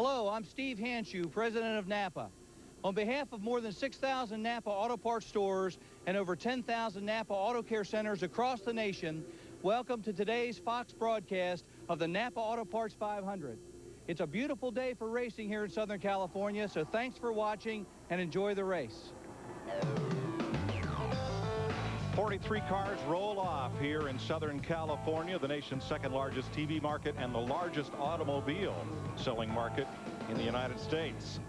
Hello, I'm Steve Hanshew, president of NAPA. On behalf of more than 6,000 NAPA Auto Parts stores and over 10,000 NAPA Auto Care centers across the nation, welcome to today's Fox broadcast of the NAPA Auto Parts 500. It's a beautiful day for racing here in Southern California, so thanks for watching and enjoy the race. 43 cars roll off here in Southern California, the nation's second largest TV market and the largest automobile selling market in the United States.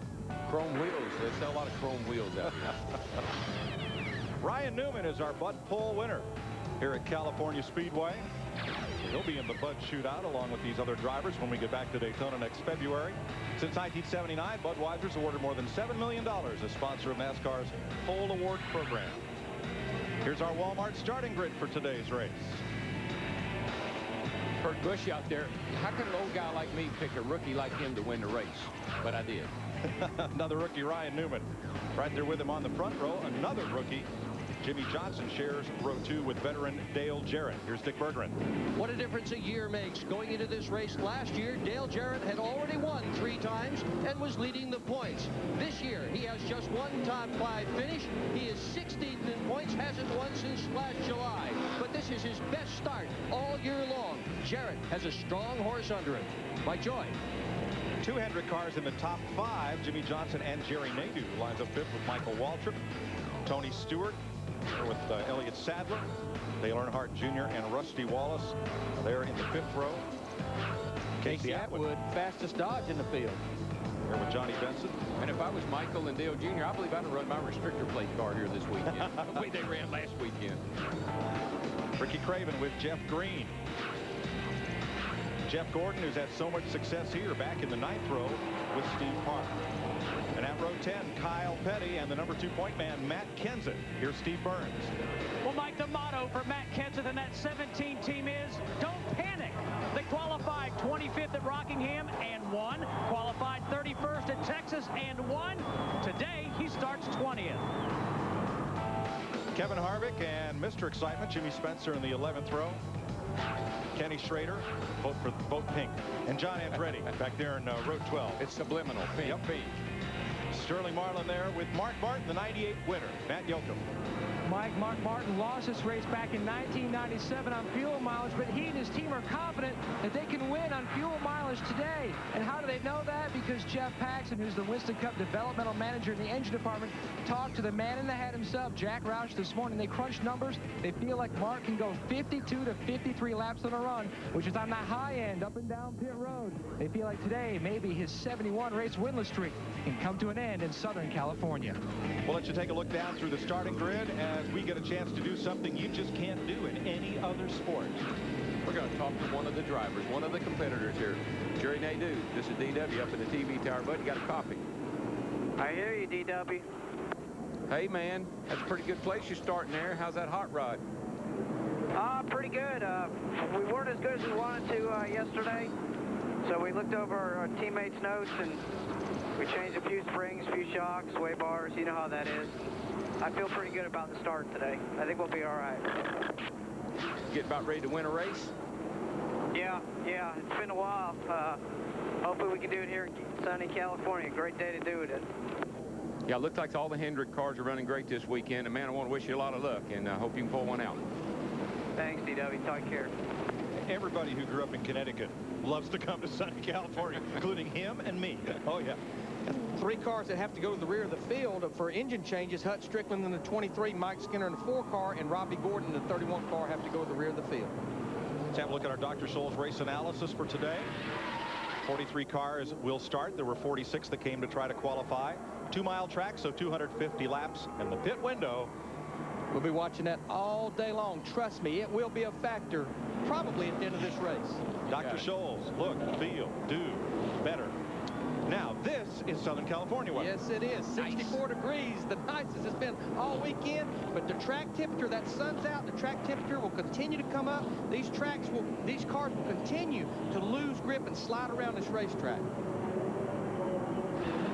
Chrome wheels. They sell a lot of chrome wheels out here. Ryan Newman is our Bud Pole winner here at California Speedway. He'll be in the Bud Shootout along with these other drivers when we get back to Daytona next February. Since 1979, Budweiser's awarded more than $7 million as sponsor of NASCAR's Pole Award program. Here's our Walmart starting grid for today's race. Kurt Busch out there. How can an old guy like me pick a rookie like him to win the race? But I did. Another rookie, Ryan Newman. Right there with him on the front row, another rookie. Jimmy Johnson shares row 2 with veteran Dale Jarrett. Here's Dick Bergeron. What a difference a year makes. Going into this race last year, Dale Jarrett had already won 3 times and was leading the points. This year, he has just one top 5 finish. He is 16th in points, hasn't won since last July. But this is his best start all year long. Jarrett has a strong horse under him. Mike Joy. 2 Hendrick cars in the top 5. Jimmy Johnson and Jerry Nadeau lines up 5th with Michael Waltrip. Tony Stewart with Elliott Sadler, Dale Earnhardt Jr. and Rusty Wallace. They're in the 5th row. Casey Atwood, fastest Dodge in the field. Here with Johnny Benson. And if I was Michael and Dale Jr., I believe I'd have run my restrictor plate car here this weekend. The way they ran last weekend. Ricky Craven with Jeff Green. Jeff Gordon, who's had so much success here, back in the 9th row with Steve Park. And at row 10, Kyle Petty and the number 2 point man, Matt Kenseth. Here's Steve Burns. Well, Mike, the motto for Matt Kenseth and that 17 team is don't panic. They qualified 25th at Rockingham and won. Qualified 31st at Texas and won. Today, he starts 20th. Kevin Harvick and Mr. Excitement, Jimmy Spencer in the 11th row. Kenny Schrader, vote pink. And John Andretti back there in row 12. It's subliminal. Pink. Yep. Pink. Sterling Marlin there with Mark Martin, the 98 winner. Matt Yoakum. Mark Martin lost this race back in 1997 on fuel mileage, but he and his team are confident that they can win on fuel mileage today. And how do they know that? Because Jeff Paxton, who's the Winston Cup developmental manager in the engine department, talked to the man in the hat himself, Jack Roush, this morning. They crunched numbers. They feel like Mark can go 52 to 53 laps on a run, which is on the high end, up and down pit road. They feel like today, maybe his 71 race winless streak can come to an end in Southern California. We'll let you take a look down through the starting grid as we get a chance to do something you just can't do in any other sport. We're going to talk to one of the drivers, one of the competitors here. Jerry Nadeau. This is DW up in the TV tower. Bud, you got a copy? I hear you, DW. Hey, man, that's a pretty good place you're starting there. How's that hot rod? Pretty good. We weren't as good as we wanted to yesterday, so we looked over our teammates' notes and we changed a few springs, a few shocks, sway bars. You know how that is. I feel pretty good about the start today. I think we'll be all right. Get about ready to win a race? Yeah. It's been a while. Hopefully we can do it here in sunny California. Great day to do it. Yeah, it looks like all the Hendrick cars are running great this weekend. And, man, I want to wish you a lot of luck, and I hope you can pull one out. Thanks, DW. Take care. Everybody who grew up in Connecticut loves to come to sunny California, including him and me. Oh, yeah. 3 cars that have to go to the rear of the field for engine changes. Hut Strickland in the 23, Mike Skinner in the 4 car, and Robbie Gordon in the 31 car have to go to the rear of the field. Let's have a look at our Dr. Scholl's race analysis for today. 43 cars will start. There were 46 that came to try to qualify. 2-mile track, so 250 laps. And the pit window. We'll be watching that all day long. Trust me, it will be a factor probably at the end of this race. Dr. Scholl's, look, feel, do better. Now, this is Southern California weather. Yes, it is. 64 degrees, the nicest it's been all weekend. But the track temperature, that sun's out, the track temperature will continue to come up. These cars will continue to lose grip and slide around this racetrack.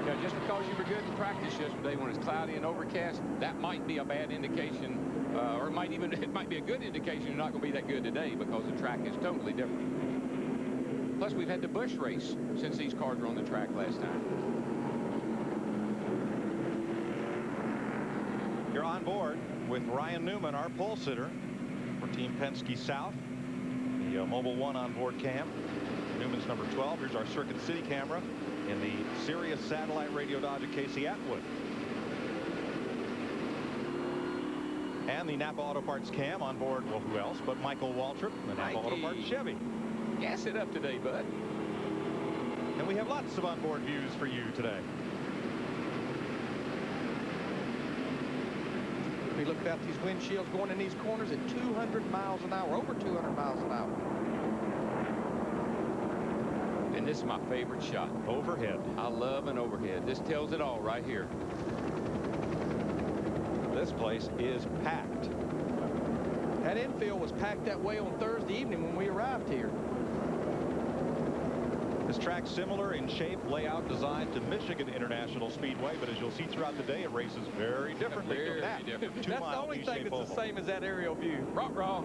Yeah, just because you were good in practice yesterday when it's cloudy and overcast, that might be a bad indication, or it might be a good indication you're not going to be that good today because the track is totally different. Plus, we've had the Busch race since these cars were on the track last time. You're on board with Ryan Newman, our pole sitter for Team Penske South. The Mobile One onboard cam. Newman's number 12. Here's our Circuit City camera in the Sirius satellite radio Dodge at Casey Atwood. And the Napa Auto Parts cam on board, well, who else but Michael Waltrip, the Napa Auto Parts Chevy. Gas it up today, bud. And we have lots of onboard views for you today. We looked out these windshields going in these corners at 200 miles an hour, over 200 miles an hour. And this is my favorite shot. Overhead. I love an overhead. This tells it all right here. This place is packed. That infield was packed that way on Thursday evening when we arrived here. This track's similar in shape, layout, design to Michigan International Speedway, but as you'll see throughout the day, it races very differently Very from that. different. That's the only thing that's the same as that aerial view. Raw.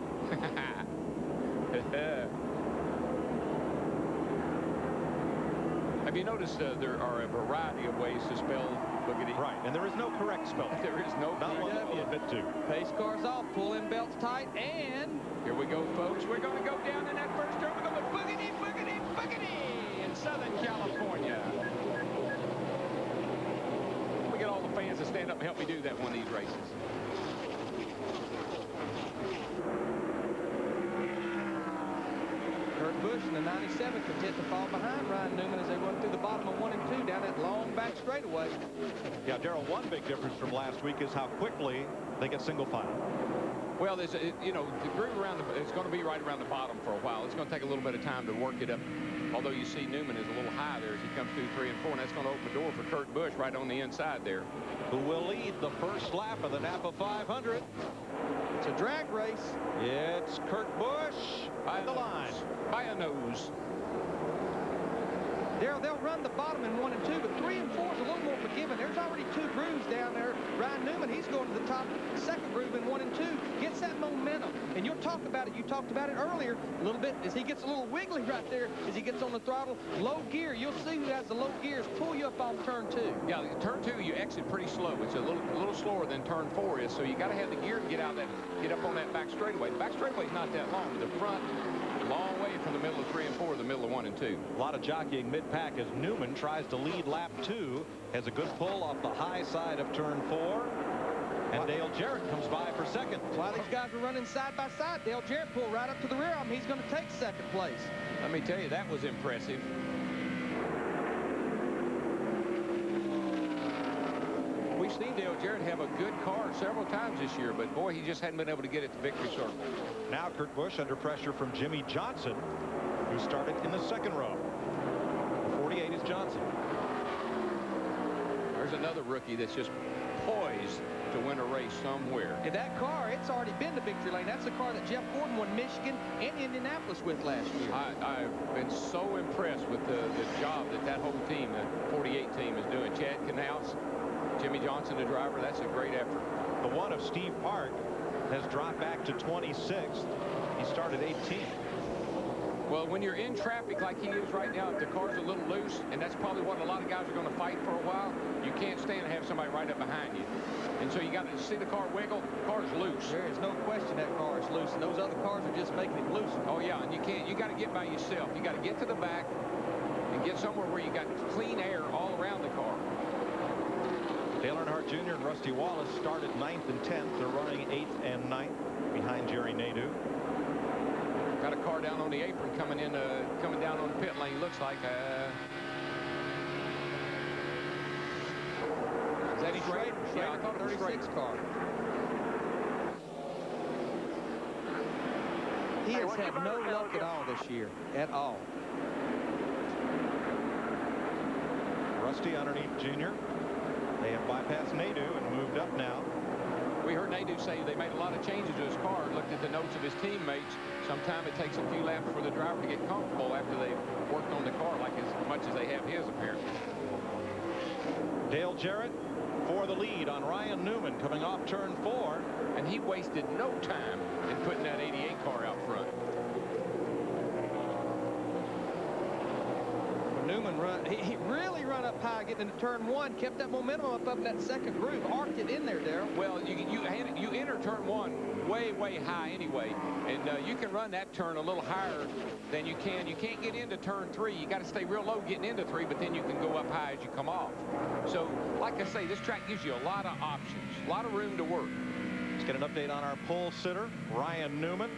Have you noticed there are a variety of ways to spell boogity? Right, and there is no correct spelling. There is no Not one that will admit to. Pace cars off, pull in belts tight, and Here we go, folks. We're going to go down in that first turn. We're going to boogity, boogity, boogity in Southern California. We get all the fans to stand up and help me do that one of these races. Kurt Busch in the 97 content to fall behind Ryan Newman as they run through the bottom of 1 and 2 down that long back straightaway. Yeah, Darrell, one big difference from last week is how quickly they get single file. Well, there's you know, the groove around it's going to be right around the bottom for a while. It's going to take a little bit of time to work it up. Although you see Newman is a little high there as he comes through 3 and 4, and that's going to open the door for Kurt Busch right on the inside there. Who will lead the first lap of the Napa 500? It's a drag race. It's Kurt Busch by the line. By a nose. They'll run the bottom in 1 and 2, but 3 and 4 is a little more forgiving. There's already 2 grooves down there. Ryan Newman, he's going to the top, second groove in 1 and 2. Gets that momentum. And you'll talk about it. You talked about it earlier a little bit as he gets a little wiggly right there as he gets on the throttle. Low gear. You'll see who has the low gears pull you up on turn 2. Yeah, turn 2 you exit pretty slow. It's a little slower than turn 4 is, so you got to have the gear to get out that, get up on that back straightaway. The back straightaway is not that long. The front, long way from the middle of 3 and 4 to the middle of 1 and 2. A lot of jockeying mid-pack as Newman tries to lead lap 2. Has a good pull off the high side of turn 4. And Dale Jarrett comes by for second. While these guys are running side by side, Dale Jarrett pulled right up to the rear of him. He's going to take second place. Let me tell you, that was impressive. We've seen Dale Jarrett have a good car several times this year, but boy, he just hadn't been able to get it to victory circle. Now Kurt Busch under pressure from Jimmy Johnson, who started in the second row. The 48 is Johnson. There's another rookie that's just poised to win a race somewhere. And that car, it's already been to victory lane. That's the car that Jeff Gordon won Michigan and Indianapolis with last year. I've been so impressed with the job that whole team, the 48 team, is doing. Chad Knaus, Jimmy Johnson, the driver, that's a great effort. The one of Steve Park has dropped back to 26th. He started 18th. Well, when you're in traffic like he is right now, if the car's a little loose, and that's probably what a lot of guys are going to fight for a while, you can't stand to have somebody right up behind you. And so you got to see the car wiggle. The car's loose. There is no question that car is loose, and those other cars are just making it loose. Oh, yeah, and you got to get by yourself. You got to get to the back and get somewhere where you got clean air all around the car. Dale Earnhardt Jr. and Rusty Wallace started 9th and 10th. They're running 8th and 9th behind Jerry Nadeau. Got a car down on the apron coming down on the pit lane. Looks like is that Schrader? Yeah, I thought it was 36 car. He has had no luck at all this year, at all. Rusty underneath Jr. They have bypassed Nadeau and moved up now. We heard Nadeau say they made a lot of changes to his car. Looked at the notes of his teammates. Sometimes it takes a few laps for the driver to get comfortable after they've worked on the car like as much as they have his, apparently. Dale Jarrett for the lead on Ryan Newman coming off turn 4. And he wasted no time in putting that 88 car out front. Newman he really run up high getting into turn 1, kept that momentum up in that second groove, arced it in there, Darrell. Well, you enter turn 1 way high anyway, and you can run that turn a little higher than you can. You can't get into turn 3. You got to stay real low getting into 3, but then you can go up high as you come off. So, like I say, this track gives you a lot of options, a lot of room to work. Let's get an update on our pole sitter, Ryan Newman,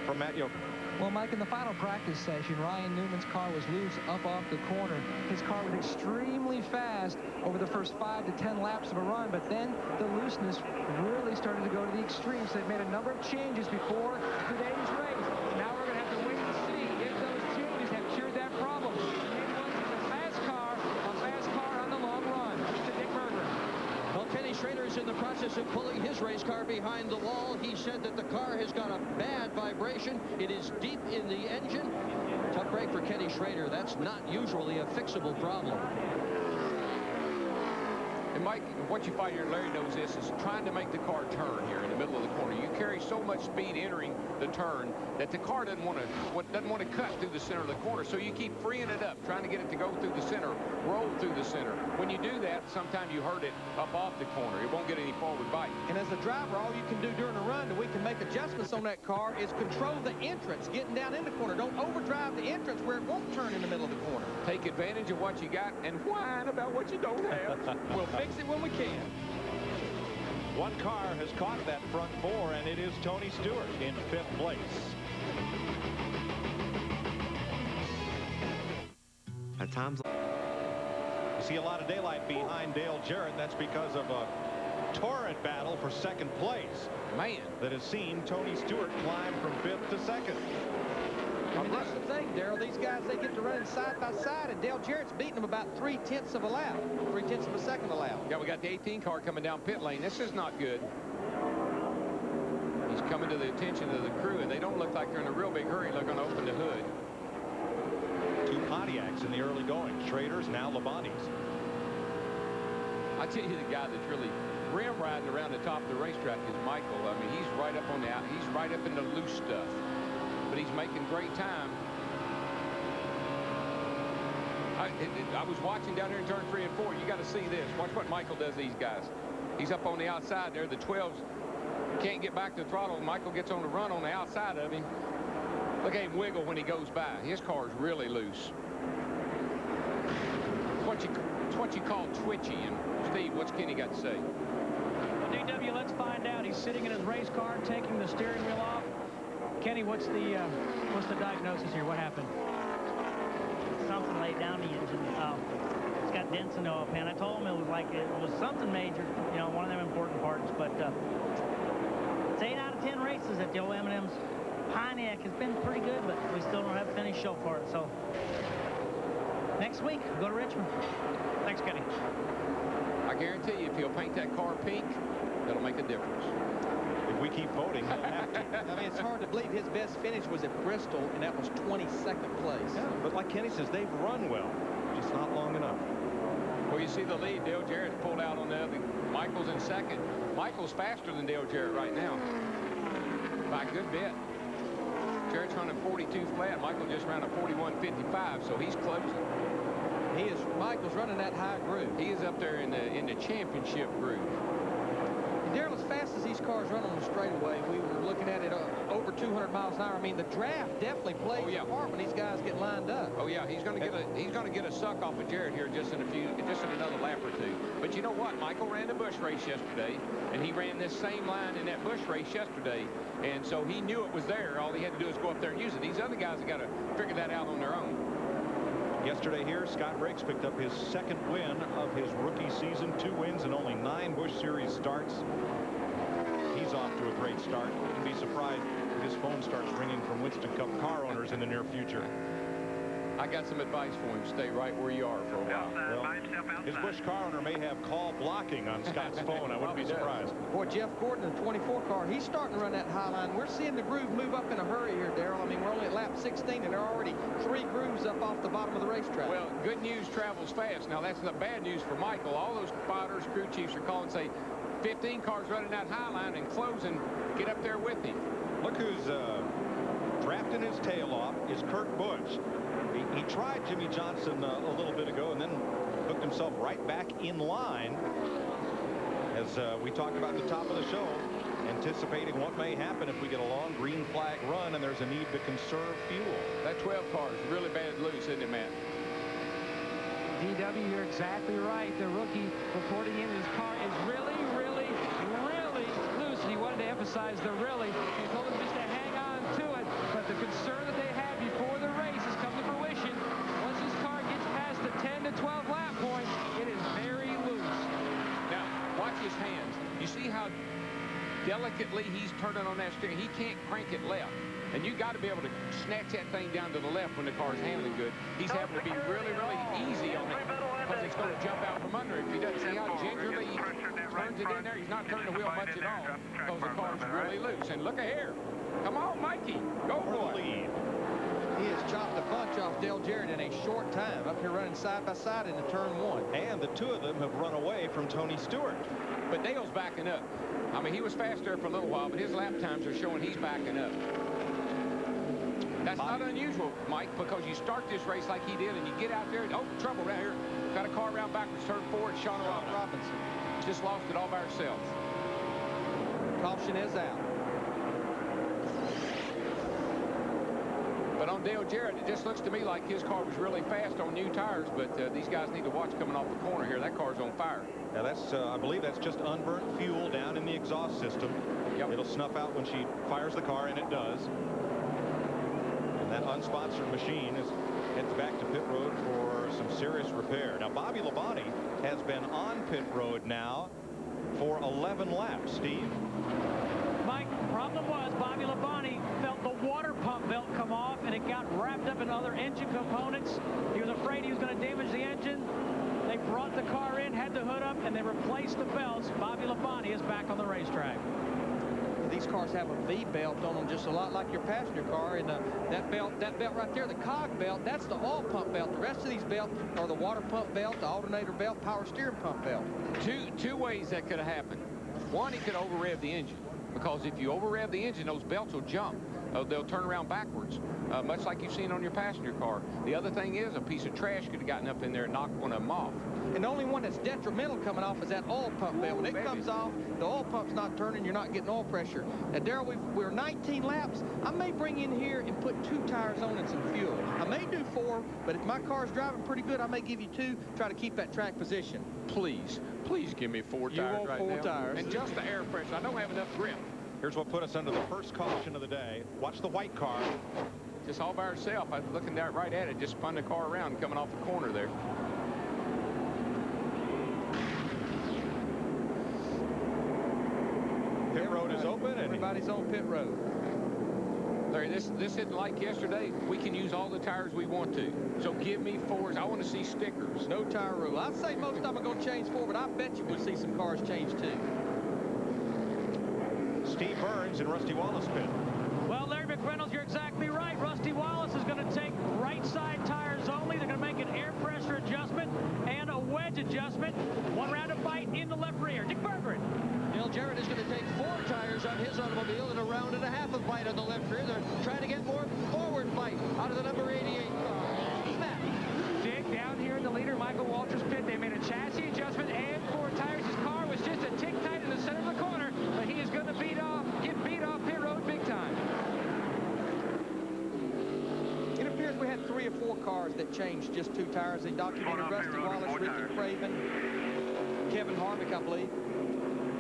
from Matt Yoakum. Well, Mike, in the final practice session, Ryan Newman's car was loose up off the corner. His car was extremely fast over the first 5 to 10 laps of a run, but then the looseness really started to go to the extremes. They've made a number of changes before today's race. Now we're going to have to wait and see if those changes have cured that problem. Maybe once it's a fast car on the long run. To Dick Berger. Well, Kenny Schrader is in the process of pulling his race car behind the wall. He said that the car has got a bad vibration. It is deep in the engine. Tough break for Kenny Schrader. That's not usually a fixable problem. And Mike, what you find here, Larry knows this, is trying to make the car turn here in the middle of the corner. You carry so much speed entering the turn that the car doesn't want to cut through the center of the corner. So you keep freeing it up, trying to get it to go through the center, roll through the center. When you do that, sometimes you hurt it up off the corner. It won't get any forward bite. And as a driver, all you can do during a run, we can make adjustments on that car, is control the entrance, getting down in the corner. Don't overdrive the entrance where it won't turn in the middle of the corner. Take advantage of what you got and whine about what you don't have. We'll fix it when we can. One car has caught that front 4, and it is Tony Stewart in 5th place. At times, You see a lot of daylight behind Dale Jarrett. That's because of a torrid battle for 2nd place. Man, That has seen Tony Stewart climb from 5th to 2nd. I mean, that's the thing, Darrell. These guys, they get to running side by side, and Dale Jarrett's beating them about 3/10 of a lap, 3/10 of a second a lap. yeah, we got the 18 car coming down pit lane. This is not good. He's coming to the attention of the crew, and they don't look like they're in a real big hurry. They're going to open the hood. 2 Pontiacs in the early going. Schrader's, now Labonte's. I tell you, the guy that's really rim riding around the top of the racetrack is Michael. I mean, he's right up on the out. He's right up in the loose stuff. But he's making great time. I was watching down here in turn 3 and 4. You got to see this. Watch what Michael does to these guys. He's up on the outside there. The 12s can't get back to the throttle. Michael gets on the run on the outside of him. Look at him wiggle when he goes by. His car's really loose. It's what you call twitchy. And Steve, what's Kenny got to say? Well, DW, let's find out. He's sitting in his race car, taking the steering wheel off. Kenny, what's the diagnosis here? What happened? Something laid down the engine. It's got dents in the oil pan. I told him it was something major, you know, one of them important parts. But it's 8 out of 10 races at the old M&M's. Pontiac has been pretty good, but we still don't have a finish show for it. So next week, we'll go to Richmond. Thanks, Kenny. I guarantee you, if he'll paint that car pink, that'll make a difference. If we keep voting, he'll have to. I mean, it's hard to believe his best finish was at Bristol, and that was 22nd place. Yeah, but like Kenny says, they've run well, just not long enough. Well, you see the lead. Dale Jarrett's pulled out on the other. Michael's in second. Michael's faster than Dale Jarrett right now by a good bit. Jarrett's running 42 flat. Michael just ran a 41.55, so he's closing. Michael's running that high groove. He is up there in the championship groove. Darrell, as fast as these cars run on the straightaway, we were looking at it over 200 miles an hour. I mean, the draft definitely plays a part when these guys get lined up. Oh yeah, he's going to get a suck off of Jarrett here just in another lap or 2. But you know what? Michael ran the Busch race yesterday, and he ran this same line in that Busch race yesterday, and so he knew it was there. All he had to do is go up there and use it. These other guys have got to figure that out on their own. Yesterday here, Scott Briggs picked up his 2nd win of his rookie season. 2 wins and only 9 Busch Series starts. He's off to a great start. Wouldn't be surprised if his phone starts ringing from Winston Cup car owners in the near future. I got some advice for him. Stay right where you are for a while. Well, his Busch car owner may have call blocking on Scott's phone. I wouldn't be surprised. Boy, Jeff Gordon in the 24 car, he's starting to run that high line. We're seeing the groove move up in a hurry here, Darrell. I mean, we're only at lap 16, and there are already 3 grooves up off the bottom of the racetrack. Well, good news travels fast. Now, that's the bad news for Michael. All those spotters, crew chiefs are calling and say, 15 cars running that high line and closing. Get up there with him. Look who's drafting his tail off is Kurt Busch. He tried Jimmy Johnson a little bit ago and then hooked himself right back in line. As we talked about at the top of the show, anticipating what may happen if we get a long green flag run and there's a need to conserve fuel. That 12 car is really bad loose, isn't it, Matt? DW, you're exactly right. The rookie reporting in his car is really, really, really loose. And he wanted to emphasize the really. He told him just to hang on to it. But the concern that they had before the race has come to fruition. Once this car gets past the 10 to 12 lap point, it is very loose. Now, watch his hands. You see how delicately he's turning on that steering. He can't crank it left. And you got to be able to snatch that thing down to the left when the car's handling good. He's having to be really, really easy on it because it's going to jump out from under him. If he doesn't see how gingerly he turns it in there, he's not turning the wheel much at all because the car's really loose. And look at here. Come on, Mikey. Go for it. He has chopped a bunch off Dale Jarrett in a short time, up here running side by side into turn 1. And the two of them have run away from Tony Stewart. But Dale's backing up. I mean, he was fast there for a little while, but his lap times are showing he's backing up. That's not unusual, Mike, because you start this race like he did, and you get out there, oh, trouble right here. Got a car around backwards, turn 4, it's Shauna Robinson. Just lost it all by herself. Caution is out. But on Dale Jarrett, it just looks to me like his car was really fast on new tires, but these guys need to watch coming off the corner here. That car's on fire. Now that's, I believe that's just unburnt fuel down in the exhaust system. Yep. It'll snuff out when she fires the car, and it does. And that unsponsored machine heads back to pit road for some serious repair. Now, Bobby Labonte has been on pit road now for 11 laps. Steve? Mike, problem was Bobby Labonte felt the water pump belt come off, and it got wrapped up in other engine components. He was afraid he was going to damage the engine. They brought the car in, had the hood up, and they replaced the belts. Bobby Labonte is back on the racetrack. These cars have a V-belt on them, just a lot like your passenger car. And that belt right there, the cog belt, that's the oil pump belt. The rest of these belts are the water pump belt, the alternator belt, power steering pump belt. Two ways that could have happened. One, he could over-rev the engine, because if you over-rev the engine, those belts will jump. They'll turn around backwards, much like you've seen on your passenger car. The other thing is a piece of trash could have gotten up in there and knocked one of them off. And the only one that's detrimental coming off is that oil pump belt. When it comes off, the oil pump's not turning, you're not getting oil pressure. Now, Darrell, we're 19 laps. I may bring in here and put 2 tires on and some fuel. I may do 4, but if my car's driving pretty good, I may give you 2, try to keep that track position. Please give me 4 tires want right 4 now. tires. And just the air pressure. I don't have enough grip. Here's what put us under the first caution of the day. Watch the white car. Just all by herself. I was looking right at it, just spun the car around coming off the corner there. Pit road is open, and everybody's on pit road. Larry, this isn't like yesterday. We can use all the tires we want to. So give me 4s. I want to see stickers. No tire rule. I'd say most of them are going to change 4, but I bet you we'll see some cars change too. Steve Burns and Rusty Wallace pit. Well, Larry McReynolds, you're exactly right. Rusty Wallace is going to take right side tires only. They're going to make an air pressure adjustment and a wedge adjustment. 1 round of bite in the left rear. Dick Bergeron. Dale Jarrett is going to take 4 tires on his automobile and a round and a half of bite on the left rear. They're trying to get more forward bite out of the number 88 car. Matt. Dick, down here in the leader, Michael Waltrip's pit, they made a chassis adjustment and 4 tires. His car was just a tick tight in the center of the corner, but he is going to get beat off pit road big time. It appears we had 3 or 4 cars that changed just 2 tires. They documented Rusty Wallace, Ricky Craven, Kevin Harvick, I believe.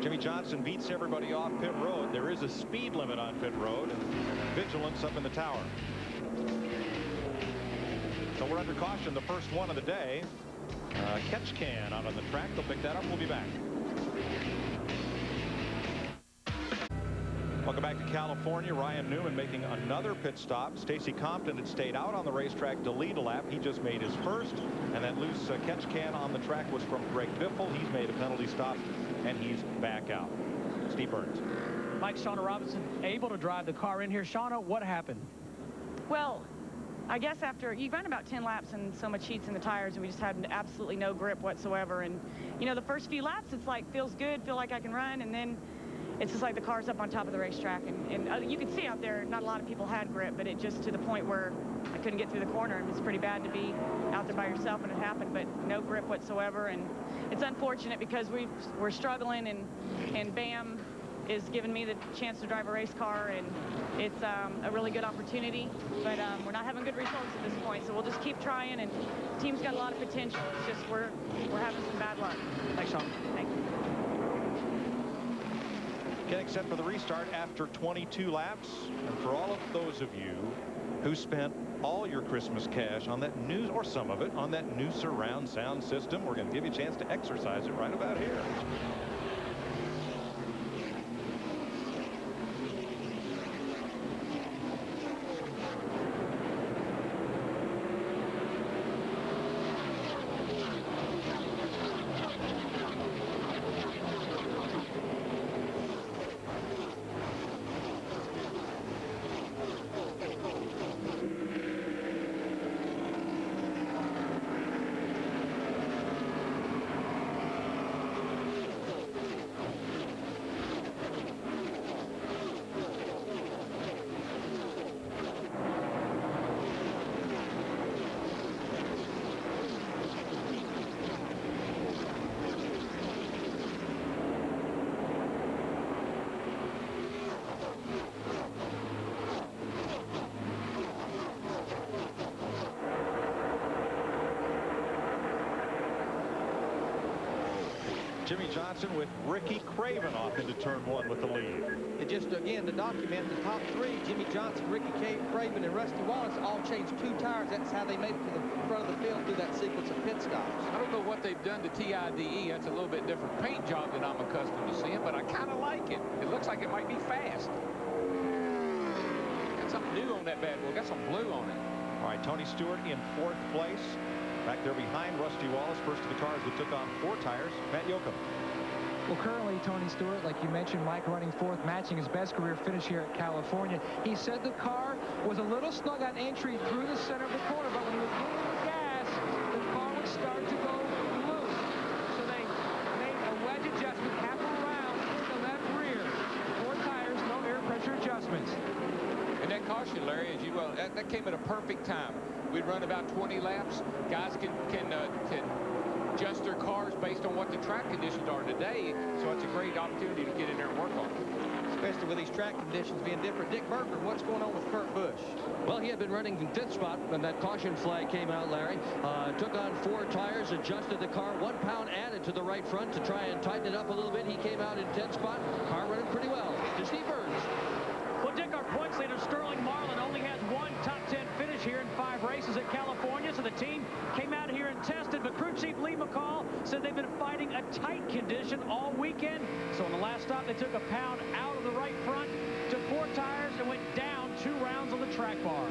Jimmy Johnson beats everybody off pit road. There is a speed limit on pit road, and vigilance up in the tower. So we're under caution, the first one of the day. Catch can out on the track. They'll pick that up. We'll be back. Welcome back to California. Ryan Newman making another pit stop. Stacy Compton had stayed out on the racetrack to lead a lap. He just made his first. And that loose catch can on the track was from Greg Biffle. He's made a penalty stop, and he's back out. Steve Burns. Mike, Shauna Robinson able to drive the car in here. Shauna, what happened? Well, I guess after you run about 10 laps and so much heat's in the tires, and we just had absolutely no grip whatsoever. And, you know, the first few laps, it's like, feels good, feel like I can run. And then it's just like the car's up on top of the racetrack. And you can see out there, not a lot of people had grip, but it just to the point where I couldn't get through the corner. And it's pretty bad to be out there by yourself when it happened, but no grip whatsoever. And it's unfortunate because we're struggling, and BAM is giving me the chance to drive a race car, and it's a really good opportunity, but we're not having good results at this point, so we'll just keep trying, and the team's got a lot of potential. It's just we're having some bad luck. Thanks, Sean. Thank you. Getting set for the restart after 22 laps. And for all of those of you who spent all your Christmas cash on that new, or some of it, on that new surround sound system, we're going to give you a chance to exercise it right about here. Jimmy Johnson with Ricky Craven off into turn one with the lead. It just, again, to document the top three, Jimmy Johnson, Ricky Craven, and Rusty Wallace all changed 2 tires. That's how they made it to the front of the field through that sequence of pit stops. I don't know what they've done to TIDE. That's a little bit different paint job than I'm accustomed to seeing, but I kind of like it. It looks like it might be fast. Got something new on that bad boy. Got some blue on it. All right, Tony Stewart in 4th place. Back there behind Rusty Wallace, first of the cars that took on 4 tires. Matt Yoakum. Well, currently, Tony Stewart, like you mentioned, Mike running 4th, matching his best career finish here at California. He said the car was a little snug on entry through the center of the corner, but when he was moving the gas, the car would start to go loose. So they made a wedge adjustment half around in the left rear. 4 tires, no air pressure adjustments. And that caution, Larry, as you well, that came at a perfect time. We'd run about 20 laps. Guys can adjust their cars based on what the track conditions are today. So it's a great opportunity to get in there and work on it. Especially with these track conditions being different. Dick Berger, what's going on with Kurt Busch? Well, he had been running in 5th spot when that caution flag came out, Larry. Took on 4 tires, adjusted the car, 1 pound added to the right front to try and tighten it up a little bit. He came out in 10th spot. Car running pretty well. To Steve Burns. Well, Dick, our points leader Sterling Marlin only has 1 top 10 finish here in 5 races at California, so the team came out here and tested, but crew chief Lee McCall said they've been fighting a tight condition all weekend. So on the last stop, they took a pound out of the right front, took 4 tires, and went down 2 rounds on the track bar.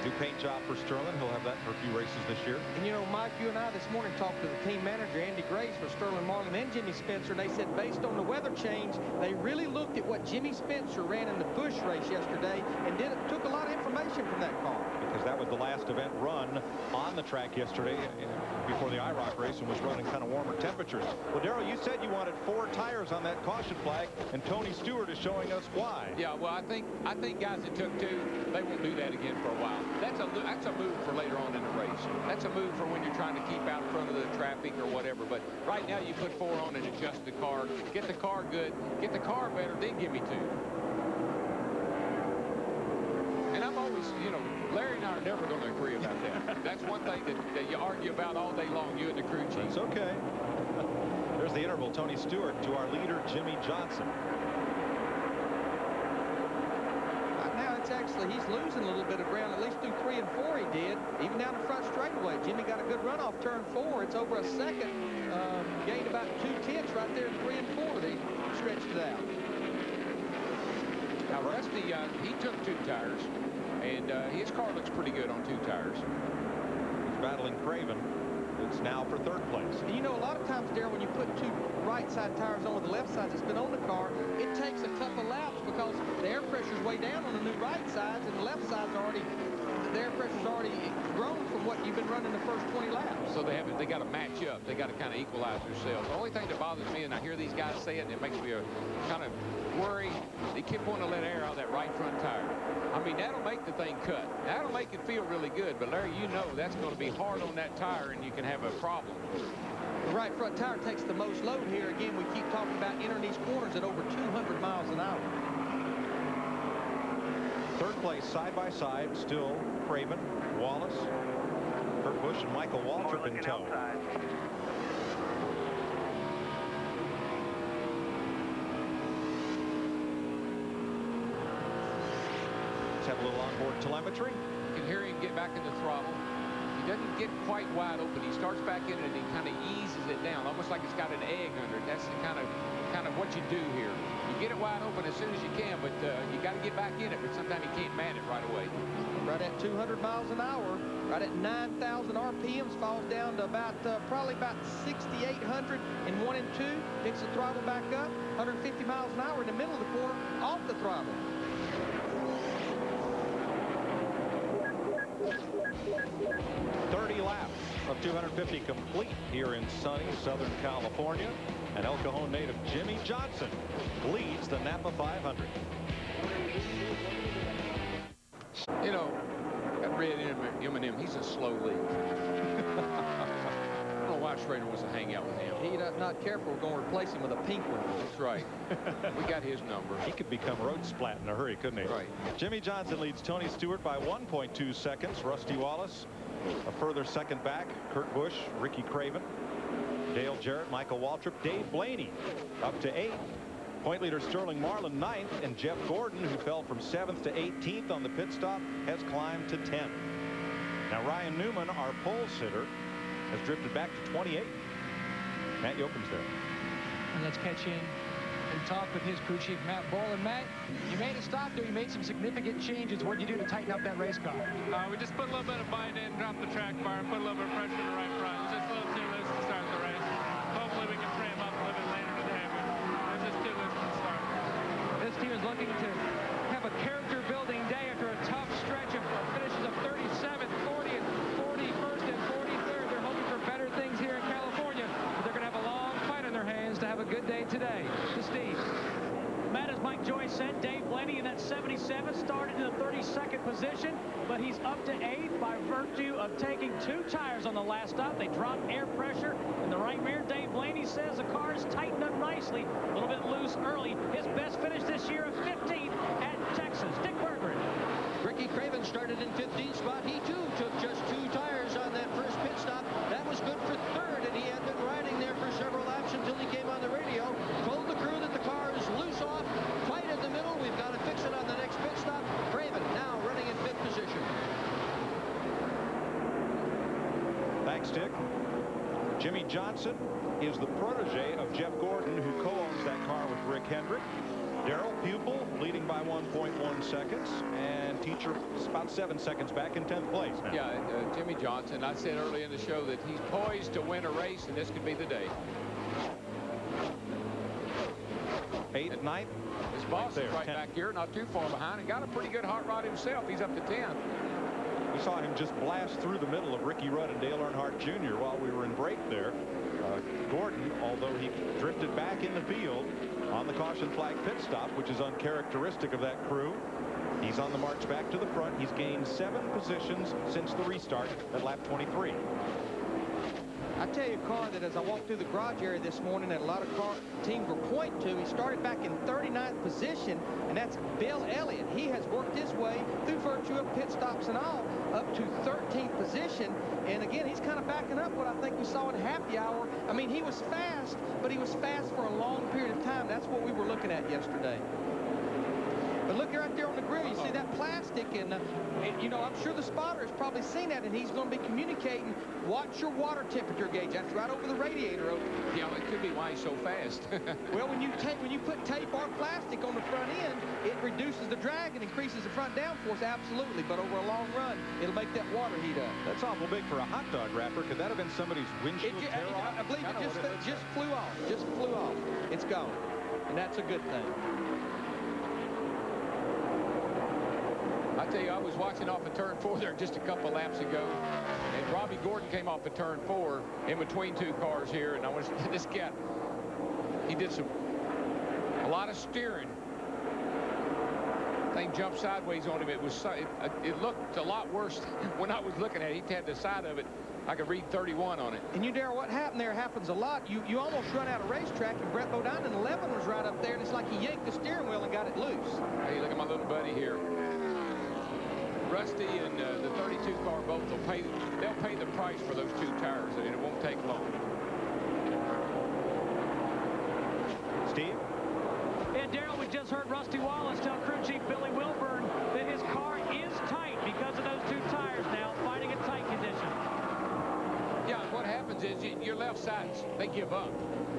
New paint job for Sterling. He'll have that for a few races this year. And, you know, Mike, you and I this morning talked to the team manager, Andy Grace, for Sterling Marlin and Jimmy Spencer, and they said based on the weather change, they really looked at what Jimmy Spencer ran in the Busch race yesterday and took a lot of information from that car. Because that was the last event run on the track yesterday before the IROC race and was running kind of warmer temperatures. Well, Darrell, you said you wanted 4 tires on that caution flag, and Tony Stewart is showing us why. Yeah, well, I think guys that took 2, they won't do that again for a while. That's a move for later on in the race. That's a move for when you're trying to keep out in front of the traffic or whatever. But right now you put 4 on and adjust the car, get the car good, get the car better, then give me 2. And I'm always, you know, Larry and I are never going to agree about that. That's one thing that you argue about all day long, you and the crew chief. That's okay. There's the interval. Tony Stewart to our leader, Jimmy Johnson. Actually, he's losing a little bit of ground, at least through 3 and 4 he did. Even down the front straightaway. Jimmy got a good run off turn 4. It's over a second. Gained about 2/10 right there in 3 and 4. They stretched it out. Now, Rusty, he took 2 tires, and his car looks pretty good on 2 tires. He's battling Craven. It's now for 3rd place. And you know, a lot of times, Darrell, when you put 2 right side tires on with the left side that's been on the car, it takes a couple laps because the air pressure's way down on the new right sides and the left side's already that the air pressure's already grown from what you've been running the first 20 laps. So they got to match up. They got to kind of equalize themselves. The only thing that bothers me, and I hear these guys say it, and it makes me kind of worry, they keep wanting to let air out of that right front tire. I mean, that'll make the thing cut. That'll make it feel really good. But, Larry, you know that's going to be hard on that tire, and you can have a problem. The right front tire takes the most load here. Again, we keep talking about entering these corners at over 200 miles an hour. Third place side by side, still Craven, Wallace, Kurt Busch, and Michael Waltrip in tow. Let's have a little onboard telemetry. You can hear him get back in the throttle. He doesn't get quite wide open. He starts back in it and he kind of eases it down, almost like it's got an egg under it. That's the kind of what you do here. You get it wide open as soon as you can, but you got to get back in it. But sometimes you can't man it right away. Right at 200 miles an hour, right at 9,000 RPMs, falls down to about probably about 6,800 in 1 and 2. Picks the throttle back up, 150 miles an hour in the middle of the corner, off the throttle. 30 laps of 250 complete here in sunny Southern California. And El Cajon native Jimmy Johnson leads the NAPA 500. You know, that red M&M, he's a slow lead. I don't know why Schrader wants to hang out with him. He's not careful. We're going to replace him with a pink one. That's right. We got his number. He could become road splat in a hurry, couldn't he? Right. Jimmy Johnson leads Tony Stewart by 1.2 seconds. Rusty Wallace a further second back. Kurt Busch, Ricky Craven, Dale Jarrett, Michael Waltrip, Dave Blaney up to 8th. Point leader Sterling Marlin 9th, and Jeff Gordon, who fell from 7th to 18th on the pit stop, has climbed to 10th. Now Ryan Newman, our pole sitter, has drifted back to 28th. Matt Yoakum's there. And let's catch in and talk with his crew chief, Matt Borland. Matt, you made a stop there. You made some significant changes. What did you do to tighten up that race car? We just put a little bit of bind in, drop the track bar, and put a little bit of pressure in the right front. It's just a little too loose to start the race. Hopefully we can free him up a little bit later today, but it's just too loose to start. This team is looking to have a character-building day after a tough stretch of finishes of 37th, 40th, 41st, and 43rd. They're hoping for better things here in California, but they're going to have a long fight on their hands to have a good day today. To Steve. Matt, as Mike Joyce said, Dave Blaney in that 77 started in the 32nd position, but he's up to 8th by virtue of taking 2 tires on the last stop. They dropped air pressure in the right rear. Dave Blaney says the car is tightened up nicely, a little bit loose early. His best finish this year of 15th at Texas. Dick Berggren. Ricky Craven started in 15th spot. He too took just 2 tires on that first pit stop. That was good for 3rd, and he had been riding there for several laps until he came on the radio, told the crew that the car is loose off, tight in the middle. We've got to fix it on the next pit stop. Craven now running in 5th position. Thanks, Dick. Jimmy Johnson is the protege of Jeff Gordon, who co-owns that car with Rick Hendrick. Darrell Pupil leading by 1.1 seconds, and Teacher about 7 seconds back in 10th place now. Yeah, Jimmy Johnson, I said early in the show that he's poised to win a race, and this could be the day. 8th, 9th. His boss is right 10th. back here, not too far behind, and got a pretty good hot rod himself. He's up to 10th. We saw him just blast through the middle of Ricky Rudd and Dale Earnhardt Jr. while we were in break there. Gordon, although he drifted back in the field on the caution flag pit stop, which is uncharacteristic of that crew, he's on the march back to the front. He's gained 7 positions since the restart at lap 23. I tell you, a car that as I walked through the garage area this morning that a lot of teams were pointing to, he started back in 39th position, and that's Bill Elliott. He has worked his way through virtue of pit stops and all up to 13th position. And again, he's kind of backing up what I think we saw in happy hour. I mean, he was fast, but he was fast for a long period of time. That's what we were looking at yesterday. But look right there on the grill, you see that plastic, and you know, I'm sure the spotter has probably seen that, and he's going to be communicating, watch your water temperature gauge. That's right over the radiator. Yeah, it could be why he's so fast. Well, when you put tape or plastic on the front end, it reduces the drag and increases the front downforce, absolutely. But over a long run, it'll make that water heat up. That's awful big for a hot dog wrapper. Could that have been somebody's windshield tear off? I believe it just flew off. Just flew off. It's gone. And that's a good thing. I tell you, I was watching off of turn 4 there just a couple laps ago, and Robbie Gordon came off of turn 4 in between two cars here, and I was this cat. He did a lot of steering. Thing jumped sideways on him. It looked a lot worse when I was looking at it. He had the side of it. I could read 31 on it. And you, Darrell, what happened there happens a lot. You almost run out of racetrack, and Brett Bodine in 11 was right up there, and it's like he yanked the steering wheel and got it loose. Hey, look at my little buddy here. Rusty and the 32 car both they'll pay the price for those two tires, and it won't take long. Steve? And Darrell, we just heard Rusty Wallace tell crew chief Billy Wilburn that his car is tight because of those two tires now, finding a tight condition. Yeah, what happens is your left sides, they give up.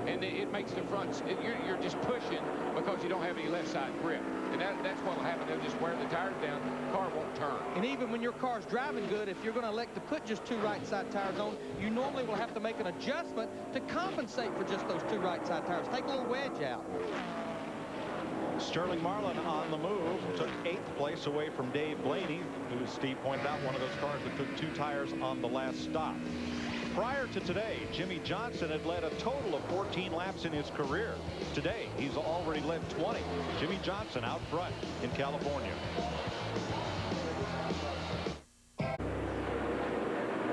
And it makes the fronts, you're just pushing because you don't have any left side grip. And that's what will happen. They'll just wear the tires down, the car won't turn. And even when your car's driving good, if you're going to elect to put just two right side tires on, you normally will have to make an adjustment to compensate for just those two right side tires. Take a little wedge out. Sterling Marlin on the move, took 8th place away from Dave Blaney, who, as Steve pointed out, one of those cars that took two tires on the last stop. Prior to today, Jimmy Johnson had led a total of 14 laps in his career. Today, he's already led 20. Jimmy Johnson out front in California.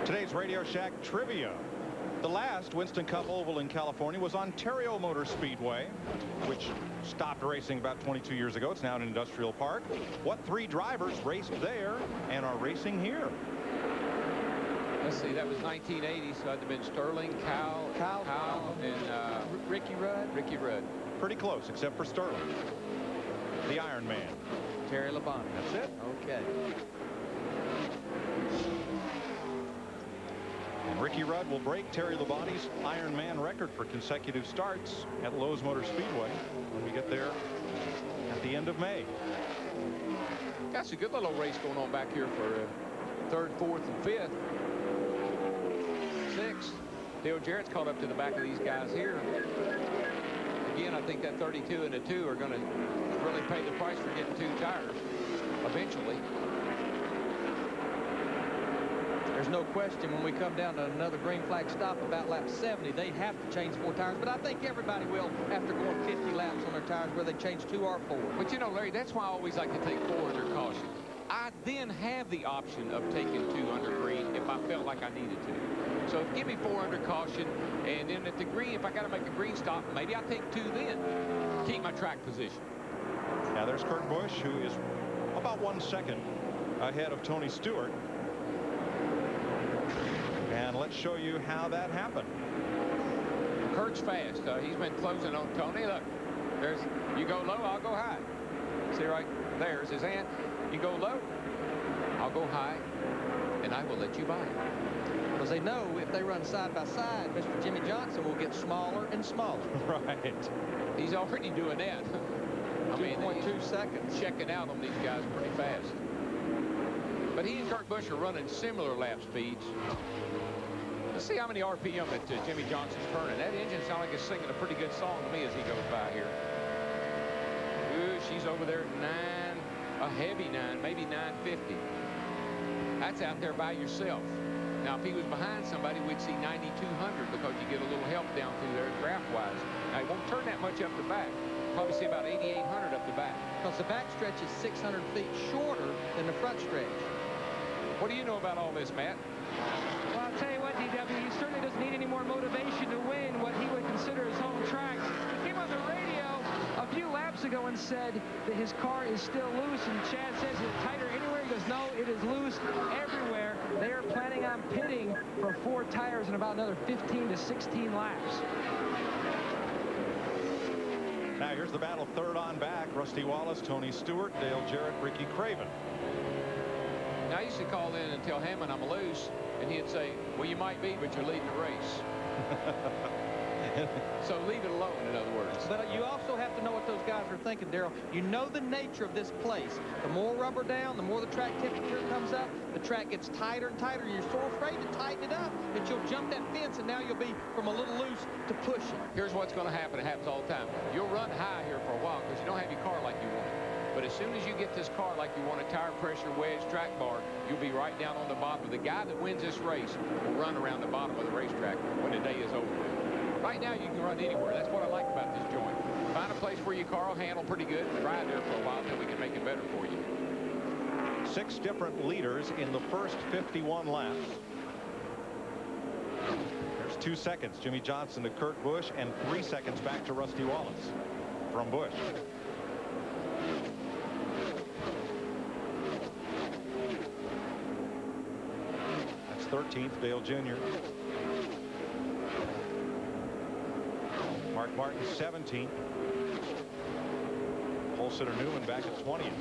Today's Radio Shack trivia. The last Winston Cup Oval in California was Ontario Motor Speedway, which stopped racing about 22 years ago. It's now an industrial park. What three drivers raced there and are racing here? Let's see, that was 1980, so that'd have been Sterling, Kyle, and Ricky Rudd. Ricky Rudd. Pretty close, except for Sterling. The Iron Man. Terry Labonte. That's it. Okay. And Ricky Rudd will break Terry Labonte's Iron Man record for consecutive starts at Lowe's Motor Speedway when we get there at the end of May. That's a good little race going on back here for 3rd, 4th, and 5th. 6th. Dale Jarrett's caught up to the back of these guys here. Again, I think that 32 and the 2 are going to really pay the price for getting two tires eventually. There's no question when we come down to another green flag stop about lap 70, they have to change 4 tires. But I think everybody will after going 50 laps on their tires, where they change 2 or 4. But you know, Larry, that's why I always like to take 4 under caution. I then have the option of taking 2 under green if I felt like I needed to. So give me 4 under caution, and then at the green, if I got to make a green stop, maybe I take 2 then. Keep my track position. Now there's Kurt Busch, who is about 1 second ahead of Tony Stewart. And let's show you how that happened. Kurt's fast. He's been closing on Tony. Look, there's, you go low, I'll go high. See right there's his hand. You go low, I'll go high, and I will let you by. Because they know if they run side by side, Mr. Jimmy Johnson will get smaller and smaller. Right. He's already doing that. I mean, 2.2 seconds. Checking out on these guys pretty fast. But he and Kurt Busch are running similar lap speeds. Let's see how many RPM that Jimmy Johnson's turning. That engine sounds like it's singing a pretty good song to me as he goes by here. Ooh, she's over there at 9, a heavy 9, maybe 950. That's out there by yourself. Now, if he was behind somebody, we'd see 9,200 because you get a little help down through there draft-wise. Now, he won't turn that much up the back. Probably see about 8,800 up the back. Because the back stretch is 600 feet shorter than the front stretch. What do you know about all this, Matt? Well, I'll tell you what, DW, he certainly doesn't need any more motivation to win what he would consider his home track. He came on the radio a few laps ago and said that his car is still loose, and Chad says, is it tighter anywhere? He goes, no, it is loose everywhere. They are planning on pitting for 4 tires in about another 15 to 16 laps. Now here's the battle 3rd on back. Rusty Wallace, Tony Stewart, Dale Jarrett, Ricky Craven. Now, I used to call in and tell Hammond I'm loose, and he'd say, well, you might be, but you're leading the race. So leave it alone, in other words. But you also have to know what those guys are thinking, Darrell. You know the nature of this place. The more rubber down, the more the track temperature comes up, the track gets tighter and tighter. You're so afraid to tighten it up that you'll jump that fence, and now you'll be from a little loose to pushing. Here's what's going to happen. It happens all the time. You'll run high here for a while because you don't have your car like you want. But as soon as you get this car like you want a tire pressure wedge track bar, you'll be right down on the bottom. The guy that wins this race will run around the bottom of the racetrack when the day is over. Right now, you can run anywhere. That's what I like about this joint. Find a place where your car will handle pretty good. Ride there for a while until we can make it better for you. 6 different leaders in the first 51 laps. There's 2 seconds. Jimmy Johnson to Kurt Busch, and 3 seconds back to Rusty Wallace from Busch. That's 13th, Dale Jr. Mark Martin 17th. Pole sitter Newman back at 20th.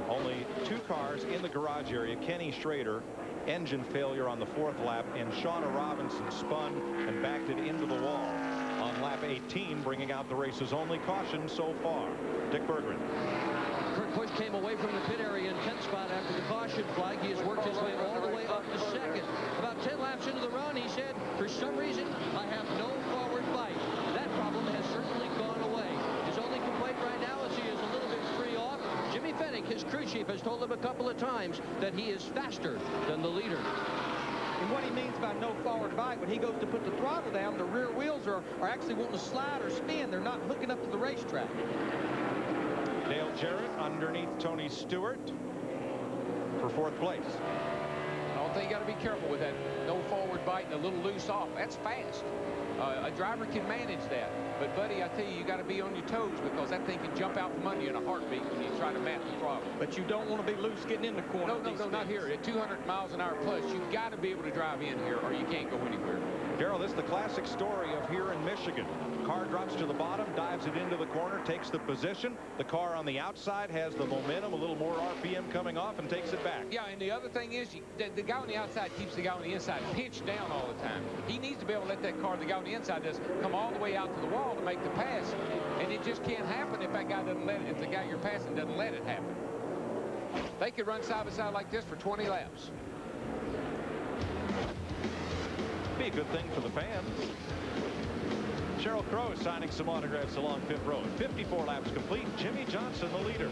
Only 2 cars in the garage area. Kenny Schrader, engine failure on the 4th lap, and Shauna Robinson spun and backed it into the wall on lap 18, bringing out the race's only caution so far. Dick Berggren. Kurt Busch came away from the pit area in 10th spot after the caution flag. He has worked his way all the way up to 2nd. About 10 laps into the run, he said, for some reason, I have no forward bite. That problem has certainly gone away. His only complaint right now is he is a little bit free off. Jimmy Fennick, his crew chief, has told him a couple of times that he is faster than the leader. And what he means by no forward bite, when he goes to put the throttle down, the rear wheels are actually wanting to slide or spin. They're not hooking up to the racetrack. Dale Jarrett underneath Tony Stewart for 4th place. I don't think you got to be careful with that no forward bite and a little loose off. That's fast. A driver can manage that. But, buddy, I tell you, you got to be on your toes because that thing can jump out from under you in a heartbeat when you try to map the throttle. But you don't want to be loose getting in the corner. No, not here. At 200 miles an hour plus, you've got to be able to drive in here or you can't go anywhere. Darrell, this is the classic story of here in Michigan. Car drops to the bottom, dives it into the corner, takes the position. The car on the outside has the momentum, a little more RPM coming off, and takes it back. Yeah, and the other thing is, the guy on the outside keeps the guy on the inside pinched down all the time. He needs to be able to let that car, the guy on the inside does, come all the way out to the wall to make the pass. And it just can't happen if that guy doesn't let it, if the guy you're passing doesn't let it happen. They could run side by side like this for 20 laps. Be a good thing for the fans. Sheryl Crow signing some autographs along pit road. 54 laps complete. Jimmy Johnson, the leader.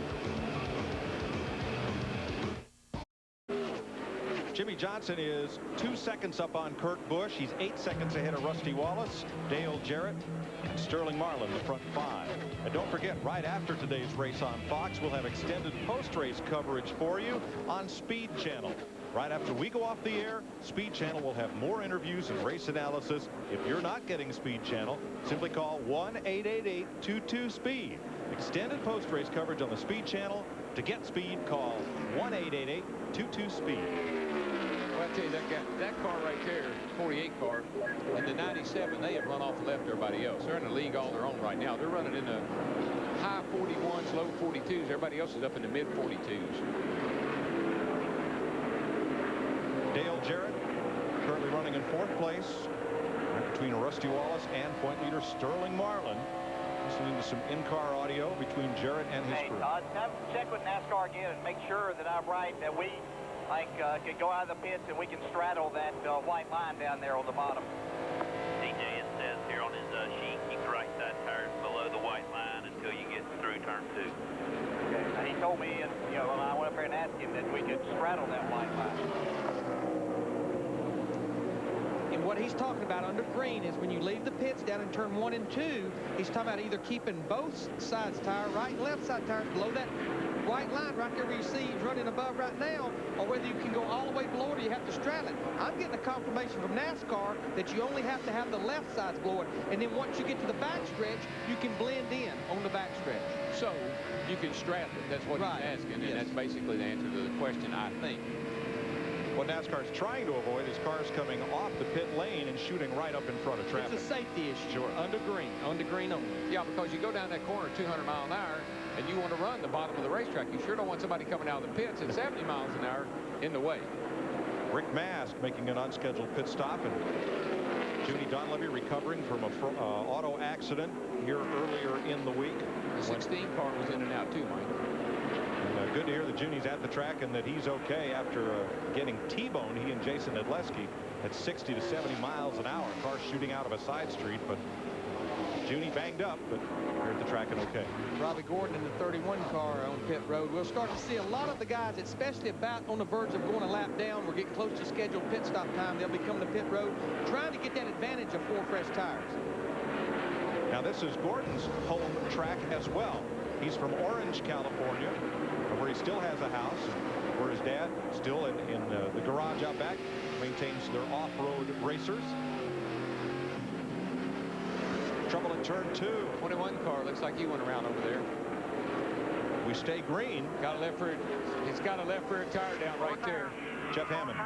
Jimmy Johnson is 2 seconds up on Kurt Busch. He's 8 seconds ahead of Rusty Wallace, Dale Jarrett, and Sterling Marlin, the front 5. And don't forget, right after today's race on Fox, we'll have extended post-race coverage for you on Speed Channel. Right after we go off the air, Speed Channel will have more interviews and race analysis. If you're not getting Speed Channel, simply call 1-888-22-SPEED. Extended post-race coverage on the Speed Channel. To get speed, call 1-888-22-SPEED. Well, I tell you, that car right there, 48 car, and the 97, they have run off and left everybody else. They're in a league all their own right now. They're running in the high 41s, low 42s. Everybody else is up in the mid 42s. Dale Jarrett currently running in 4th place, right between Rusty Wallace and point leader Sterling Marlin. Listening to some in-car audio between Jarrett and his crew. Hey, Todd, check with NASCAR again and make sure that I'm right, that we could go out of the pits and we can straddle that white line down there on the bottom. DJ, it says here on his sheet, keep the right side tires below the white line until you get through turn 2. Okay, now he told me, and when I went up there and asked him, that we could straddle that white line. And what he's talking about under green is when you leave the pits down in turn 1 and 2, he's talking about either keeping both sides tire, right and left side tires below that white line right there where you see he's running above right now, or whether you can go all the way below it or you have to straddle it. I'm getting a confirmation from NASCAR that you only have to have the left sides below it, and then once you get to the backstretch, you can blend in on the backstretch. So you can straddle it. That's what he's asking, and that's basically the answer to the question, I think. What NASCAR is trying to avoid is cars coming off the pit lane and shooting right up in front of traffic. It's a safety issue. Sure. Under green only. Yeah, because you go down that corner 200 miles an hour and you want to run the bottom of the racetrack. You sure don't want somebody coming out of the pits at 70 miles an hour in the way. Rick Mast making an unscheduled pit stop, and Judy Donlevy recovering from an auto accident here earlier in the week. The 16 car was in and out too, Mike. And good to hear that Junie's at the track and that he's okay after getting T-boned, he and Jason Nedleski, at 60 to 70 miles an hour. Car shooting out of a side street, but Junie banged up, but here at the track and okay. Robbie Gordon in the 31 car on pit road. We'll start to see a lot of the guys, especially about on the verge of going a lap down. We're getting close to scheduled pit stop time. They'll be coming to pit road, trying to get that advantage of 4 fresh tires. Now this is Gordon's home track as well. He's from Orange, California, where he still has a house, where his dad, still in the garage out back, maintains their off-road racers. Trouble at turn 2. 21 car looks like he went around over there. We stay green. Got a left rear. It's got a left rear tire down right there. Jeff Hammond.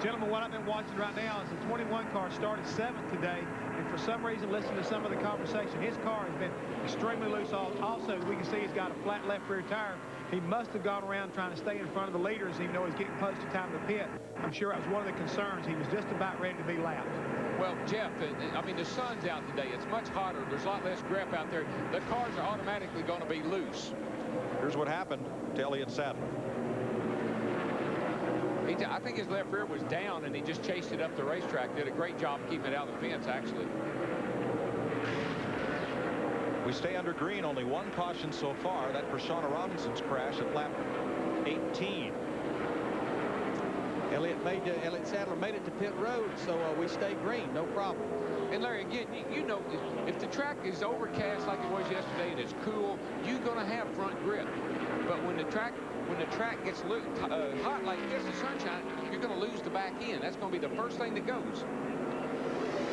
Gentlemen, what I've been watching right now is the 21 car started 7th today, and for some reason, listening to some of the conversation, his car has been extremely loose. Also, we can see he's got a flat left rear tire. He must have gone around trying to stay in front of the leaders, even though he's getting close to time to pit. I'm sure that was one of the concerns. He was just about ready to be lapped. Well, Jeff, I mean, the sun's out today. It's much hotter. There's a lot less grip out there. The cars are automatically going to be loose. Here's what happened to Elliott Sadler. I think his left rear was down, and he just chased it up the racetrack. Did a great job keeping it out of the fence, actually. We stay under green. Only one caution so far. That for Shauna Robinson's crash at lap 18. Elliott Sadler made it to pit road, so we stay green, no problem. And Larry, again, you know, if the track is overcast like it was yesterday and it's cool, you're going to have front grip. But when the track gets hot like this in sunshine, you're going to lose the back end. That's going to be the first thing that goes.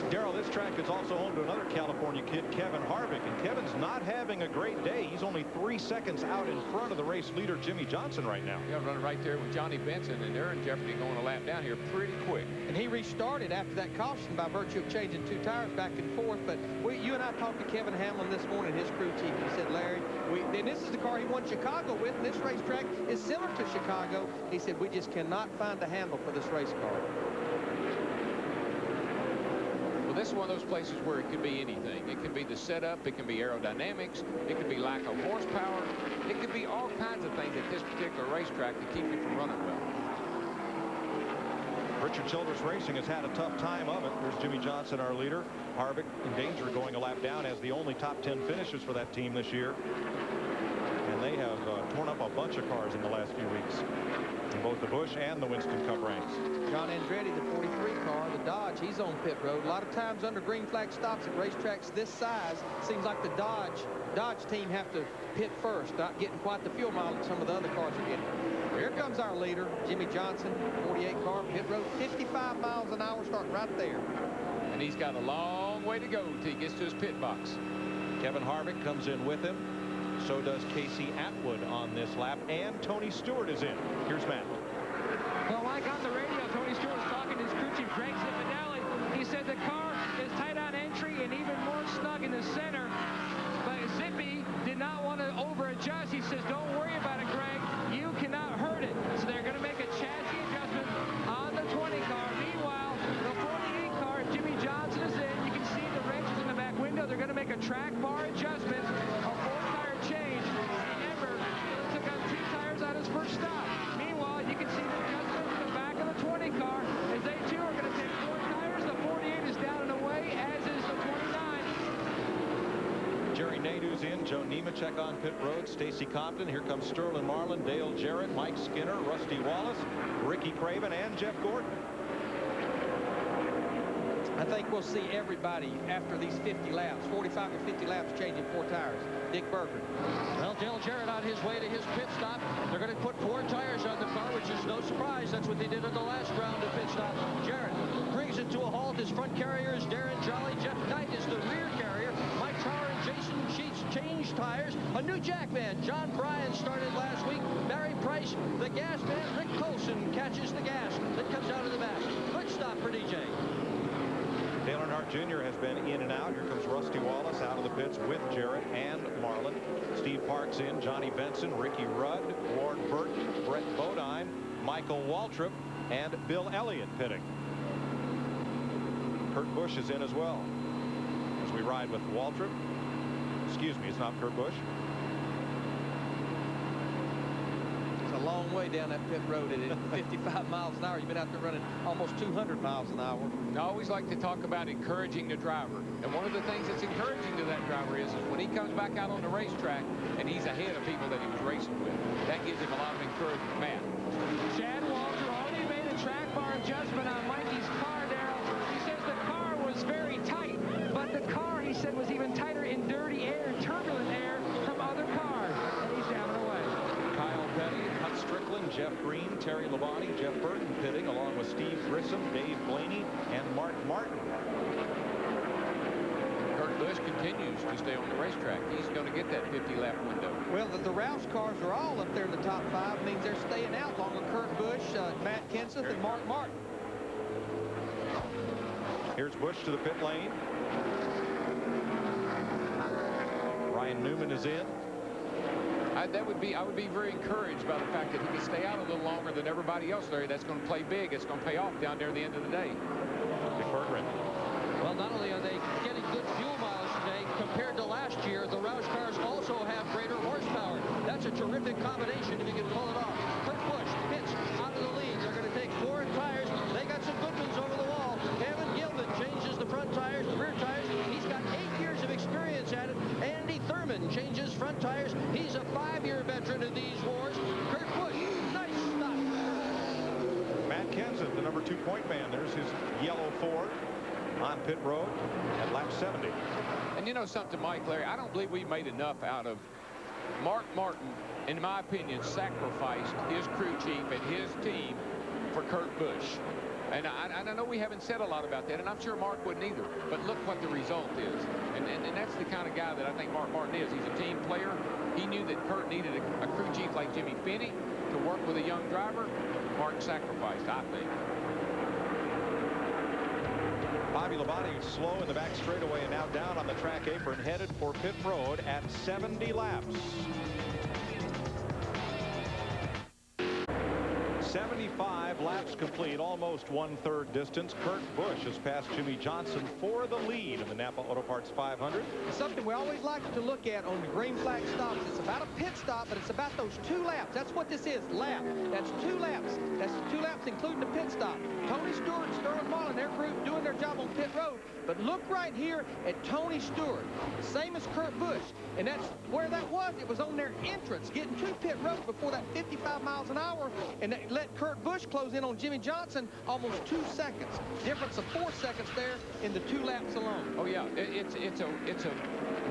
Darrell, this track is also home to another California kid, Kevin Harvick, and Kevin's not having a great day. He's only 3 seconds out in front of the race leader, Jimmy Johnson, right now. Yeah, running right there with Johnny Benson, and they're in jeopardy going a lap down here pretty quick. And he restarted after that caution by virtue of changing 2 tires back and forth. But you and I talked to Kevin Hamlin this morning, his crew chief. He said, Larry, and this is the car he won Chicago with, and this racetrack is similar to Chicago. He said, we just cannot find a handle for this race car. Well, this is one of those places where it could be anything. It could be the setup, it can be aerodynamics, it could be lack of horsepower, it could be all kinds of things at this particular racetrack to keep you from running well. Richard Childress Racing has had a tough time of it. There's Jimmy Johnson, our leader. Harvick in danger going a lap down as the only top 10 finishes for that team this year. And they have torn up a bunch of cars in the last few weeks in both the Busch and the Winston Cup ranks. John Andretti, the 43 car, the Dodge, he's on pit road. A lot of times under green flag stops at racetracks this size, seems like the Dodge team have to pit first, not getting quite the fuel mileage some of the other cars are getting. Here comes our leader, Jimmy Johnson, 48 car, pit road, 55 miles an hour, starting right there. And he's got a long way to go until he gets to his pit box. Kevin Harvick comes in with him. So does Casey Atwood on this lap, and Tony Stewart is in. Here's Matt. Well, like on the radio, Tony Stewart was talking to his crew chief, Greg Zippinelli. He said the car is tight on entry and even more snug in the center. But Zippy did not want to over-adjust. He says, don't worry about it, Greg. You cannot hurt it. So they're going to make a chassis adjustment on the 20 car. Meanwhile, the 48 car, if Jimmy Johnson is in, you can see the wrenches in the back window. They're going to make a track bar adjustment, a 4-tire change. Remember, he took on 2 tires on his first stop. Meanwhile, you can see the adjustment in the back of the 20 car as they too are going to take 4 tires. The 48 is down and away, as is the 29. Jerry Nadeau's in. Joe Nemechek on pit road. Stacy Compton. Here comes Sterling Marlin, Dale Jarrett, Mike Skinner, Rusty Wallace, Ricky Craven, and Jeff Gordon. I think we'll see everybody after these 50 laps, 45 to 50 laps, changing 4 tires. Dick Berger. Well, Dale Jarrett on his way to his pit stop. They're going to put 4 tires on the car, which is no surprise. That's what they did in the last round of pit stop. Jarrett brings it to a halt. His front carrier is Darren Jolly. Jeff Knight is the rear carrier. Mike Trower and Jason Sheets changed tires. A new jackman, John Bryan, started last week. Barry Price, the gas man. Rick Colson catches the gas that comes out of the back. Good stop for DJ. Dale Earnhardt Jr. has been in and out. Here comes Rusty Wallace out of the pits with Jarrett and Marlin. Steve Parks in, Johnny Benson, Ricky Rudd, Ward Burton, Brett Bodine, Michael Waltrip, and Bill Elliott pitting. Kurt Busch is in as well. As we ride with Waltrip. Excuse me, it's not Kurt Busch. a long way down that pit road at 55 miles an hour. You've been out there running almost 200 miles an hour. I always like to talk about encouraging the driver. And one of the things that's encouraging to that driver is when he comes back out on the racetrack and he's ahead of people that he was racing with. That gives him a lot of encouragement. Matt. Chad Walter already made a track bar adjustment on Mikey's car, Darrell. He says the car was very tight, but the car, he said, was even tighter in dirty air, turbulent air from other cars. And he's jamming away. Kyle Petty, Hunt Strickland, Jeff Green, Terry Labonte, Jeff Burton pitting, along with Steve Grissom, Dave Blaney, and Mark Martin. Kurt Busch continues to stay on the racetrack. He's going to get that 50-lap window. Well, the Roush cars are all up there in the top 5. Means they're staying out along with Kurt Busch, Matt Kenseth, and Mark Martin. Here's Busch to the pit lane. Ryan Newman is in. I would be very encouraged by the fact that he can stay out a little longer than everybody else there. That's going to play big. It's going to pay off down there at the end of the day. Dick Berggren. Well, not only are they getting good fuel mileage today compared to last year, the Roush cars also have greater horsepower. That's a terrific combination if you can pull it off. Kurt Busch pits out of the lead. They're going to take 4 tires. They got some good ones over the wall. Kevin Gilman changes the front tires, the rear tires. He's got 8 years of experience at it. Andy Thurman changes front tires. He's a 5-year veteran of these wars. Kurt Busch, nice stop. Matt Kenseth, the number 2 point man. There's his yellow Ford on pit road at lap 70. And you know something, Mike, Larry, I don't believe we made enough out of Mark Martin, in my opinion, sacrificed his crew chief and his team for Kurt Busch. And I know we haven't said a lot about that, and I'm sure Mark wouldn't either. But look what the result is. And that's the kind of guy that I think Mark Martin is. He's a team player. He knew that Kurt needed a crew chief like Jimmy Finney to work with a young driver. Mark sacrificed, I think. Bobby Labonte slow in the back straightaway and now down on the track apron, headed for pit road at 70 laps. 75 laps complete, almost 1/3 distance. Kurt Busch has passed Jimmy Johnson for the lead in the Napa Auto Parts 500. Something we always like to look at on the green flag stops. It's about a pit stop, but it's about those 2 laps. That's what this is, lap. That's 2 laps. That's 2 laps including the pit stop. Tony Stewart and Sterling Marlin, their group, doing their job on pit road. But look right here at Tony Stewart, same as Kurt Busch. And that's where that was. It was on their entrance, getting to pit road before that 55 miles an hour. And they let Kurt Busch close in on Jimmy Johnson almost 2 seconds. Difference of 4 seconds there in the 2 laps alone. Oh, yeah. It's a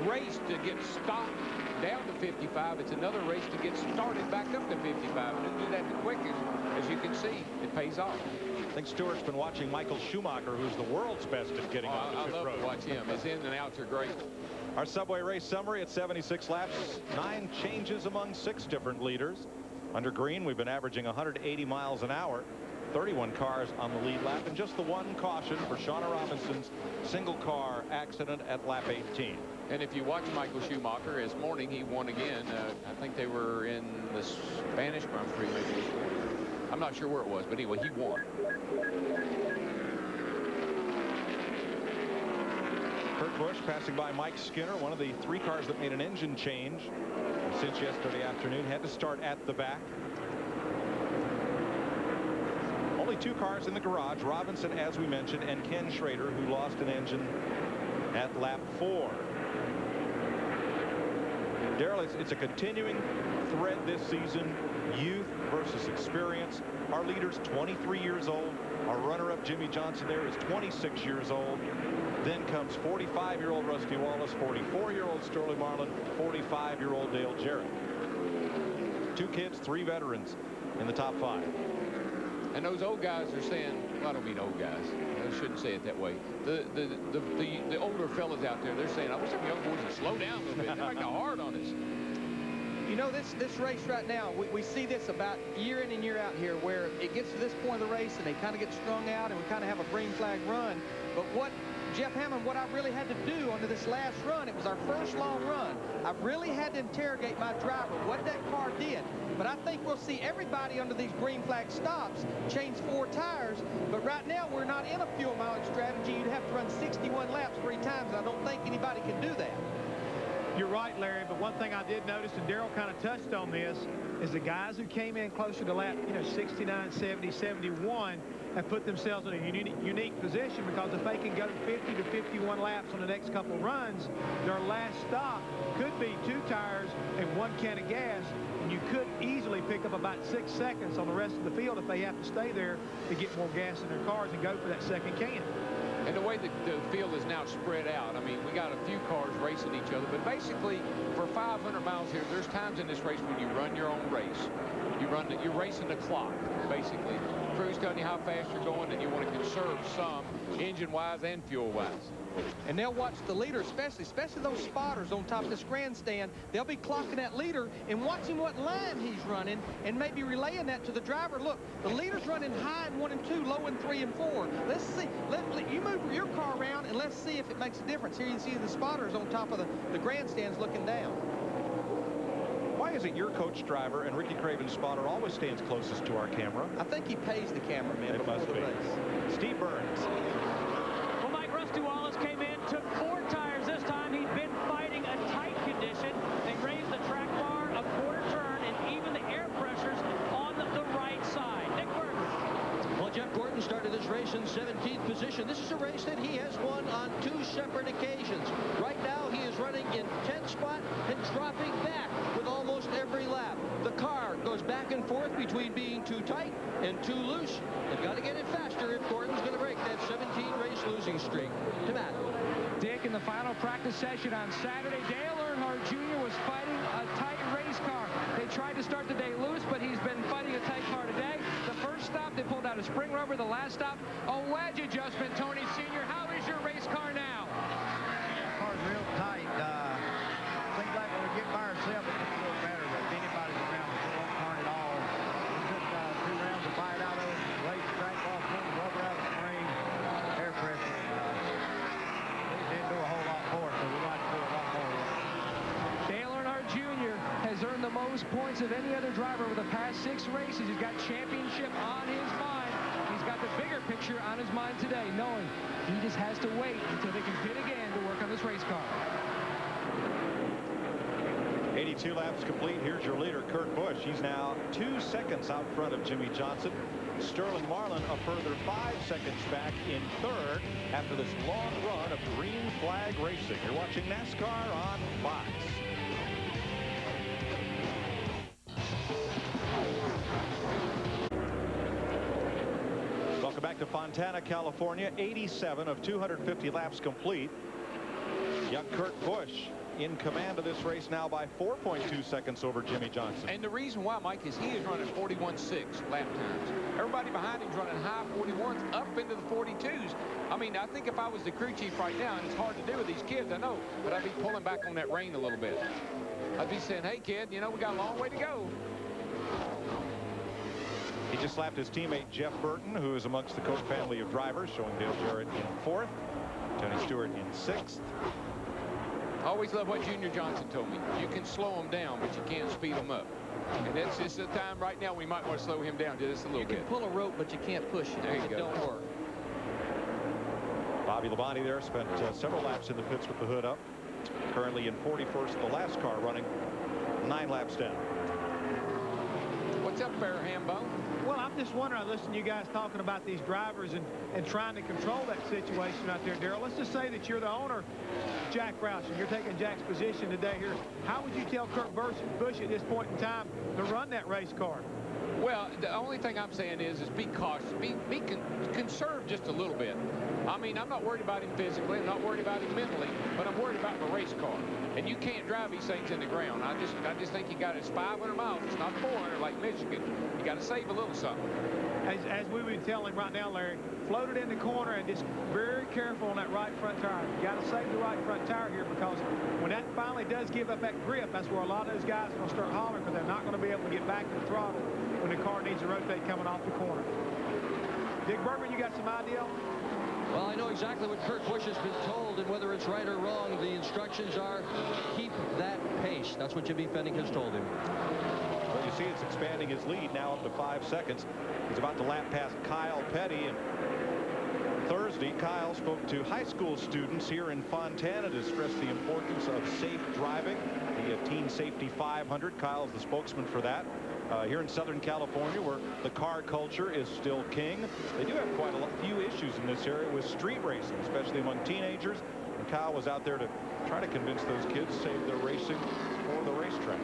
race to get stopped down to 55. It's another race to get started back up to 55. And to do that the quickest, as you can see, it pays off. I think Stewart's been watching Michael Schumacher, who's the world's best at getting on the pit road. I love to watch him. His in and outs are great. Our Subway race summary at 76 laps, 9 changes among 6 different leaders. Under green, we've been averaging 180 miles an hour, 31 cars on the lead lap, and just the 1 caution for Shauna Robinson's single car accident at lap 18. And if you watch Michael Schumacher, this morning he won again. I think they were in the Spanish Grand Prix, maybe. I'm not sure where it was, but anyway, he won. Kurt Busch passing by Mike Skinner, one of the 3 cars that made an engine change since yesterday afternoon. Had to start at the back. Only 2 cars in the garage. Robinson, as we mentioned, and Ken Schrader, who lost an engine at lap 4. Darrell, it's a continuing thread this season. Youth versus experience. Our leader's 23 years old. Our runner-up, Jimmy Johnson, there is 26 years old. Then comes 45-year-old Rusty Wallace, 44-year-old Sterling Marlin, 45-year-old Dale Jarrett. 2 kids, 3 veterans in the top 5. And those old guys are saying, well, I don't mean old guys. I shouldn't say it that way. The older fellas out there, they're saying, I wish some young boys would slow down a little bit. They're making hard on us. You know, this race right now, we see this about year in and year out here, where it gets to this point of the race and they kind of get strung out and we kind of have a green flag run. But what Jeff Hammond, what I really had to do under this last run, it was our first long run. I really had to interrogate my driver, what that car did. But I think we'll see everybody under these green flag stops change 4 tires. But right now, we're not in a fuel mileage strategy. You'd have to run 61 laps 3 times, and I don't think anybody can do that. You're right, Larry, but one thing I did notice, and Darrell kind of touched on this, is the guys who came in closer to lap, 69, 70, 71, have put themselves in a unique position, because if they can go 50 to 51 laps on the next couple runs, their last stop could be 2 tires and 1 can of gas, and you could easily pick up about 6 seconds on the rest of the field if they have to stay there to get more gas in their cars and go for that second can. And the way that the field is now spread out, I mean, we got a few cars racing each other, but basically for 500 miles here, there's times in this race when you run your own race. You're racing the clock, basically. Crew's telling you how fast you're going, and you want to conserve some engine-wise and fuel-wise. And they'll watch the leader, especially those spotters on top of this grandstand. They'll be clocking that leader and watching what line he's running and maybe relaying that to the driver. Look, the leader's running high in 1 and 2, low in 3 and 4. Let's see. You move your car around and let's see if it makes a difference. Here you can see the spotters on top of the grandstands looking down. Why is it your coach driver and Ricky Craven's spotter always stands closest to our camera? I think he pays the cameraman before the race. Steve Burns. Well, Mike Rusty Wallace came in, took 4 tires this time. He'd been fighting a tight condition. They raised the track bar a quarter turn and even the air pressures on the right side. Nick Burton. Well, Jeff Gordon started this race in 17th position. This is a race that he has won on 2 separate occasions. Right now, he is running in 10th spot and dropping back with almost every lap. The car goes back and forth between being too tight and too loose. They've got to get it faster if Gordon's going to break that 17-race losing streak. To Matt. Dick, in the final practice session on Saturday, Dale Earnhardt Jr. was fighting a tight race car. They tried to start the day loose, but he's been fighting a tight car today. The first stop, they pulled out a spring rubber. The last stop, a wedge adjustment. Tony Sr., how is your race car now? The car's real tight. Seems like when we get by ourselves, it gets a little better, but if anybody's around, it won't turn at all. We took 2 rounds of bite out of it, laid the track off, pulled the rubber out of the spring, air pressure. We didn't do a whole lot for it, so we'd like to do a lot more of it. Dale Earnhardt Jr. has earned the most points of any other driver over the past 6 races. He's got championship on his mind. He's got the bigger picture on his mind today, knowing he just has to wait until they can pit again to work on this race car. 82 laps complete. Here's your leader, Kurt Busch. He's now 2 seconds out front of Jimmy Johnson. Sterling Marlin a further 5 seconds back in 3rd after this long run of green flag racing. You're watching NASCAR on Fox. Welcome back to Fontana, California. 87 of 250 laps complete. Young Kurt Busch in command of this race now by 4.2 seconds over Jimmy Johnson. And the reason why, Mike, is he is running 41.6 lap times. Everybody behind him's running high 41s up into the 42s. I mean, I think if I was the crew chief right now, and it's hard to do with these kids, I know, but I'd be pulling back on that rein a little bit. I'd be saying, hey, kid, we got a long way to go. He just slapped his teammate Jeff Burton, who is amongst the Coke family of drivers, showing Dale Jarrett in 4th, Tony Stewart in 6th. I always love what Junior Johnson told me. You can slow him down, but you can't speed him up. And that's just the time right now we might want to slow him down just a little bit. You can pull a rope, but you can't push it. There you go. Don't work. Bobby Labonte there spent several laps in the pits with the hood up. Currently in 41st, the last car running 9 laps down. What's up there, Hambo? Well, I'm just wondering, I listen to you guys talking about these drivers and trying to control that situation out there, Darrell. Let's just say that you're the owner, Jack Roush, and you're taking Jack's position today here. How would you tell Kurt Busch at this point in time to run that race car? Well, the only thing I'm saying is be cautious. Be conserve just a little bit. I mean, I'm not worried about him physically. I'm not worried about him mentally, but I'm worried about the race car. And you can't drive these things in the ground. I just think you got it's 500 miles. It's not 400 like Michigan. You got to save a little something. As we would tell him right now, Larry, float it in the corner and just very careful on that right front tire. You got to save the right front tire here, because when that finally does give up that grip, that's where a lot of those guys are going to start hollering, because they're not going to be able to get back to the throttle when the car needs to rotate coming off the corner. Dick Bergman, you got some idea? Well, I know exactly what Kurt Busch has been told, and whether it's right or wrong, the instructions are keep that pace. That's what Jimmy Fenning has told him. Well, you see it's expanding his lead now up to 5 seconds. He's about to lap past Kyle Petty, and Thursday University, Kyle spoke to high school students here in Fontana to stress the importance of safe driving. The Teen Safety 500. Kyle's the spokesman for that. Here in Southern California, where the car culture is still king, they do have quite a few issues in this area with street racing, especially among teenagers. And Kyle was out there to try to convince those kids to save their racing for the racetrack.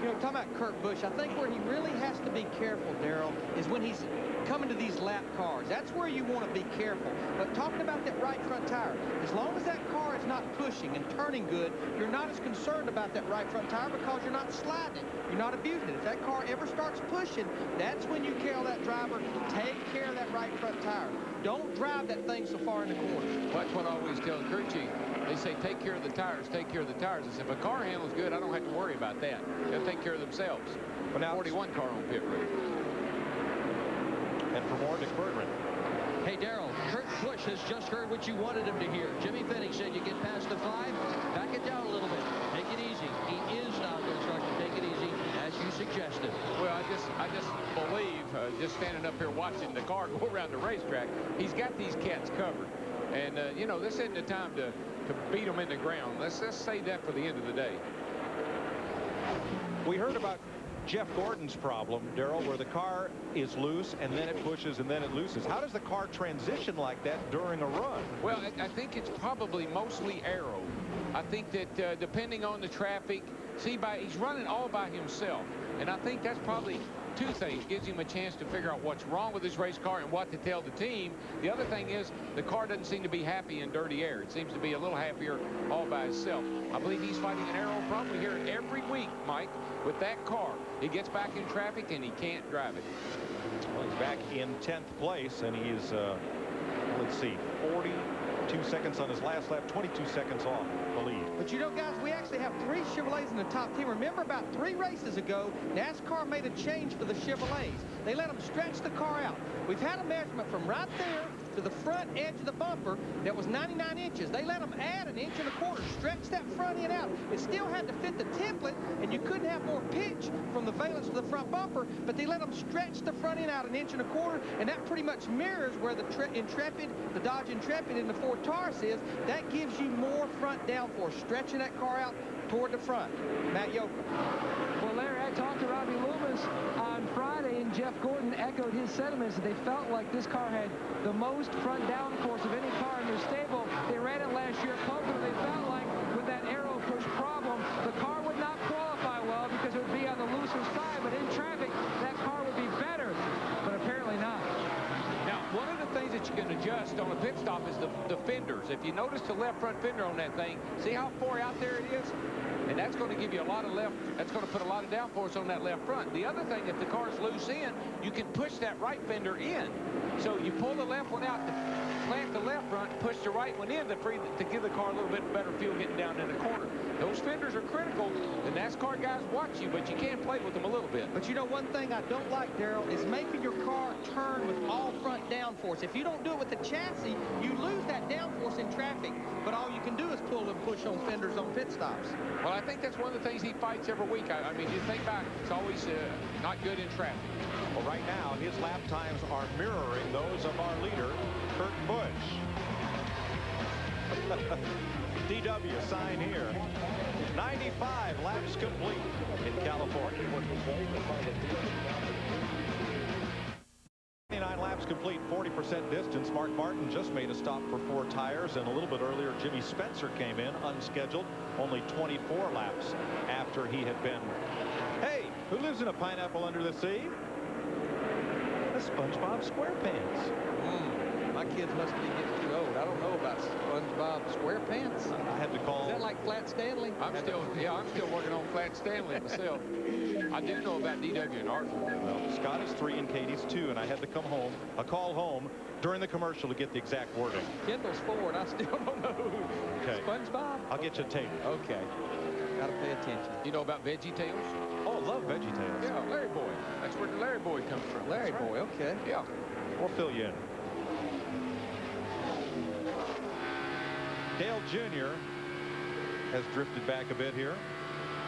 You know, talking about Kurt Busch, I think where he really has to be careful, Darrell, is when he's coming to these lap cars. That's where you want to be careful. But talking about that right front tire, as long as that car is not pushing and turning good, you're not as concerned about that right front tire because you're not sliding it. You're not abusing it. If that car ever starts pushing, that's when you tell that driver, take care of that right front tire. Don't drive that thing so far in the corner. That's what I always tell the crew chief. They say, take care of the tires, take care of the tires. I said, if a car handles good, I don't have to worry about that. They'll take care of themselves. But now 41 car on pit road. And for more, Dick Bergman. Hey, Darrell, Kurt Busch has just heard what you wanted him to hear. Jimmy Fennig said you get past the 5, back it down a little bit. Take it easy. He is now going to start to take it easy, as you suggested. Well, I just believe, just standing up here watching the car go around the racetrack, he's got these cats covered. And, you know, this isn't the time to beat them in the ground. Let's save that for the end of the day. We heard about Jeff Gordon's problem, Darrell, where the car is loose and then it pushes and then it looses. How does the car transition like that during a run? Well, I think it's probably mostly aero. I think that depending on the traffic, see, he's running all by himself. And I think that's probably two things. Gives him a chance to figure out what's wrong with his race car and what to tell the team. The other thing is the car doesn't seem to be happy in dirty air. It seems to be a little happier all by itself. I believe he's fighting an aero problem. We hear it every week, Mike, with that car. He gets back in traffic and he can't drive it. Well, he's back in 10th place and he is, let's see, 42 seconds on his last lap, 22 seconds off the lead. But you know, guys, we actually have 3 Chevrolets in the top 10. Remember, about 3 races ago, NASCAR made a change for the Chevrolets. They let them stretch the car out. We've had a measurement from right there to the front edge of the bumper that was 99 inches. They let them add 1.25 inches, stretch that front end out. It still had to fit the template, and you couldn't have more pitch from the valence to the front bumper, but they let them stretch the front end out 1.25 inches, and that pretty much mirrors where the Intrepid, the Dodge Intrepid in the Ford Taurus is. That gives you more front downforce, stretching that car out toward the front. Matt Yoakum. Well, Larry, I talked to Robbie Loomis on Friday, and Jeff Gordon echoed his sentiments that they felt like this car had the most front downforce of any car in their stable. They ran it last year at Pocono. They felt like with that aero push problem, the car would not qualify well because it would be on the looser side, but in traffic, that car would be better, but apparently not. Now, one of the things that you can adjust on a pit stop is the fenders. If you notice the left front fender on that thing, see how far out there it is? And that's going to give you a lot of that's going to put a lot of downforce on that left front. The other thing, if the car's loose in, you can push that right fender in. So you pull the left one out to plant the left front, push the right one in to give the car a little bit better feel getting down in the corner. Those fenders are critical. The NASCAR guys watch you, but you can play with them a little bit. But you know, one thing I don't like, Darrell, is making your car turn with all front downforce. If you don't do it with the chassis, you lose that downforce in traffic. But all you can do is pull and push on fenders on pit stops. Well, I think that's one of the things he fights every week. I mean, you think back, it's always not good in traffic. Well, right now, his lap times are mirroring those of our leader, Kurt Busch. DW sign here. 95 laps complete in California. 29 laps complete, 40% distance. Mark Martin just made a stop for 4 tires, and a little bit earlier, Jimmy Spencer came in unscheduled, only 24 laps after he had been. Hey, who lives in a pineapple under the sea? A SpongeBob SquarePants. My kids must be getting too old. I don't know about SpongeBob SquarePants. I had to call. Is that like Flat Stanley? I'm still working on Flat Stanley myself. I do know about DW and Arthur. Well, Scott is 3 and Katie's 2, and I had to come home, a call home during the commercial to get the exact wording. Kendall's 4, and I still don't know who. Okay. SpongeBob? I'll get you a tape. Okay. Gotta pay attention. You know about Veggie Tales? Oh, I love Veggie Tales. Yeah, Larry Boy. That's where the Larry Boy comes from. Larry Boy, okay. Yeah. We'll fill you in. Dale Jr. has drifted back a bit here.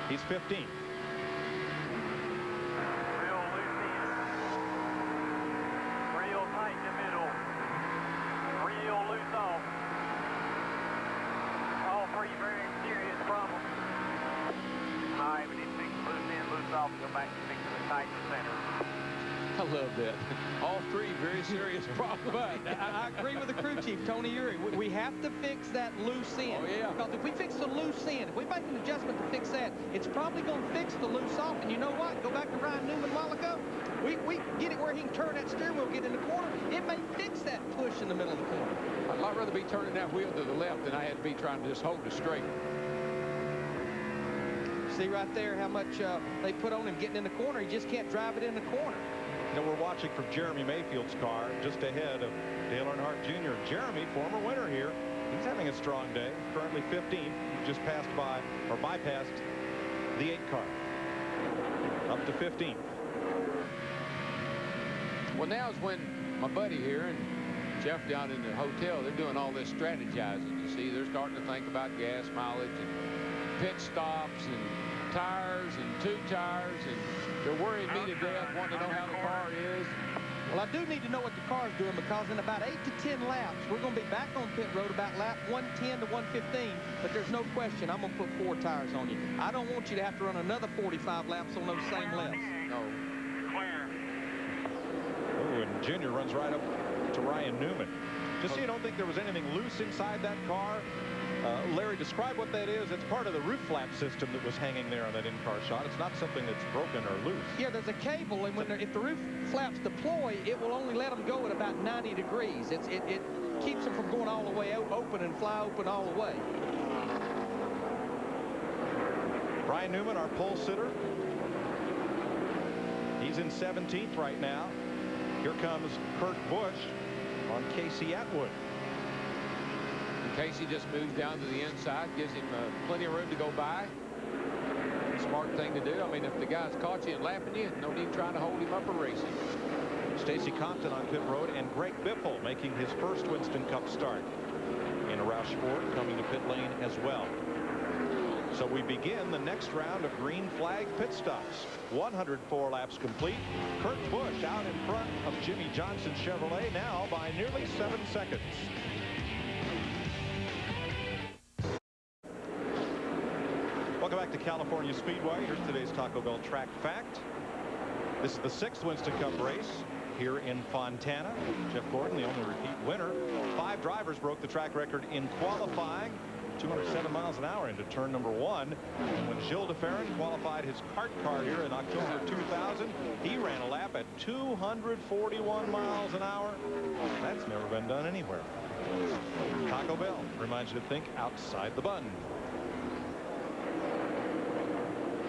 He's 15. Real tight in the middle. Real off and go back and fix the tight center. I love that. All three very serious problems. But I agree with the crew chief, Tony Urey. We have to fix that loose end. Oh, yeah. Because if we fix the loose end, if we make an adjustment to fix that, it's probably going to fix the loose off. And you know what? Go back to Ryan Newman a while ago. We get it where he can turn that steering wheel, get in the corner. It may fix that push in the middle of the corner. I'd a lot rather be turning that wheel to the left than I had to be trying to just hold it straight. See right there how much they put on him getting in the corner. He just can't drive it in the corner. You know, we're watching from Jeremy Mayfield's car just ahead of Dale Earnhardt Jr. Jeremy, former winner here, he's having a strong day. Currently 15th, just passed by or bypassed the 8 car. Up to 15th. Well, now is when my buddy here and Jeff down in the hotel, they're doing all this strategizing. You see, they're starting to think about gas mileage and pit stops and tires and 2 tires, and they're worrying me to death, wanting to know how the car is. Well, I do need to know what the car's doing, because in about 8 to 10 laps, we're going to be back on pit road about lap 110 to 115, but there's no question I'm going to put 4 tires on you. I don't want you to have to run another 45 laps on those same lefts. No. Oh, and Junior runs right up to Ryan Newman. Just so you don't think there was anything loose inside that car, Larry, describe what that is. It's part of the roof flap system that was hanging there on that in-car shot. It's not something that's broken or loose. Yeah, there's a cable, and if the roof flaps deploy, it will only let them go at about 90 degrees. It keeps them from going all the way open and fly open all the way. Ryan Newman, our pole sitter. He's in 17th right now. Here comes Kurt Busch on Casey Atwood. Casey just moves down to the inside, gives him plenty of room to go by. Smart thing to do. I mean, if the guy's caught you and lapping you, no need trying to hold him up or racing. Stacy Compton on pit road, and Greg Biffle making his first Winston Cup start in Roush Ford, coming to pit lane as well. So we begin the next round of green flag pit stops. 104 laps complete. Kurt Busch out in front of Jimmy Johnson Chevrolet now by nearly 7 seconds. Welcome back to California Speedway. Here's today's Taco Bell track fact. This is the 6th Winston Cup race here in Fontana. Jeff Gordon, the only repeat winner. 5 drivers broke the track record in qualifying. 207 miles an hour into turn number 1. And when Gilles de Ferran qualified his kart car here in October of 2000, he ran a lap at 241 miles an hour. That's never been done anywhere. Taco Bell reminds you to think outside the bun.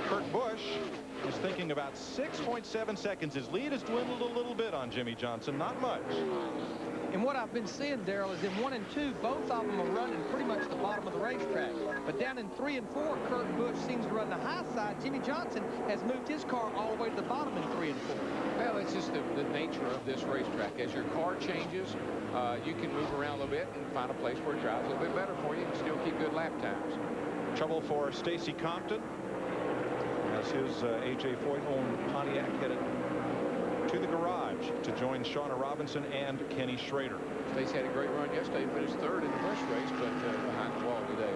Kurt Busch is thinking about 6.7 seconds. His lead has dwindled a little bit on Jimmy Johnson, not much. And what I've been seeing, Darrell, is in 1 and 2, both of them are running pretty much the bottom of the racetrack. But down in 3 and 4, Kurt Busch seems to run the high side. Jimmy Johnson has moved his car all the way to the bottom in 3 and 4. Well, it's just the nature of this racetrack. As your car changes, you can move around a little bit and find a place where it drives a little bit better for you and still keep good lap times. Trouble for Stacy Compton as his A.J. Foyt-owned Pontiac headed to the garage to join Shauna Robinson and Kenny Schrader. Stacy had a great run yesterday, finished 3rd in the first race, but behind the wall today.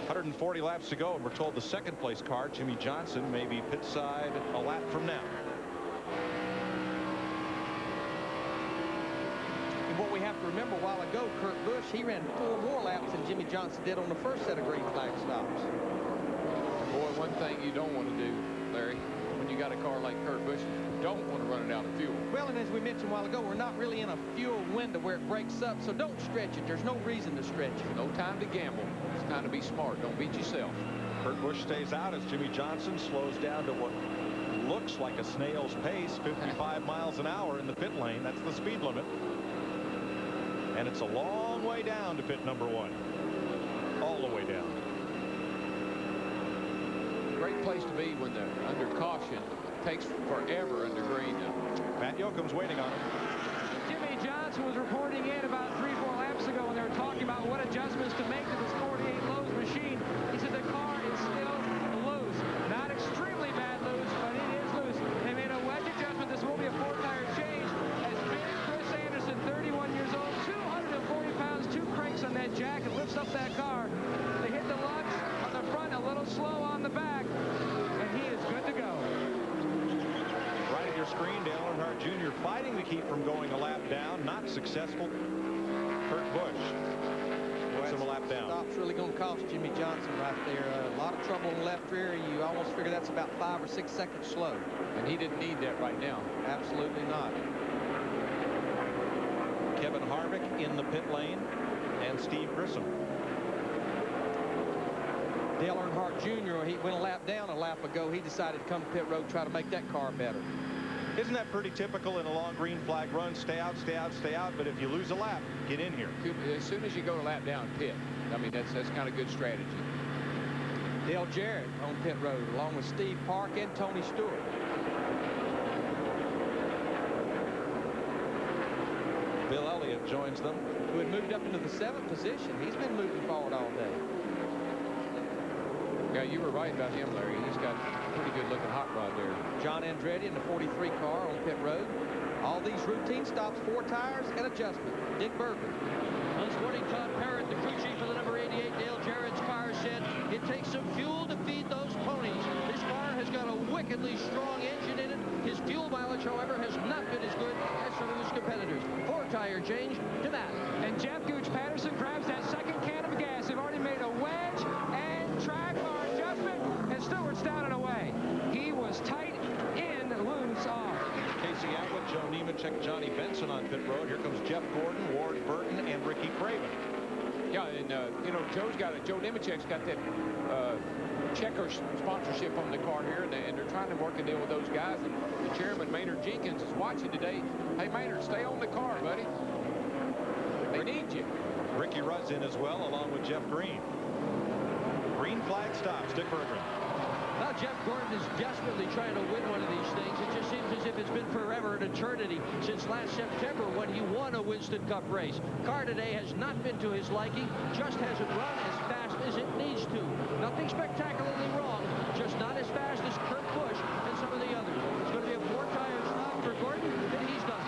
140 laps to go, and we're told the 2nd place car, Jimmy Johnson, may be pit side a lap from now. And what we have to remember, a while ago, Kurt Busch, he ran 4 more laps than Jimmy Johnson did on the first set of green flag stops. Boy, one thing you don't want to do, Larry, when you got a car like Kurt Busch, you don't want to run it out of fuel. Well, and as we mentioned a while ago, we're not really in a fuel window where it breaks up, so don't stretch it. There's no reason to stretch it. No time to gamble. It's time to be smart. Don't beat yourself. Kurt Busch stays out as Jimmy Johnson slows down to what looks like a snail's pace, 55 miles an hour in the pit lane. That's the speed limit. And it's a long way down to pit number 1. All the way down. Great place to be when they're under caution. Takes forever under green now. Matt Yoakum's waiting on him. Jimmy Johnson was reporting in about 3-4 laps ago when they were talking about what adjustments to make to this 48 Lowe's machine. He said the car is still loose. Not extremely bad loose, but it is loose. They made a wedge adjustment. This will be a 4-tire change. As big Chris Anderson, 31 years old, 240 pounds, 2 cranks on that jack, and lifts up that car. They hit the lugs. screen. Dale Earnhardt Jr. fighting to keep from going a lap down. Not successful. Kurt Busch puts him a lap down. Stop's really going to cost Jimmy Johnson right there. A lot of trouble in the left rear. You almost figure that's about 5 or 6 seconds slow. And he didn't need that right now. Absolutely not. Kevin Harvick in the pit lane and Steve Grissom. Dale Earnhardt Jr., he went a lap down a lap ago. He decided to come to pit road, try to make that car better. Isn't that pretty typical in a long green flag run? Stay out, stay out, stay out. But if you lose a lap, get in here. As soon as you go a lap down, pit. I mean, that's kind of good strategy. Dale Jarrett on pit road, along with Steve Park and Tony Stewart. Bill Elliott joins them. Who had moved up into the 7th position. He's been moving forward all day. Yeah, you were right about him, Larry. He's got a pretty good-looking hot rod there. John Andretti in the 43 car on pit road. All these routine stops, 4 tires and adjustment. Dick Bergman. Unsporting Todd Parrott, the crew chief of the number 88 Dale Jarrett's car, said it takes some fuel to feed those ponies. This car has got a wickedly strong engine in it. His fuel mileage, however, has not been as good as some of his competitors. 4-tire change to Matt. And Jeff Gooch Patterson grabs that second can of gas. They've already made a wedge and track bar adjustment, and Stewart's down and away. He was tight in, loose off. Casey Atwood, Joe Nemechek, Johnny Benson on pit road. Here comes Jeff Gordon, Ward Burton, and Ricky Craven. Yeah, and you know, Joe Nemechek's got that Checker sponsorship on the car here, and they're trying to work a deal with those guys. And the chairman, Maynard Jenkins, is watching today. Hey, Maynard, stay on the car, buddy. They need you. Ricky Rudd's in as well, along with Jeff Green. Green flag stops. Dick Bergman. Now Jeff Gordon is desperately trying to win one of these things. It just seems as if it's been forever, an eternity, since last September when he won a Winston Cup race. Car today has not been to his liking, just hasn't run as fast as it needs to. Nothing spectacularly wrong, just not as fast as Kurt Busch and some of the others. It's going to be a 4-tire stop for Gordon, and he's done.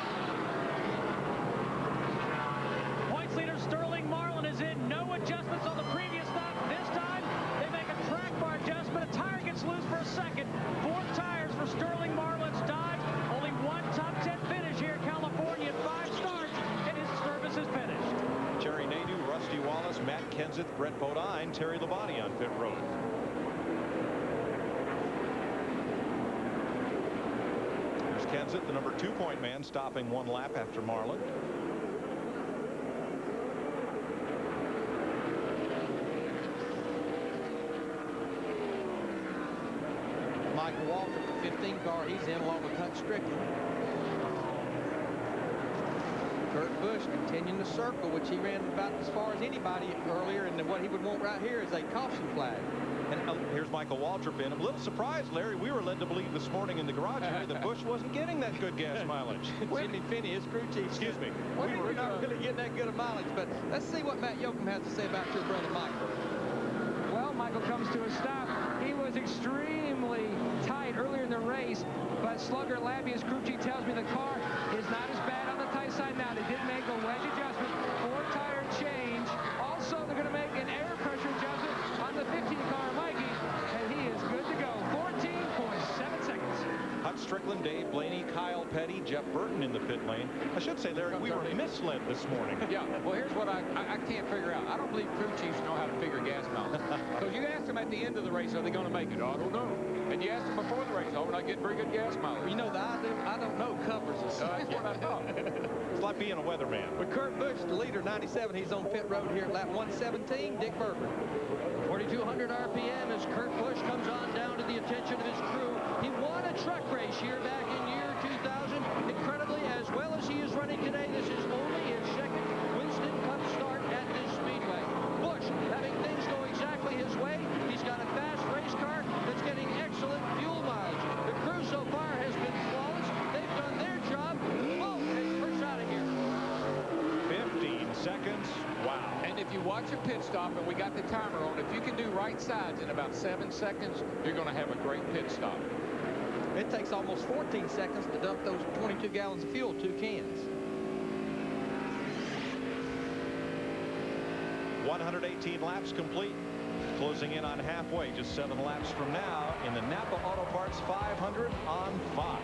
Points leader Sterling Marlin is in. No adjustments on the previous stop. This time, they make a track bar adjustment. A tire gets loose for a second. 4 tires for Sterling Marlin's Dodge. Only 1 top 10 finish here in California. 5 starts, and his service is finished. Jerry Nadeau, Rusty Wallace, Matt Kenseth, Brett Bodine, Terry Labonte on pit road. There's Kenseth, the number 2-point man, stopping 1 lap after Marlin. Michael Waltrip, the 15 car, he's in along with Hunt Strickland. Kurt Busch continuing the circle, which he ran about as far as anybody earlier, and what he would want right here is a caution flag. And here's Michael Waltrip in. I'm a little surprised, Larry. We were led to believe this morning in the garage area that Busch wasn't getting that good gas mileage. Jimmy Finney, his crew chief. Excuse me. We were not really getting that good of mileage, but let's see what Matt Yoakum has to say about your brother Michael. Well, Michael comes to a stop. He was extremely tight earlier in the race, but Slugger Labby, his crew chief, tells me the car is not as bad on the tight side now. They did make a wedge adjustment, 4-tire change. Also, they're going to make an air pressure adjustment on the 15 car, Mikey, and he is good to go. 14.7 seconds. Hunt Strickland, Dave Blaney, Kyle Petty, Jeff Burton in the pit lane. I should say, Larry, we were misled this morning. Yeah, well, here's what I can't figure out. I don't believe crew chiefs know how to figure gas mileage. Because you asked them at the end of the race, are they going to make it? I don't know. And you asked them before the race, oh, we're not getting very good gas mileage. You know, the I don't know covers us. That's what I thought. It's like being a weatherman. But Kurt Busch, the leader, 97, he's on pit road here at lap 117. Dick Bergman. 4,200 RPM as Kurt Busch comes on down to the attention of his crew. He won a truck race here back in year 2000. Incredibly, as well as he is running today, this is only his second Winston Cup start at this speedway. Busch having things go exactly his way. He's got a fast race car that's getting excellent fuel mileage. The crew so far has been flawless. They've done their job. Oh, they push out of here. 15 seconds. Wow. And if you watch a pit stop, and we got the timer on, if you can do right sides in about 7 seconds, you're going to have a great pit stop. It takes almost 14 seconds to dump those 22 gallons of fuel, 2 cans. 118 laps complete. Closing in on halfway, just 7 laps from now in the NAPA Auto Parts 500 on Fox.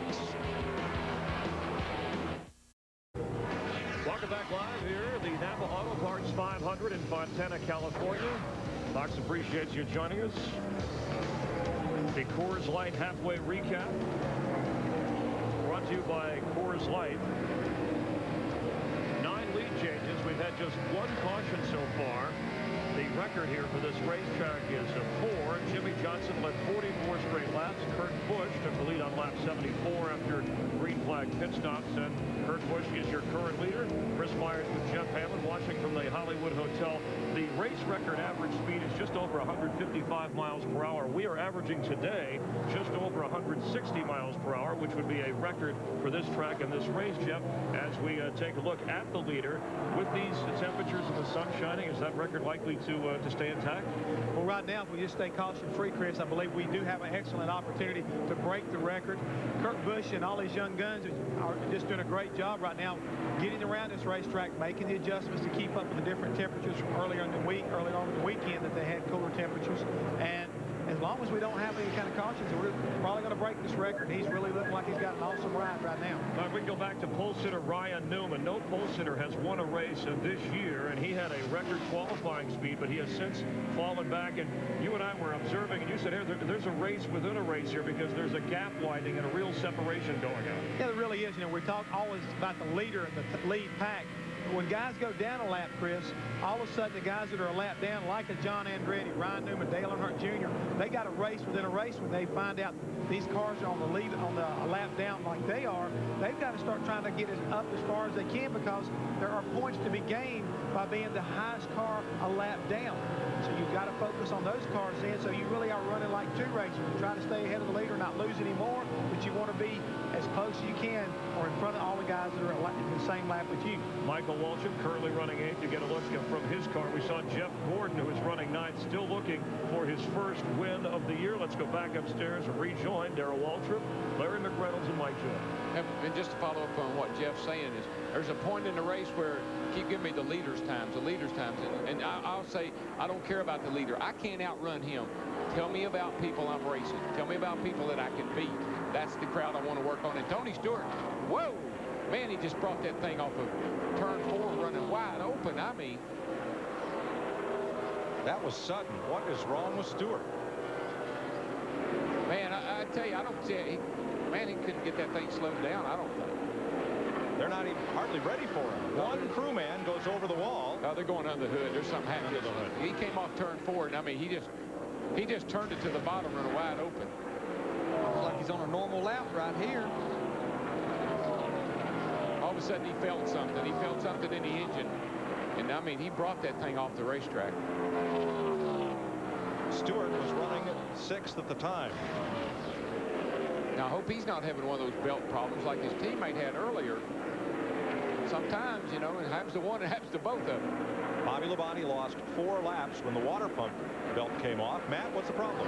200 in Fontana, California. Fox appreciates you joining us. The Coors Light halfway recap brought to you by Coors Light. 9 lead changes. We've had just 1 caution so far. The record here for this racetrack is 4. Jimmy Johnson led 44 straight laps. Kurt Busch took the lead on lap 74 after green flag pit stops. And Kurt Busch is your current leader. Chris Myers with Jeff Hammond watching from the Hollywood Hotel. The race record average speed is just over 155 miles per hour. We are averaging today just over 160 miles per hour, which would be a record for this track and this race, Jeff. As we take a look at the leader, with these temperatures and the sun shining, is that record likely to stay intact? Well, right now, if we just stay caution-free, Chris, I believe we do have an excellent opportunity to break the record. Kurt Busch and all these young guns are just doing a great job right now getting around this racetrack, making the adjustments to keep up with the different temperatures from early on in the weekend that they had cooler temperatures. And as long as we don't have any kind of cautions, we're probably going to break this record. He's really looking like he's got an awesome ride right now. All right, we can go back to pole sitter Ryan Newman. No pole sitter has won a race this year, and he had a record qualifying speed, but he has since fallen back. And you and I were observing, and you said, hey, there's a race within a race here because there's a gap widening and a real separation going on. Yeah, there really is. You know, we talk always about the leader and the lead pack. When guys go down a lap, Chris, all of a sudden the guys that are a lap down, like a John Andretti, Ryan Newman, Dale Earnhardt Jr., they got a race within a race when they find out these cars are on the lead, on the lap down like they are. They've got to start trying to get it up as far as they can because there are points to be gained by being the highest car a lap down. So you've got to focus on those cars then. So you really are running like 2 racers. You try to stay ahead of the leader, not lose any more, but you want to be as close as you can or in front of all the guys that are in the same lap with you. Michael Waltrip currently running 8th. To get a look from his car, we saw Jeff Gordon, who is running 9th, still looking for his first win of the year. Let's go back upstairs and rejoin Darrell Waltrip, Larry McReynolds, and Mike Joy. And just to follow up on what Jeff's saying is, there's a point in the race where keep giving me the leader's times, and I'll say I don't care about the leader. I can't outrun him. Tell me about people I'm racing. Tell me about people that I can beat. That's the crowd I want to work on. And Tony Stewart, whoa, man, he just brought that thing off of turn 4 running wide open. I mean, that was sudden. What is wrong with Stewart? Man, I tell you, I don't see. Man, he couldn't get that thing slowed down, I don't think. They're not even hardly ready for him. One crewman goes over the wall. Oh, they're going under the hood. There's something happening under the hood. He came off turn 4, and I mean, he just turned it to the bottom, running wide open. Looks like he's on a normal lap right here. All of a sudden, he felt something. He felt something in the engine, and I mean, he brought that thing off the racetrack. Stewart was running 6th at the time. Now, I hope he's not having one of those belt problems like his teammate had earlier. Sometimes, you know, it happens to one, it happens to both of them. Bobby Labonte lost 4 laps when the water pump belt came off. Matt, what's the problem?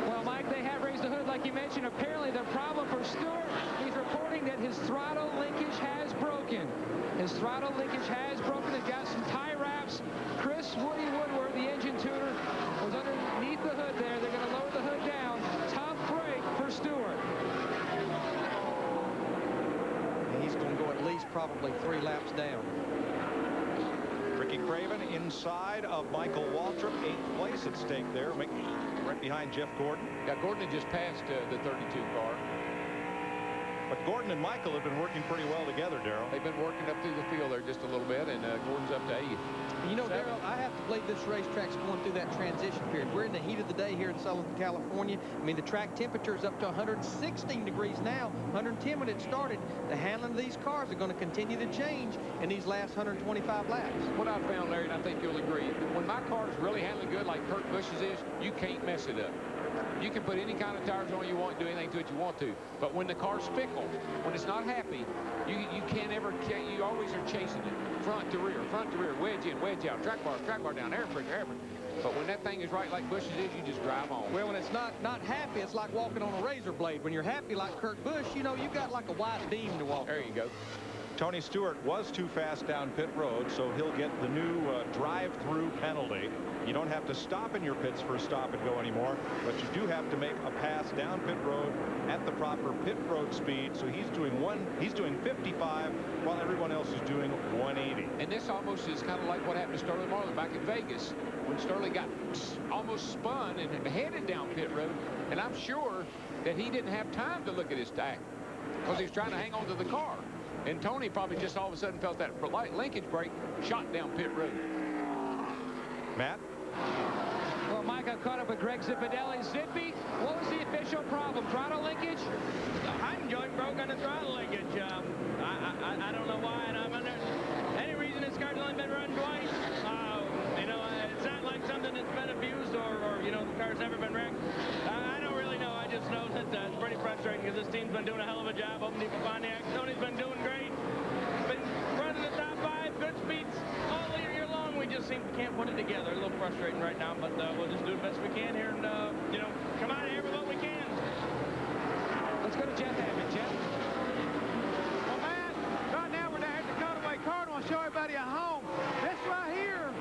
Well, Mike, they have raised the hood like you mentioned. Apparently, the problem for Stewart, he's reporting that his throttle linkage has broken. His throttle linkage has broken. They've got some tie wraps. Chris Woody Woodward, the engine tuner, was underneath the hood there. They're going to lower the hood down. Tough break for Stewart. He's going to go at least probably 3 laps down. Ricky Craven inside of Michael Waltrip, 8th place at stake there, right behind Jeff Gordon. Yeah, Gordon had just passed the 32 car. But Gordon and Michael have been working pretty well together, Darrell. They've been working up through the field there just a little bit, and Gordon's up to 8th. You know, Darrell, I have to believe this racetrack's going through that transition period. We're in the heat of the day here in Southern California. I mean, the track temperature is up to 116 degrees now, 110 when it started. The handling of these cars are going to continue to change in these last 125 laps. What I found, Larry, and I think you'll agree, when my car's really handling good like Kurt Busch's is, you can't mess it up. You can put any kind of tires on you want, do anything to it you want to. But when the car's fickle, when it's not happy, you always are chasing it. Front to rear, wedge in, wedge out, track bar down, air pressure. But when that thing is right like Busch's is, you just drive on. Well, when it's not happy, it's like walking on a razor blade. When you're happy like Kurt Busch, you know, you've got like a white beam to walk. There you go. Tony Stewart was too fast down pit road, so he'll get the new drive-through penalty. You don't have to stop in your pits for a stop and go anymore, but you do have to make a pass down pit road at the proper pit road speed. So he's doing 55 while everyone else is doing 180. And this almost is kind of like what happened to Sterling Marlin back in Vegas when Sterling got almost spun and headed down pit road. And I'm sure that he didn't have time to look at his tag because he's trying to hang on to the car. And Tony probably just all of a sudden felt that light linkage brake, shot down pit road. Matt? Well, Mike, I caught up with Greg Zipadelli. Zippy, what was the official problem? Throttle linkage? The Heim joint broke on the throttle linkage. I don't know why, and I'm under any reason this car's only been run twice. You know, it's not like something that's been abused or you know, the car's never been wrecked. I don't really know. I just know that it's pretty frustrating because this team's been doing a hell of a job. Open Depot Pontiac. Tony's been doing great. Been running the top 5, good speeds all year long. We just can't put it together. A little frustrating right now, but we'll just do the best we can here and, you know, come out of here with what we can. Let's go to Jeff Hammond. Jeff? Well, Matt, right now we're down at the Cutaway Cardinal. I'll show everybody at home. This right here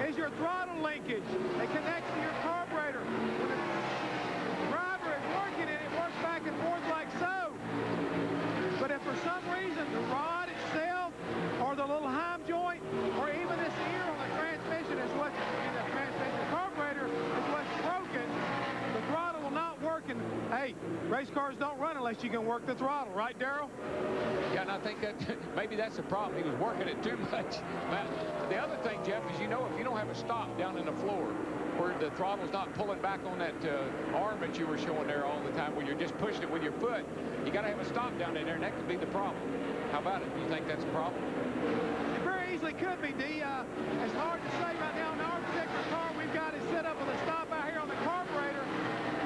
is your throttle linkage. It connects to your carburetor. When the driver is working it, it works back and forth like so. But if for some reason the rod itself or the little Heim joint or even this ear on the transmission is what's in the transmission carburetor is what's broken, the throttle will not work. And hey, race cars don't run unless you can work the throttle, right, Darrell? Yeah, and I think that maybe that's the problem. He was working it too much. But the other thing, Jeff, is, you know, if you don't have a stop down in the floor where the throttle's not pulling back on that arm that you were showing there all the time, where you're just pushing it with your foot, you got to have a stop down in there, and that could be the problem. How about it? Do you think that's a problem? It very easily could be, D. It's hard to say right now. In our particular car, we've got it set up with a stop out here on the carburetor.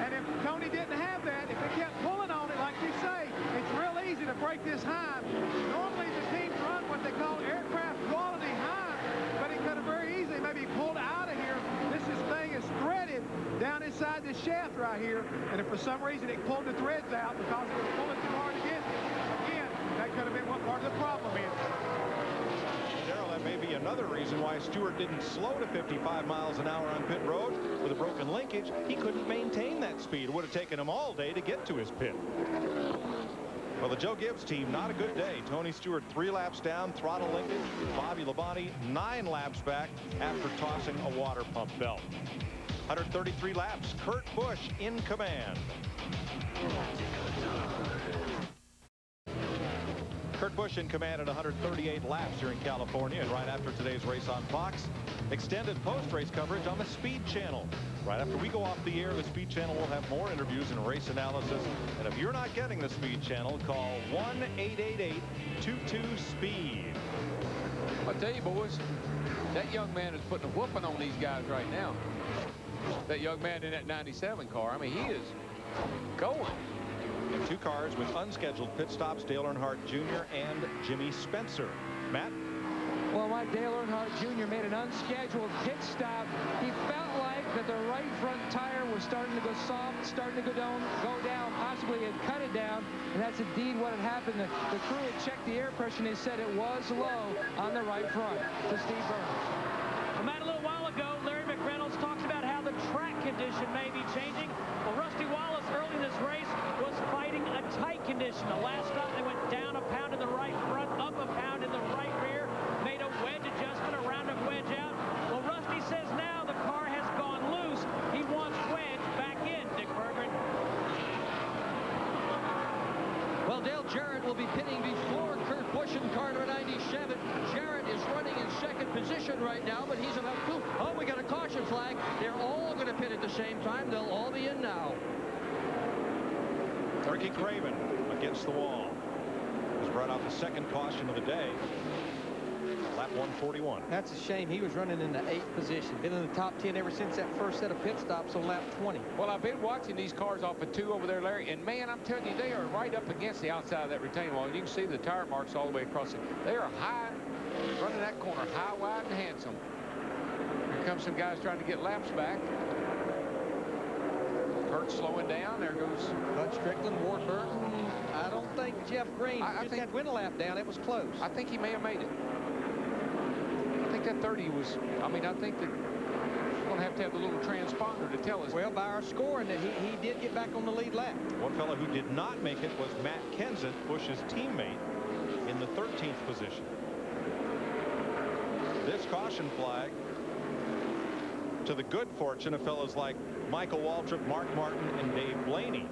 And if Tony didn't have that, if it kept pulling on it, like you say, it's real easy to break this Heim. Normally, the teams run what they call aircraft quality Heim, but it could have very easily maybe pulled out of here. This thing is threaded down inside this shaft right here, and if for some reason it pulled the threads out because it was pulling too hard against it, again, that could have been what part of the problem is. Darrell, that may be another reason why Stewart didn't slow to 55 miles an hour on pit road. With a broken linkage, he couldn't maintain that speed. It would have taken him all day to get to his pit. Well, the Joe Gibbs team, not a good day. Tony Stewart 3 laps down, throttle linkage. Bobby Labonte 9 laps back after tossing a water pump belt. 133 laps. Kurt Busch in command. Kurt Busch in command at 138 laps here in California, and right after today's race on Fox, extended post-race coverage on the Speed Channel. Right after we go off the air, the Speed Channel will have more interviews and race analysis. And if you're not getting the Speed Channel, call 1-888-22-SPEED. I'll tell you, boys, that young man is putting a whooping on these guys right now. That young man in that 97 car, I mean, he is going. And 2 cars with unscheduled pit stops, Dale Earnhardt Jr. and Jimmy Spencer. Matt? Well, Mike, Dale Earnhardt Jr. made an unscheduled pit stop. He felt like that the right front tire was starting to go soft, starting to go down, possibly had cut it down, and that's indeed what had happened. The crew had checked the air pressure, and they said it was low on the right front. To Steve Burns. Well, Matt, a little while ago, Larry McReynolds talks about how the track condition may be changing. Well, Rusty Wallace early in this race was fighting a tight condition. The last stop, they went down a pound in the right front, up a pound in the right rear, made a wedge adjustment, a roundup wedge out. Well, Rusty says now the car has gone loose. He wants wedge back in, Dick Berggren. Well, Dale Jarrett will be pitting before Kurt Busch in car number 97. Jarrett is running in second position right now, but he's about 2. Oh, we got a caution flag. They're all going to pit at the same time. They'll all be in now. Ricky Craven against the wall. He's brought out the second caution of the day. Lap 141. That's a shame. He was running in the 8th position. Been in the top 10 ever since that first set of pit stops on lap 20. Well, I've been watching these cars off of 2 over there, Larry, and man, I'm telling you, they are right up against the outside of that retaining wall. You can see the tire marks all the way across it. They are high, running that corner high, wide, and handsome. Here comes some guys trying to get laps back. Kurt slowing down. There goes Bud Strickland, Ward Burton. I don't think Jeff Green just had went a lap down. It was close. I think he may have made it. I think that 30 was, I mean, I think that we're going to have the little transponder to tell us. Well, by our scoring, that he did get back on the lead lap. One fellow who did not make it was Matt Kenseth, Busch's teammate, in the 13th position. This caution flag to the good fortune of fellows like Michael Waltrip, Mark Martin, and Dave Blaney,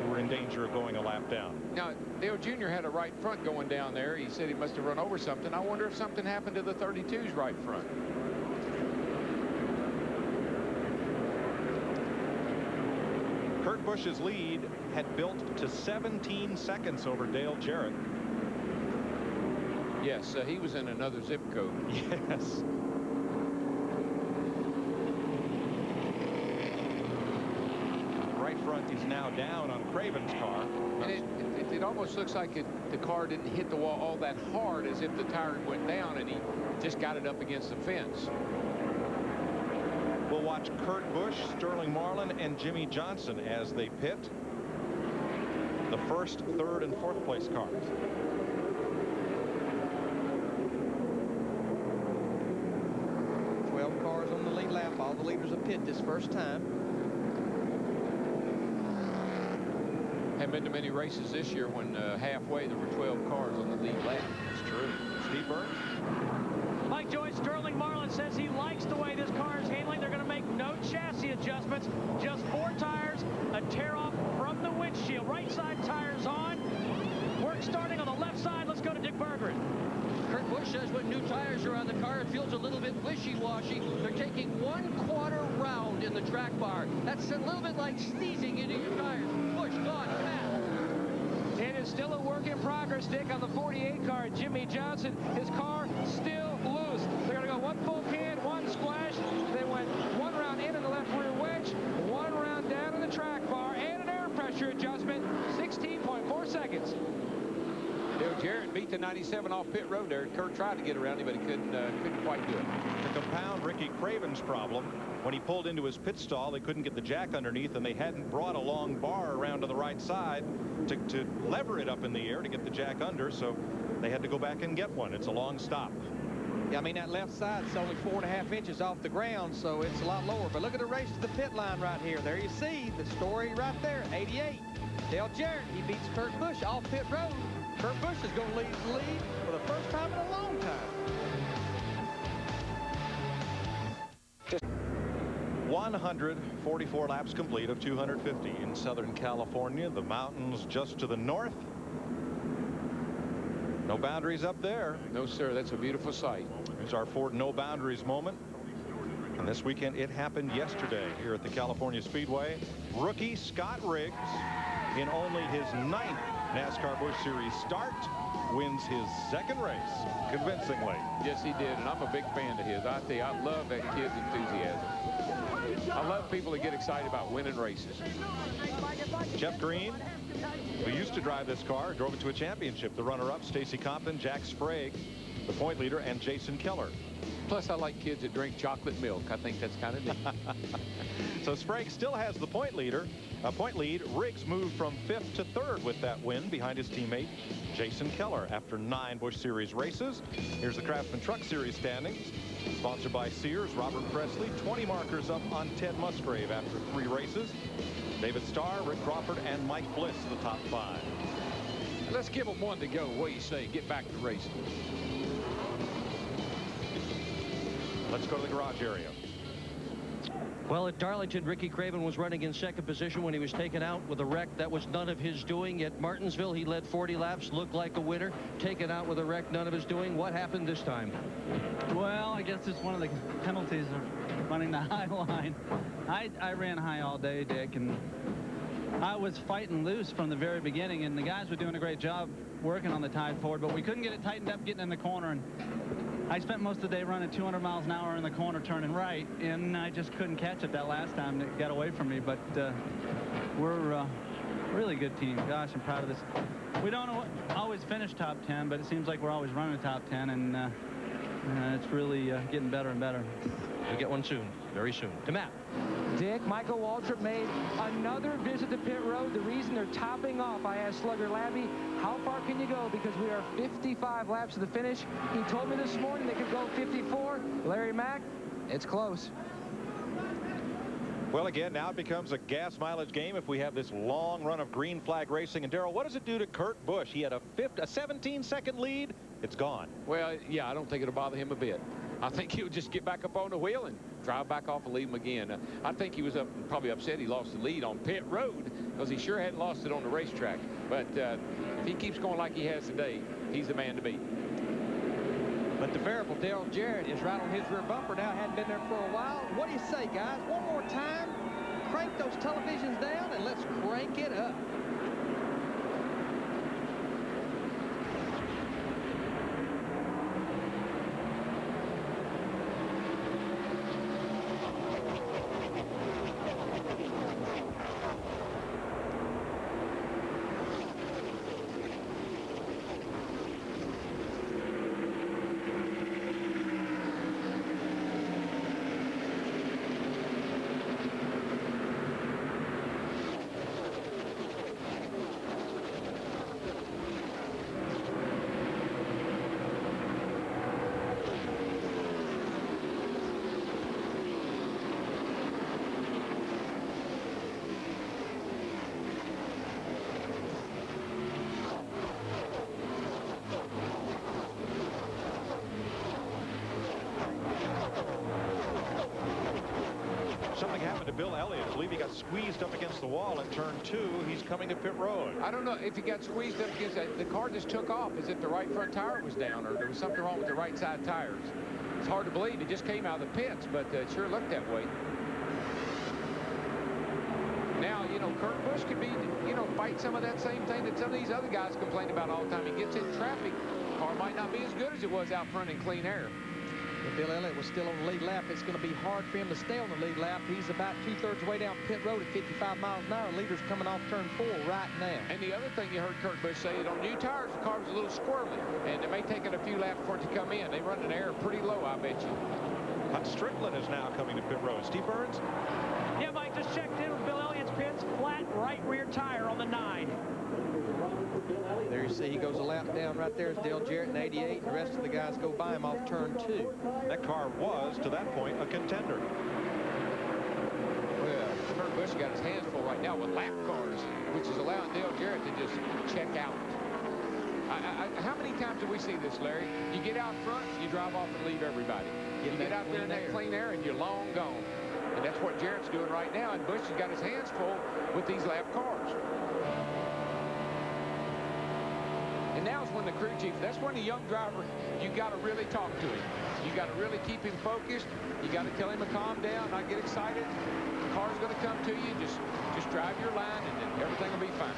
who were in danger of going a lap down. Now, Dale Jr. had a right front going down there. He said he must have run over something. I wonder if something happened to the 32's right front. Kurt Busch's lead had built to 17 seconds over Dale Jarrett. Yes, he was in another zip code. Yes. Right front is now down on Craven's car. And it almost looks like the car didn't hit the wall all that hard, as if the tire went down and he just got it up against the fence. We'll watch Kurt Busch, Sterling Marlin, and Jimmy Johnson as they pit. The first, third, and fourth place cars. Cars on the lead lap. All the leaders have pit this first time. Haven't been to many races this year when halfway there were 12 cars on the lead lap. It's true. Steve Burns. Mike Joyce, Sterling Marlin says he likes the way this car is handling. They're going to make no chassis adjustments. Just 4 tires, a tear off from the windshield. Right side tires on. Work starting on the left side. Let's go to Dick Bergeron. Kurt Busch says when new tires are on the car, it feels a little bit wishy-washy. They're taking 1/4 round in the track bar. That's a little bit like sneezing into your tires. Busch gone, Matt. It is still a work in progress, Dick, on the 48 car. Jimmy Johnson, his car still loose. They're going to go 1 full can, 1 splash. They went 1 round in the left rear wedge, 1 round down in the track bar, and an air pressure adjustment, 16.4 seconds. Dale Jarrett beat the 97 off pit road there. Kurt tried to get around him, but he couldn't quite do it. To compound Ricky Craven's problem, when he pulled into his pit stall, they couldn't get the jack underneath, and they hadn't brought a long bar around to the right side to lever it up in the air to get the jack under, so they had to go back and get one. It's a long stop. Yeah, I mean, that left side's only 4.5 inches off the ground, so it's a lot lower. But look at the race to the pit line right here. There you see the story right there, 88. Dale Jarrett, he beats Kurt Busch off pit road. Kurt Busch is going to lead the lead for the first time in a long time. 144 laps complete of 250 in Southern California. The mountains just to the north. No boundaries up there. No, sir. That's a beautiful sight. Here's our Ford no boundaries moment. And this weekend, it happened yesterday here at the California Speedway. Rookie Scott Riggs, in only his 9th NASCAR Busch Series start, wins his 2nd race convincingly. Yes, he did, and I'm a big fan of his. I tell you, I love that kid's enthusiasm. I love people that get excited about winning races. Jeff Green, who used to drive this car, drove it to a championship. The runner-up, Stacy Compton, Jack Sprague, the point leader, and Jason Keller. Plus, I like kids that drink chocolate milk. I think that's kind of neat. So Sprague still has the point lead. Riggs moved from 5th to 3rd with that win behind his teammate Jason Keller after 9 Busch Series races. Here's the Craftsman Truck Series standings, sponsored by Sears. Robert Presley, 20 markers up on Ted Musgrave after 3 races. David Starr, Rick Crawford, and Mike Bliss, the top 5. Let's give them one to go. What do you say? Get back to racing. Let's go to the garage area. Well, at Darlington, Ricky Craven was running in 2nd position when he was taken out with a wreck that was none of his doing. At Martinsville, he led 40 laps, looked like a winner. Taken out with a wreck, none of his doing. What happened this time? Well, I guess it's one of the penalties of running the high line. I ran high all day, Dick, and I was fighting loose from the very beginning, and the guys were doing a great job working on the Tide Ford, but we couldn't get it tightened up getting in the corner, and I spent most of the day running 200 miles an hour in the corner turning right, and I just couldn't catch it that last time. It got away from me, but we're a really good team. Gosh, I'm proud of this. We don't always finish top 10, but it seems like we're always running top 10, and it's really getting better and better. We'll get one soon, very soon. To Matt. Dick, Michael Waltrip made another visit to pit road. The reason they're topping off, I asked Slugger Labby, how far can you go? Because we are 55 laps to the finish. He told me this morning they could go 54. Larry Mack, it's close. Well, again, now it becomes a gas mileage game if we have this long run of green flag racing. And, Darrell, what does it do to Kurt Busch? He had a 17-second lead. It's gone. Well, yeah, I don't think it'll bother him a bit. I think he'll just get back up on the wheel and drive back off and leave him again. I think he was probably upset he lost the lead on pit road because he sure hadn't lost it on the racetrack. But if he keeps going like he has today, he's the man to beat. But the variable Dale Jarrett is right on his rear bumper now. Hadn't been there for a while. What do you say, guys? One more time. Crank those televisions down and let's crank it up. Something happened to Bill Elliott. I believe he got squeezed up against the wall in turn 2. He's coming to pit road. I don't know if he got squeezed up against that. The car just took off as if the right front tire was down or there was something wrong with the right side tires. It's hard to believe. It just came out of the pits, but it sure looked that way. Now, you know, Kurt Busch could be, you know, fight some of that same thing that some of these other guys complain about all the time. He gets in traffic. The car might not be as good as it was out front in clean air. If Bill Elliott was still on the lead lap, it's going to be hard for him to stay on the lead lap. He's about 2/3 way down pit road at 55 miles an hour. Leader's coming off turn 4 right now. And the other thing you heard Kurt Busch say is on new tires, the car was a little squirrely, and it may take it a few laps for it to come in. They run an air pretty low, I bet you. Strickland is now coming to pit road. Steve Burns? Yeah, Mike, just checked in with Bill Elliott's pits. Flat right rear tire on the 9. There you see he goes a lap down right there. Is Dale Jarrett in 88. And the rest of the guys go by him off turn 2. That car was, to that point, a contender. Well, Kurt Busch got his hands full right now with lap cars, which is allowing Dale Jarrett to just check out. How many times do we see this, Larry? You get out front, you drive off and leave everybody. You get out there in that clean air, and you're long gone. And that's what Jarrett's doing right now, and Busch has got his hands full with these lap cars. And now is when the crew chief, that's when the young driver, you got to really talk to him. You got to really keep him focused. You got to tell him to calm down, not get excited. The car's going to come to you. Just drive your line, and then everything will be fine.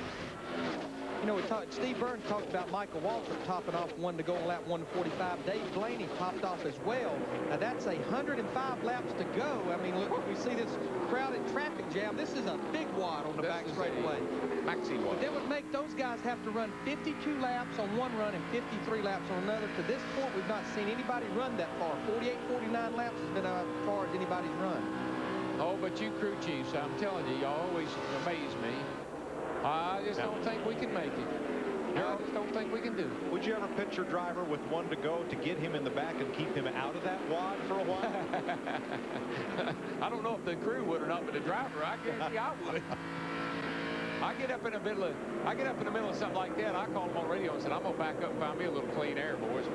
You know, Steve Burns talked about Michael Waltrip topping off 1 to go on lap 145. Dave Blaney topped off as well. Now, that's 105 laps to go. I mean, look, we see this crowded traffic jam. This is a big wad on the back straightaway. Maxi wad. But that would make those guys have to run 52 laps on one run and 53 laps on another. To this point, we've not seen anybody run that far. 48, 49 laps has been as far as anybody's run. Oh, but you crew chiefs, I'm telling you, y'all always amaze me. I just don't think we can make it. I just don't think we can do it. Would you ever pitch your driver with 1 to go to get him in the back and keep him out of that wad for a while? I don't know if the crew would or not, but the driver, I guarantee I would. I get up in the middle of something like that. I call him on the radio and said, I'm gonna back up and find me a little clean air, boys.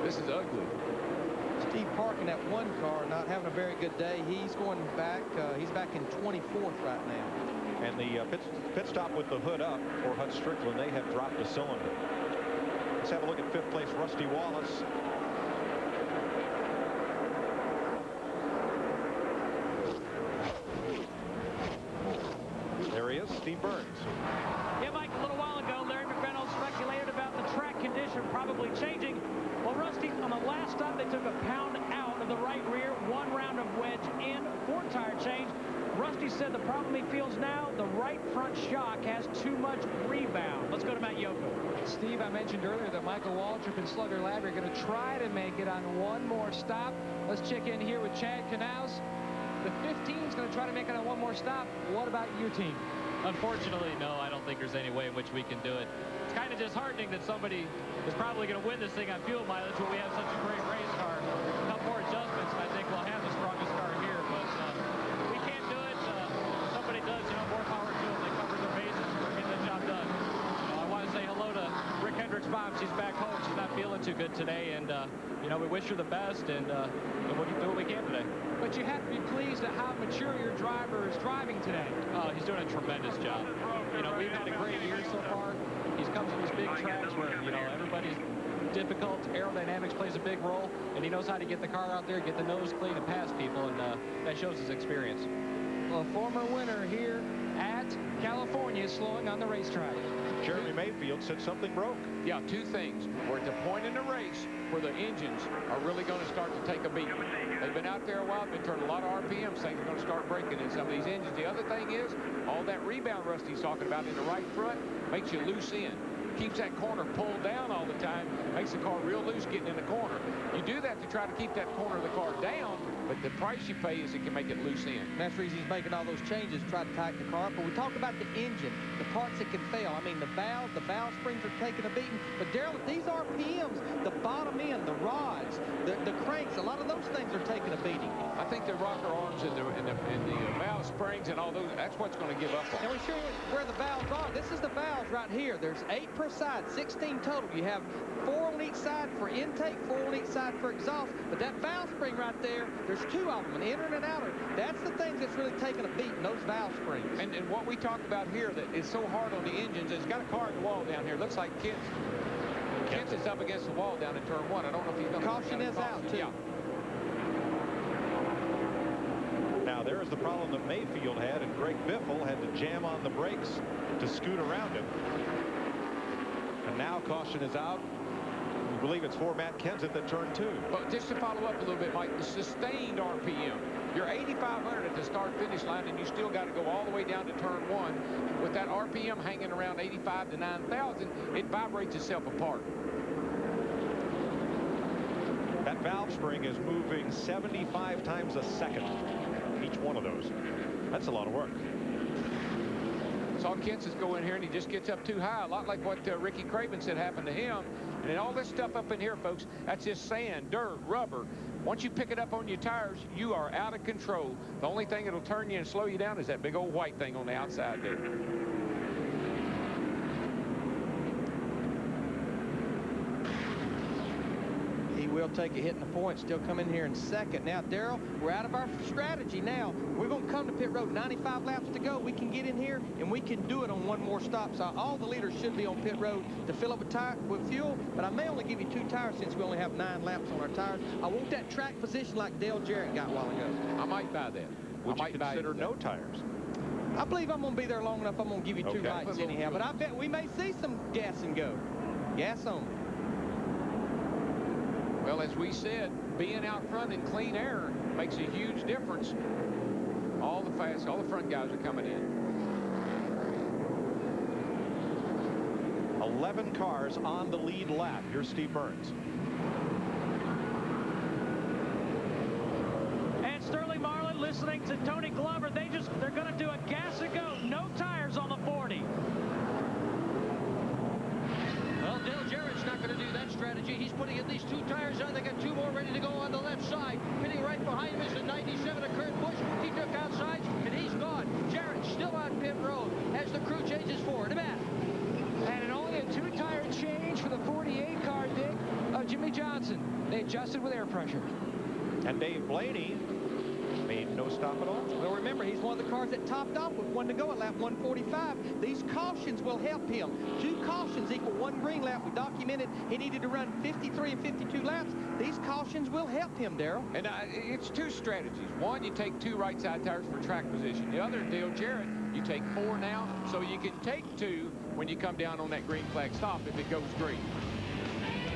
This is ugly. Steve parking that one car, not having a very good day. He's going back. He's back in 24th right now. And the pit stop with the hood up for Hut Strickland, they have dropped a cylinder. Let's have a look at 5th place, Rusty Wallace. There he is, Steve Burns. Yeah, Mike, a little while ago, Larry McReynolds speculated about the track condition probably changing. Well, Rusty, on the last stop, they took a pound out of the right rear, 1 round of wedge in, 4 tire change. Rusty said the problem he feels now, the right front shock has too much rebound. Let's go to Matt Yoko. Steve, I mentioned earlier that Michael Waltrip and Slugger Labby are going to try to make it on one more stop. Let's check in here with Chad Canals. The 15 is going to try to make it on one more stop. What about your team? Unfortunately, no, I don't think there's any way in which we can do it. It's kind of disheartening that somebody is probably going to win this thing on fuel mileage when we have such a great race car. A couple more adjustments, and I think we'll have the strongest car here, but we can't do it. Somebody does, more power to them. They cover their bases. We're getting the job done. I want to say hello to Rick Hendrick's mom. She's back home. She's not feeling too good today, and we wish her the best, and we'll do what we can today. But you have to be pleased at how mature your driver is driving today. He's doing a tremendous job. We've had a great year so far. He's come to these big tracks where, everybody's difficult. Aerodynamics plays a big role, and he knows how to get the car out there, get the nose clean, and pass people, and that shows his experience. Well, a former winner here at California slowing on the racetrack. Jeremy Mayfield said something broke. Yeah, two things. We're at the point in the race where the engines are really going to start to take a beat. They've been out there a while, been turning a lot of RPMs, things are going to start breaking in some of these engines. The other thing is, all that rebound rust he's talking about in the right front makes you loose in. Keeps that corner pulled down all the time, makes the car real loose getting in the corner. You do that to try to keep that corner of the car down, but the price you pay is it can make it loose in. That's the reason he's making all those changes, try to tighten the car up. But we talk about the engine, the parts that can fail. I mean, the valve springs are taking a beating. But Darrell, at these RPMs, the bottom end, the rods, the cranks, a lot of those things are taking a beating. I think the rocker arms and the valve springs and all those, that's what's going to give up on. And we show you where the valves are. This is the valves right here. There's 8 per side, 16 total. You have 4 on each side for intake, 4 on each side for exhaust. But that valve spring right there, there's 2 of them, an inner and an outer. That's the thing that's really taking a beating, those valve springs. And what we talk about here that is so hard on the engines, it's got a car in the wall down here. Looks like Kent's is up against the wall down in turn 1. I don't know if he's going to... Caution is out, too. Yeah. Now, there's the problem that Mayfield had, and Greg Biffle had to jam on the brakes to scoot around him. And now caution is out. We believe it's for Matt Kenseth at turn 2. But just to follow up a little bit, Mike, the sustained RPM. You're 8,500 at the start-finish line, and you still got to go all the way down to turn 1. With that RPM hanging around 85 to 9,000, it vibrates itself apart. That valve spring is moving 75 times a second. Each one of those. That's a lot of work. Saw Kenseth go in here and he just gets up too high, a lot like what Ricky Craven said happened to him. And then all this stuff up in here, folks, that's just sand, dirt, rubber. Once you pick it up on your tires, you are out of control. The only thing that'll turn you and slow you down is that big old white thing on the outside there. Will take a hit in the point, still come in here in second. Now, Darrell, we're out of our strategy now. We're going to come to pit road, 95 laps to go. We can get in here, and we can do it on one more stop. So all the leaders should be on pit road to fill up with fuel, but I may only give you 2 tires since we only have 9 laps on our tires. I want that track position like Dale Jarrett got a while ago. I might buy that. Would you consider no tires? I believe I'm going to be there long enough. I'm going to give you 2 lights anyhow, but I bet we may see some gas and go. Gas on. Well, as we said, being out front in clean air makes a huge difference. All the front guys are coming in. 11 cars on the lead lap. Here's Steve Burns. And Sterling Marlin listening to Tony Glover. They're going to do a gas and go. No tires on the 40. Well, Dale Jarrett's not going to do that strategy. He's putting at least 2 tires on. They got 2 more ready to go on the left side. Pitting right behind him is the 97 of Kurt Busch. He took outside, and he's gone. Jarrett still on pit road as the crew changes forward. Matt. And only a 2-tire change for the 48 car, Dick, of Jimmy Johnson. They adjusted with air pressure. And Dave Blaney made no stop at all. Well, remember, he's one of the cars that topped off with 1 to go at lap 145. These cautions will help him. 2 cautions equal 1 green lap. We documented he needed to run 53 and 52 laps. These cautions will help him, Darrell. And it's 2 strategies. One, you take 2 right side tires for track position. The other, Dale Jarrett, you take 4 now, so you can take 2 when you come down on that green flag stop if it goes green.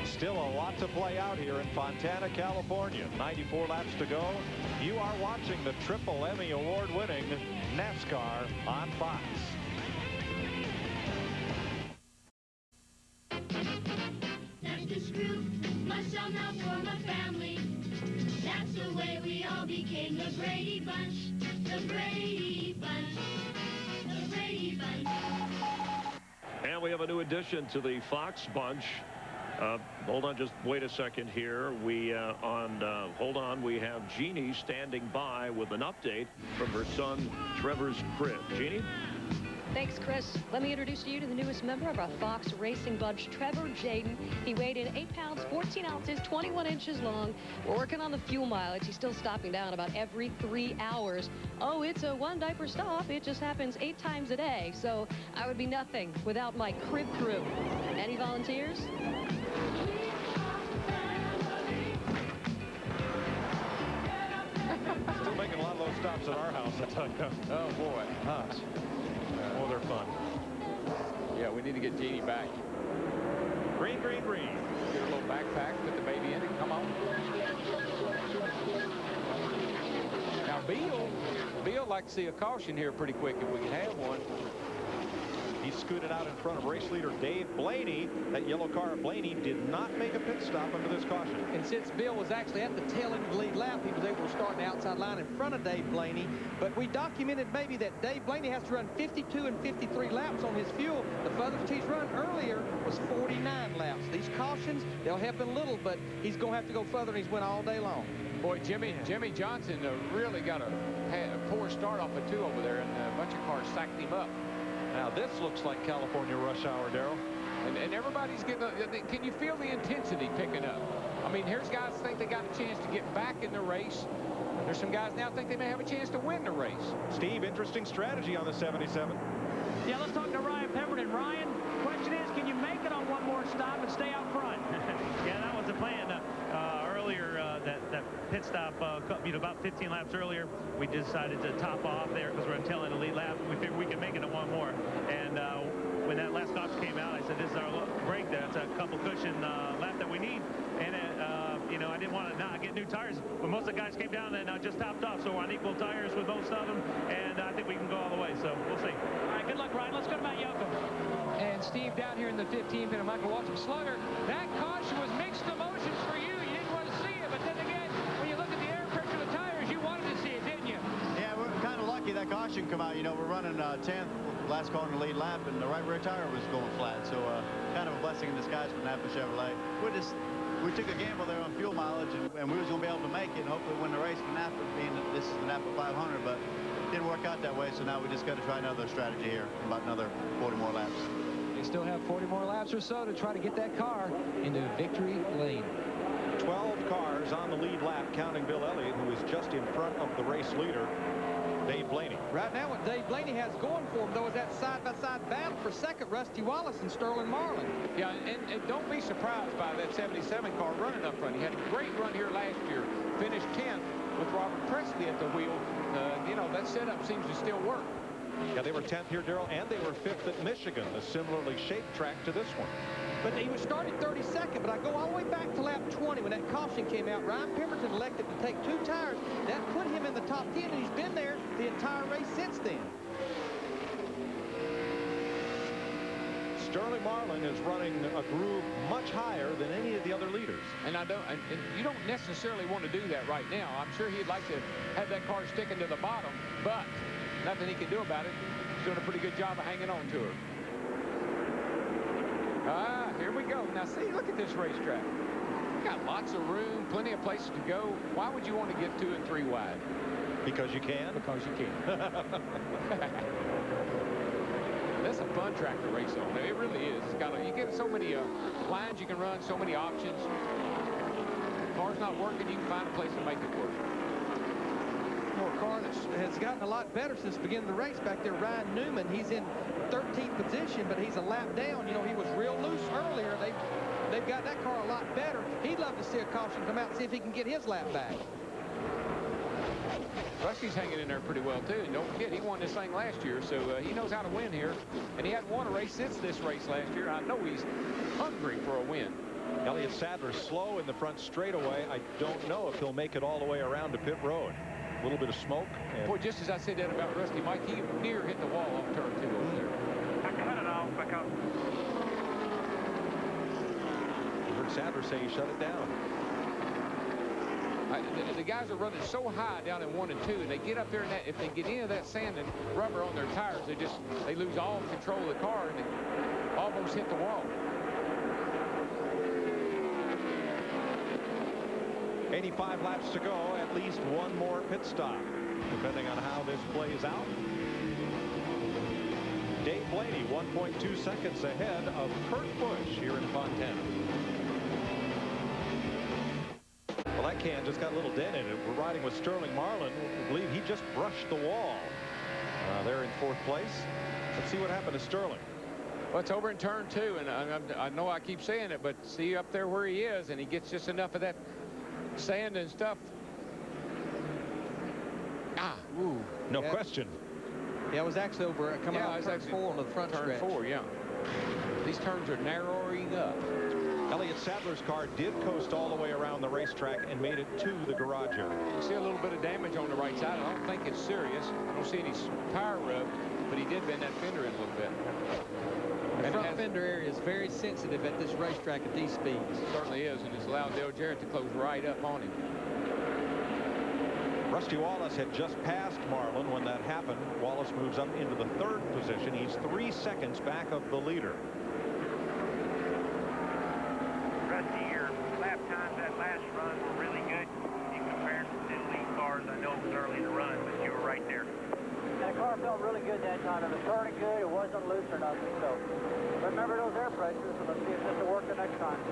Still a lot to play out here in Fontana, California. 94 laps to go. You are watching the Triple Emmy Award-winning NASCAR on Fox. Daddy just screw. Must all now form a family. That's the way we all became the Brady Bunch. The Brady Bunch. The Brady Bunch. And we have a new addition to the Fox bunch. Hold on, just wait a second here. Hold on, we have Jeannie standing by with an update from her son Trevor's crib. Jeannie? Thanks, Chris. Let me introduce you to the newest member of our Fox Racing bunch, Trevor Jaden. He weighed in 8 pounds, 14 ounces, 21 inches long. We're working on the fuel mileage. He's still stopping down about every 3 hours. Oh, it's a one diaper stop. It just happens 8 times a day. So I would be nothing without my crib crew. Any volunteers? Still making a lot of those stops at our house, I tell you. Oh, boy. Oh, they're fun. Yeah, we need to get Jeannie back. Green, green, green. Get her little backpack, put the baby in it. Come on. Now, Beal like to see a caution here pretty quick if we can have one. He scooted out in front of race leader Dave Blaney. That yellow car at Blaney did not make a pit stop under this caution. And since Bill was actually at the tail end of the lead lap, he was able to start the outside line in front of Dave Blaney. But we documented maybe that Dave Blaney has to run 52 and 53 laps on his fuel. The furthest he's run earlier was 49 laps. These cautions, they'll help him a little, but he's going to have to go further, and he's went all day long. Boy, Jimmy Johnson really got a poor start off of 2 over there, and a bunch of cars sacked him up. Now this looks like California rush hour, Darrell. And everybody's getting can you feel the intensity picking up? I mean, here's guys think they got a chance to get back in the race. There's some guys now think they may have a chance to win the race. Steve, interesting strategy on the 77. Yeah, let's talk to Ryan Pemberton. Ryan, question is, can you make it on one more stop and stay out front? Yeah, that was the plan. Earlier, that pit stop, about 15 laps earlier, we decided to top off there because we're on tail end of the lead lap. We figured we could make it to one more. And when that last caution came out, I said, this is our break. That's a couple cushion lap that we need. And, I didn't want to not get new tires. But most of the guys came down and just topped off. So we're on equal tires with most of them. And I think we can go all the way. So we'll see. All right, good luck, Ryan. Let's go to Matt Yocum. And Steve, down here in the 15th, and Michael Waltrip Slugger, that caution was mixed emotions for you. You didn't want to see it, but then again, when you look at the air pressure of the tires, you wanted to see it, didn't you? Yeah, we're kind of lucky that caution come out. We're running 10th, last car in the lead lap, and the right rear tire was going flat. So kind of a blessing in disguise for NAPA Chevrolet. We took a gamble there on fuel mileage, and we was going to be able to make it and hopefully win the race for NAPA, being that this is the NAPA 500, but it didn't work out that way. So now we just got to try another strategy here, about another 40 more laps. They still have 40 more laps or so to try to get that car into victory lane. 12 cars on the lead lap, counting Bill Elliott, who is just in front of the race leader, Dave Blaney. Right now, what Dave Blaney has going for him, though, is that side-by-side battle for second, Rusty Wallace and Sterling Marlin. Yeah, and don't be surprised by that 77 car running up front. He had a great run here last year, finished 10th with Robert Presley at the wheel. That setup seems to still work. Yeah, they were 10th here, Darrell, and they were 5th at Michigan, a similarly shaped track to this one. But he was started 32nd, but I go all the way back to lap 20 when that caution came out. Ryan Pemberton elected to take 2 tires. That put him in the top 10, and he's been there the entire race since then. Sterling Marlin is running a groove much higher than any of the other leaders. And you don't necessarily want to do that right now. I'm sure he'd like to have that car sticking to the bottom, but nothing he can do about it. He's doing a pretty good job of hanging on to her. Here we go. Now, see, look at this racetrack. You got lots of room, plenty of places to go. Why would you want to get 2 and 3 wide? Because you can? Because you can. That's a fun track to race on. It really is. You get so many lines you can run, so many options. If the car's not working, you can find a place to make it work. A car that has gotten a lot better since the beginning of the race back there. Ryan Newman, he's in 13th position, but he's a lap down. He was real loose earlier. They've got that car a lot better. He'd love to see a caution come out and see if he can get his lap back. Rusty's hanging in there pretty well, too. And don't forget, he won this thing last year, so he knows how to win here. And he hadn't won a race since this race last year. I know he's hungry for a win. Elliott Sadler slow in the front straightaway. I don't know if he'll make it all the way around to pit road. A little bit of smoke. Boy, just as I said that about Rusty, Mike, he near hit the wall off turn 2 over there. I cut it off because... heard Sadler say he shut it down. The guys are running so high down in 1 and 2, and they get up there, and if they get into that sand and rubber on their tires, they lose all control of the car, and they almost hit the wall. 85 laps to go, at least one more pit stop, depending on how this plays out. Dave Blaney 1.2 seconds ahead of Kurt Busch here in Fontana. Well, that can just got a little dent in it. We're riding with Sterling Marlin. I believe he just brushed the wall. They're in 4th place. Let's see what happened to Sterling. Well, it's over in turn 2, and I know I keep saying it, but see up there where he is, and he gets just enough of that sand and stuff. Ooh. No question. Yeah, it was actually over coming out turn 4 on the front stretch. Turn 4, yeah. These turns are narrowing up. Elliott Sadler's car did coast all the way around the racetrack and made it to the garage area. You see a little bit of damage on the right side. I don't think it's serious. I don't see any tire rub, but he did bend that fender in a little bit. The front fender area is very sensitive at this racetrack at these speeds. It certainly is, and it's allowed Dale Jarrett to close right up on him. Rusty Wallace had just passed Marlin when that happened. Wallace moves up into the 3rd position. He's 3 seconds back of the leader. Rusty, your lap times that last run were really good in comparison to the lead cars. I know it was early in the run, but you were right there. And the car felt really good that time. It was turning good. It wasn't loose or nothing. So remember those air pressures, and let's see if this will work the next time.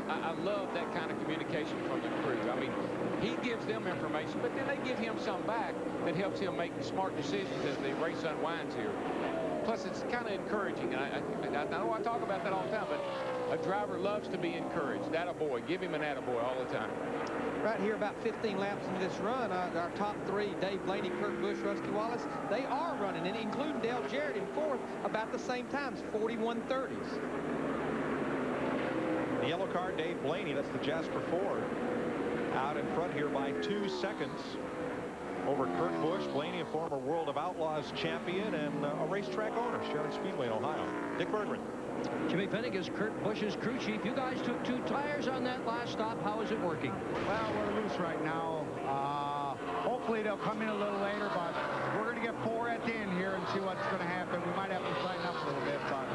I love that kind of communication from the crew. I mean, he gives them information, but then they give him some back that helps him make smart decisions as the race unwinds here. Plus, it's kind of encouraging. And I know I talk about that all the time, but a driver loves to be encouraged. Attaboy. Give him an attaboy all the time. Right here, about 15 laps into this run, our top 3, Dave Blaney, Kurt Busch, Rusty Wallace, they are running, and including Dale Jarrett in 4th about the same times, 41:30s. The yellow car, Dave Blaney, that's the Jasper Ford, out in front here by 2 seconds over Kurt Busch. Blaney, a former World of Outlaws champion and a racetrack owner, Sharon Speedway in Ohio. Dick Berggren. Jimmy Pennick is Kurt Busch's crew chief. You guys took 2 tires on that last stop. How is it working? Well, we're loose right now. Hopefully they'll come in a little later, but we're going to get 4 at the end here and see what's going to happen. We might have to tighten up a little bit, but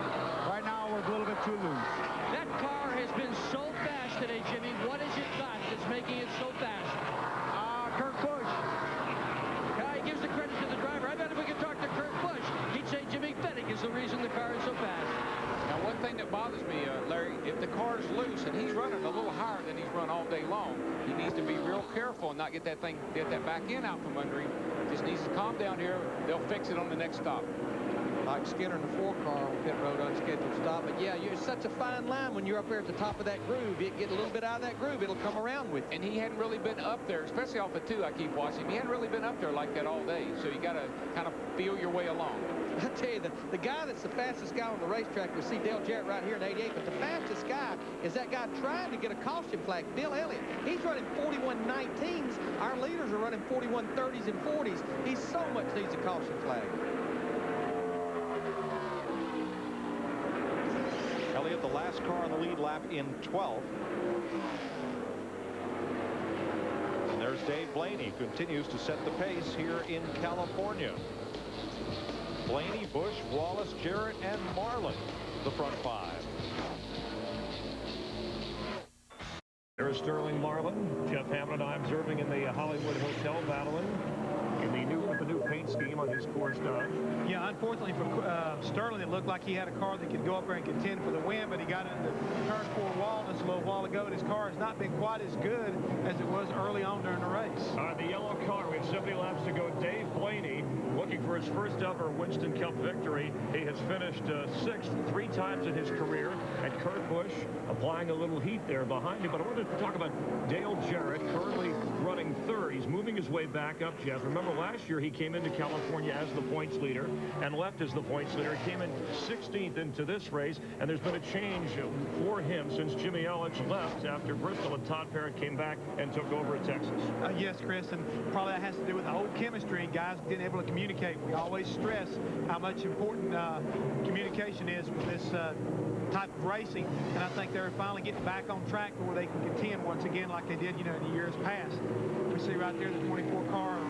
right now we're a little bit too loose. That car has been so fast today, Jimmy. What is it got that's making it so fast? Kurt Busch. He gives the credit to the driver. I bet if we could talk to Kurt Busch, he'd say Jimmy Pennick is the reason the car is so fast. Now, one thing that bothers me, Larry, if the car's loose and he's running a little higher than he's run all day long, he needs to be real careful and not get that back end out from under him. Just needs to calm down here. They'll fix it on the next stop. Like Skinner in the 4 car on pit road unscheduled stop. But yeah, you're such a fine line when you're up there at the top of that groove. You get a little bit out of that groove, it'll come around with you. And he hadn't really been up there, especially off of 2. I keep watching. He hadn't really been up there like that all day. So you got to kind of feel your way along. I tell you, the guy that's the fastest guy on the racetrack, we see Dale Jarrett right here in 88, but the fastest guy is that guy trying to get a caution flag, Bill Elliott. He's running 41.19s. Our leaders are running 41.30s and 40s. He so much needs a caution flag. Elliott, the last car on the lead lap in 12th. And there's Dave Blaney, continues to set the pace here in California. Blaney, Busch, Wallace, Jarrett, and Marlin, the front 5. There's Sterling Marlin. Jeff Hammond and I observing in the Hollywood Hotel Madeline in the new paint scheme on his course done. Yeah, unfortunately for Sterling, it looked like he had a car that could go up there and contend for the win, but he got into turn 4 Walnut a little while ago, and his car has not been quite as good as it was early on during the race. The yellow car, we have 70 laps to go. Dave Blaney looking for his first ever Winston Cup victory. He has finished 6th 3 times in his career, and Kurt Busch applying a little heat there behind him. But I wanted to talk about Dale Jarrett, currently running 3rd. He's moving his way back up, Jeff. Remember last year he came into California as the points leader and left as the points leader. He came in 16th into this race, and there's been a change for him since Jimmy Ellich left after Bristol, and Todd Parrott came back and took over at Texas. Yes, Chris, and probably that has to do with the old chemistry, and guys being able to communicate communicate. We always stress how much important communication is with this type of racing, and I think they're finally getting back on track where they can contend once again like they did, in the years past. We see right there the 24-car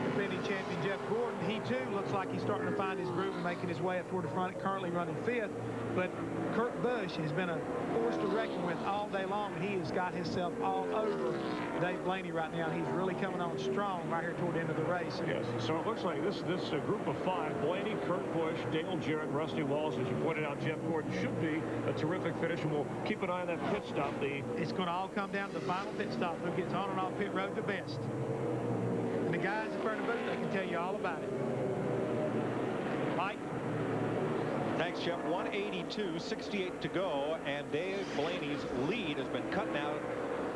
defending champion Jeff Gordon. He too looks like he's starting to find his groove and making his way up toward the front, currently running 5th. But Kurt Busch has been a force to reckon with all day long, and he has got himself all over Dave Blaney right now. He's really coming on strong right here toward the end of the race. Yes, so it looks like this group of 5, Blaney, Kurt Busch, Dale Jarrett, and Rusty Walls, as you pointed out, Jeff Gordon should be a terrific finish, and we'll keep an eye on that pit stop. It's going to all come down to the final pit stop. Who gets on and off pit road the best. And the guys at Burning Booth, they can tell you all about it. Mike? Thanks, Jeff. 182, 68 to go, and Dave Blaney's lead has been cut now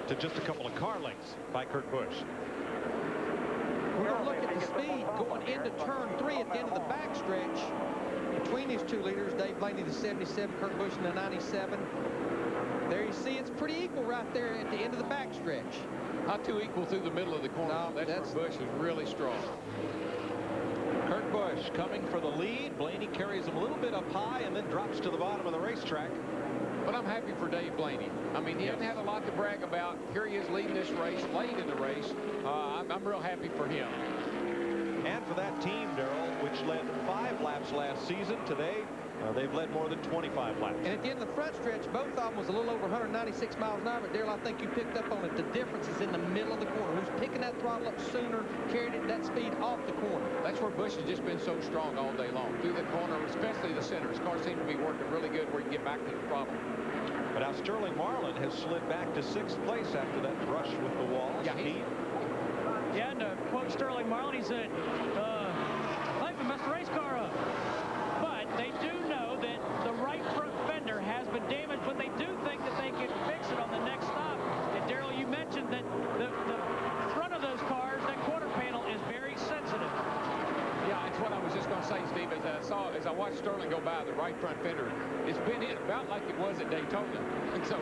to just a couple of car lengths by Kurt Busch. We're going to look at the speed going into turn 3 at the end of the backstretch between these two leaders, Dave Blaney, the 77, Kurt Busch, in the 97. There you see it's pretty equal right there at the end of the backstretch. Not too equal through the middle of the corner. No, that's where Busch is really strong. Kurt Busch coming for the lead. Blaney carries him a little bit up high and then drops to the bottom of the racetrack. But I'm happy for Dave Blaney. I mean, he hasn't had a lot to brag about. Here he is leading this race, late in the race. I'm real happy for him. And for that team, Darrell, which led 5 laps last season, today they've led more than 25 laps. And at the end of the front stretch, both of them was a little over 196 miles an hour. But Darrell, I think you picked up on it. The difference is in the middle of the corner. Who's picking that throttle up sooner, carried it that speed off the corner. That's where Busch has just been so strong all day long. Through the corner, especially the center. His car seems to be working really good where you get back to the throttle. But now Sterling Marlin has slid back to 6th place after that brush with the wall. Yeah, and to quote Sterling Marlin, he said, I think we messed the race car up. But they do know that the right front fender has been damaged, but they do think that they can fix it on the next stop. And Darrell, you mentioned that the front of those cars, that quarter panel, is very sensitive. Yeah, it's what I was just going to say, Steve. As I watched Sterling go by, the right front fender, it's been in about like it was at Daytona. And so,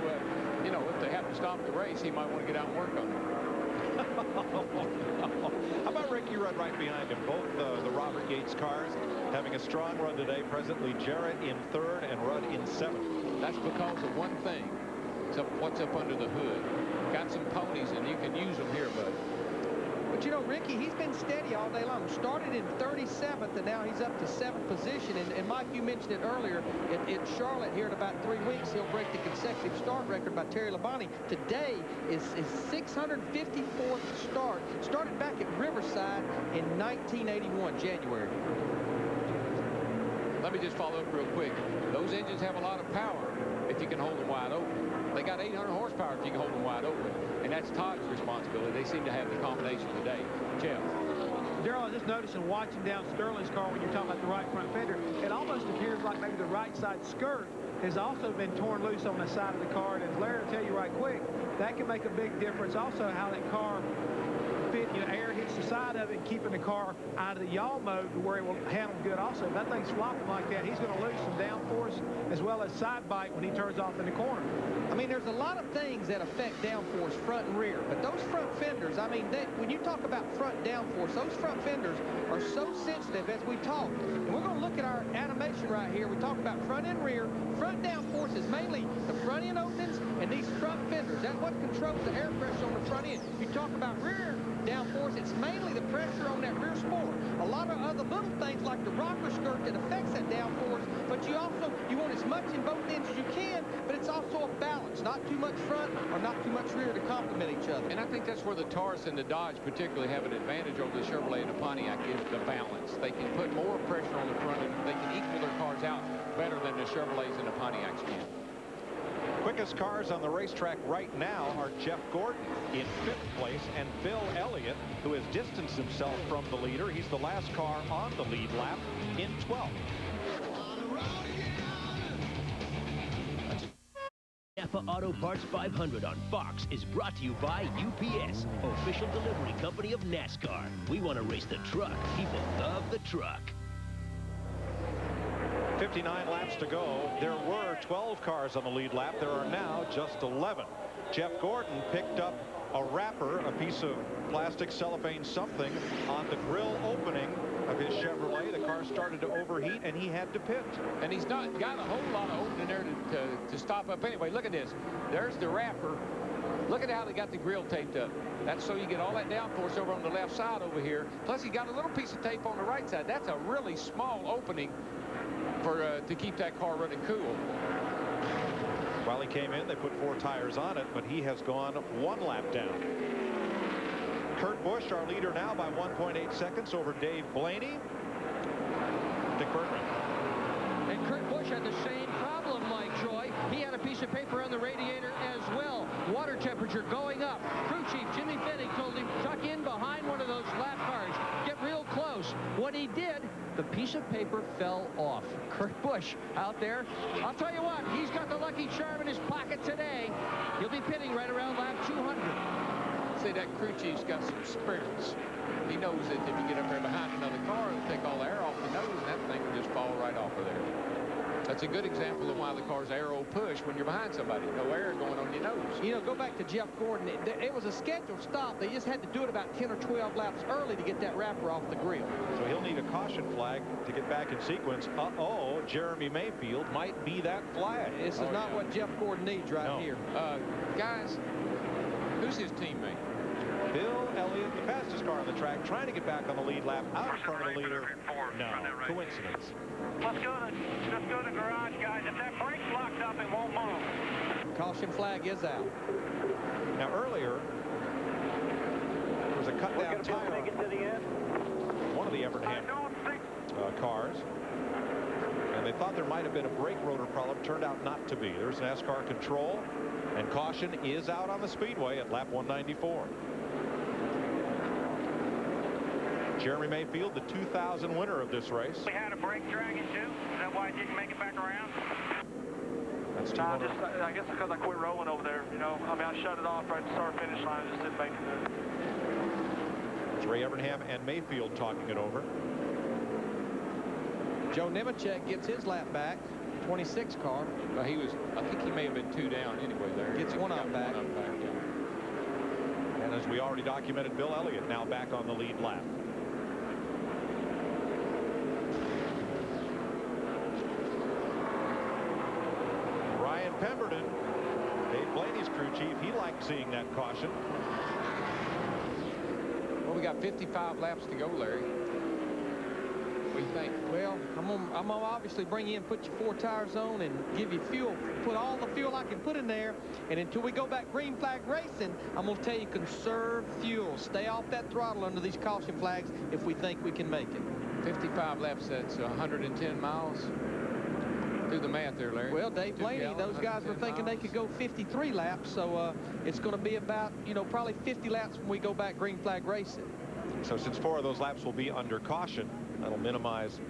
if they have to stop the race, he might want to get out and work on it. How about Ricky Rudd right behind him? Both the Robert Yates cars having a strong run today. Presently, Jarrett in 3rd and Rudd in 7th. That's because of one thing. It's what's up under the hood. Got some ponies, and you can use them here, bud. But Ricky, he's been steady all day long. Started in 37th, and now he's up to 7th position. And Mike, you mentioned it earlier. In Charlotte here in about 3 weeks, he'll break the consecutive start record by Terry Labonte. Today is his 654th start. Started back at Riverside in 1981, January. Let me just follow up real quick. Those engines have a lot of power if you can hold them wide open. They got 800 horsepower if you can hold them wide open. And that's Todd's responsibility. They seem to have the combination today. Jeff. Darrell, I was just noticing watching down Sterling's car when you're talking about the right front fender, it almost appears like maybe the right side skirt has also been torn loose on the side of the car. And as Larry will tell you right quick, that can make a big difference. Also, how that car fit, air hits the side of it and keeping the car out of the yaw mode to where it will handle good. Also, if that thing's flopping like that, he's going to lose some downforce as well as side bite when he turns off in the corner. I mean, there's a lot of things that affect downforce front and rear, but those front fenders, I mean, when you talk about front downforce, those front fenders are so sensitive as we talk. And we're going to look at our animation right here. We talk about front and rear. Front downforce is mainly the front end openings and these front fenders. That's what controls the air pressure on the front end. You talk about rear downforce, it's mainly the pressure on that rear spoiler. A lot of other little things like the rocker skirt that affects that downforce, but you want as much in both ends as you can, but it's also a balance. Not too much front or not too much rear to complement each other. And I think that's where the Taurus and the Dodge particularly have an advantage over the Chevrolet and the Pontiac is the balance. They can put more pressure on the front and they can equal their cars out better than the Chevrolets and the Pontiacs can. Quickest cars on the racetrack right now are Jeff Gordon in 5th place and Phil Elliott, who has distanced himself from the leader. He's the last car on the lead lap in 12th. NAPA Auto Parts 500 on Fox is brought to you by UPS, official delivery company of NASCAR. We want to race the truck. People love the truck. 59 laps to go. There were 12 cars on the lead lap. There are now just 11. Jeff Gordon picked up a wrapper, a piece of plastic cellophane something on the grill opening of his Chevrolet. The car started to overheat, and he had to pit. And he's not got a whole lot of opening there to stop up anyway. Look at this. There's the wrapper. Look at how they got the grill taped up. That's so you get all that downforce over on the left side over here. Plus, he got a little piece of tape on the right side. That's a really small opening for to keep that car running cool. While he came in, they put 4 tires on it, but he has gone 1 lap down. Kurt Busch, our leader now by 1.8 seconds over Dave Blaney. Dick Bergman. And Kurt Busch had the same problem, Mike Troy. He had a piece of paper on the radiator as well. Water temperature going up. Crew chief Jimmy Fennig told him, tuck in behind one of those lap cars. Get real close. When he did, the piece of paper fell off. Kurt Busch out there. I'll tell you what, he's got the lucky charm in his pocket today. He'll be pitting right around lap 200. See, that crew chief's got some experience. He knows that if you get up there behind another car, it'll take all the air off the nose, and that thing will just fall right off of there. That's a good example of why the car's aero push when you're behind somebody. No air going on your nose. You know, go back to Jeff Gordon. It was a scheduled stop. They just had to do it about 10 or 12 laps early to get that wrapper off the grill. So he'll need a caution flag to get back in sequence. Uh-oh, Jeremy Mayfield might be that flag. This is not what Jeff Gordon needs right here. Guys, who's his teammate? Bill Elliott, the fastest car on the track, trying to get back on the lead lap, out in front of the leader. No, coincidence. Let's go to the garage, guys. If that brake's locked up, it won't move. Caution flag is out. Now, earlier, there was a cut-down tire on one of the Evernham cars, and they thought there might have been a brake rotor problem. Turned out not to be. There's NASCAR control, and caution is out on the speedway at lap 194. Jeremy Mayfield, the 2000 winner of this race. We had a brake dragging too. Is that why it didn't make it back around? That's I guess because I quit rolling over there. You know, I mean, I shut it off right at the start finish line. Just didn't make it. It's Ray Evernham and Mayfield talking it over. Joe Nemechek gets his lap back. 26 car. Well, I think he may have been 2 down anyway there. Gets one up back. And as we already documented, Bill Elliott now back on the lead lap. Ryan Pemberton, Dave Blaney's crew chief, he liked seeing that caution. Well, we got 55 laps to go, Larry. What do you think? Well, I'm gonna obviously bring you in, put your 4 tires on, and give you fuel. Put all the fuel I can put in there, and until we go back green flag racing, I'm gonna tell you, conserve fuel. Stay off that throttle under these caution flags if we think we can make it. 55 laps, that's 110 miles. Do the math there, Larry. Well, Dave Blaney, those guys were thinking they could go 53 laps, so it's going to be about, you know, probably 50 laps when we go back green flag racing. So since 4 of those laps will be under caution, that'll minimize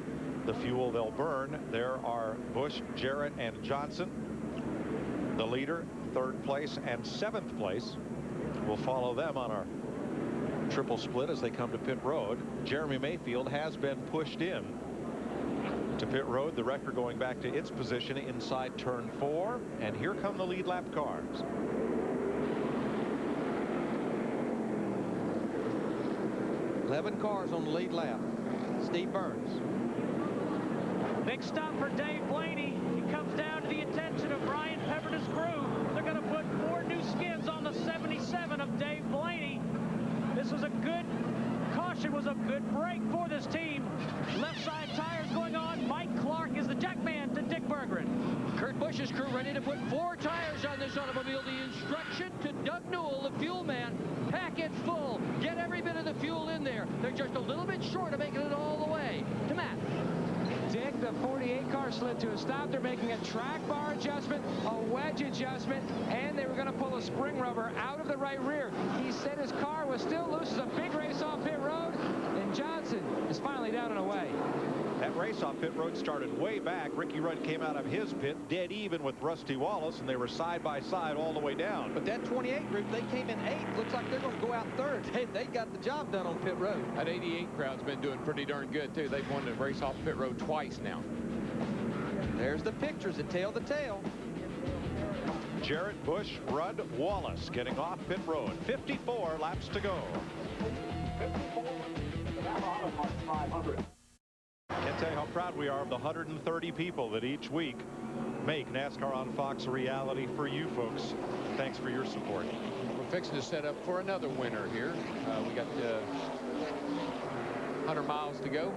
the fuel they'll burn. There are Busch, Jarrett, and Johnson. The leader, 3rd place and 7th place. We'll follow them on our triple split as they come to pit road. Jeremy Mayfield has been pushed in to pit road. The wrecker going back to its position inside turn 4. And here come the lead lap cars. Eleven cars on the lead lap. Steve Burns. Big stop for Dave Blaney. He comes down to the attention of Brian Pemberton's crew. They're going to put 4 new skins on the 77 of Dave Blaney. This was a good caution, was a good break for this team. Left side tires going on. Mike Clark is the jackman to Dick Berggren. Kurt Busch's crew ready to put 4 tires on this automobile. The instruction to Doug Newell, the fuel man, pack it full. Get every bit of the fuel in there. They're just a little bit short of making it all the way. To Matt. Dick, the 48 car slid to a stop. They're making a track bar adjustment, a wedge adjustment, and they were going to pull a spring rubber out of the right rear. He said his car was still loose. It's a big race off pit road, and Johnson is finally down and away. That race off pit road started way back. Ricky Rudd came out of his pit dead even with Rusty Wallace, and they were side by side all the way down. But that 28 group, they came in 8th. Looks like they're going to go out 3rd. They got the job done on pit road. That 88 crowd's been doing pretty darn good, too. They've won the race off pit road twice now. There's the pictures that tell the tale. Jarrett, Busch, Rudd, Wallace getting off pit road. 54 laps to go. 54 500. tell you how proud we are of the 130 people that each week make NASCAR on Fox a reality for you folks. Thanks for your support. We're fixing to set up for another winner here. We got 100 miles to go.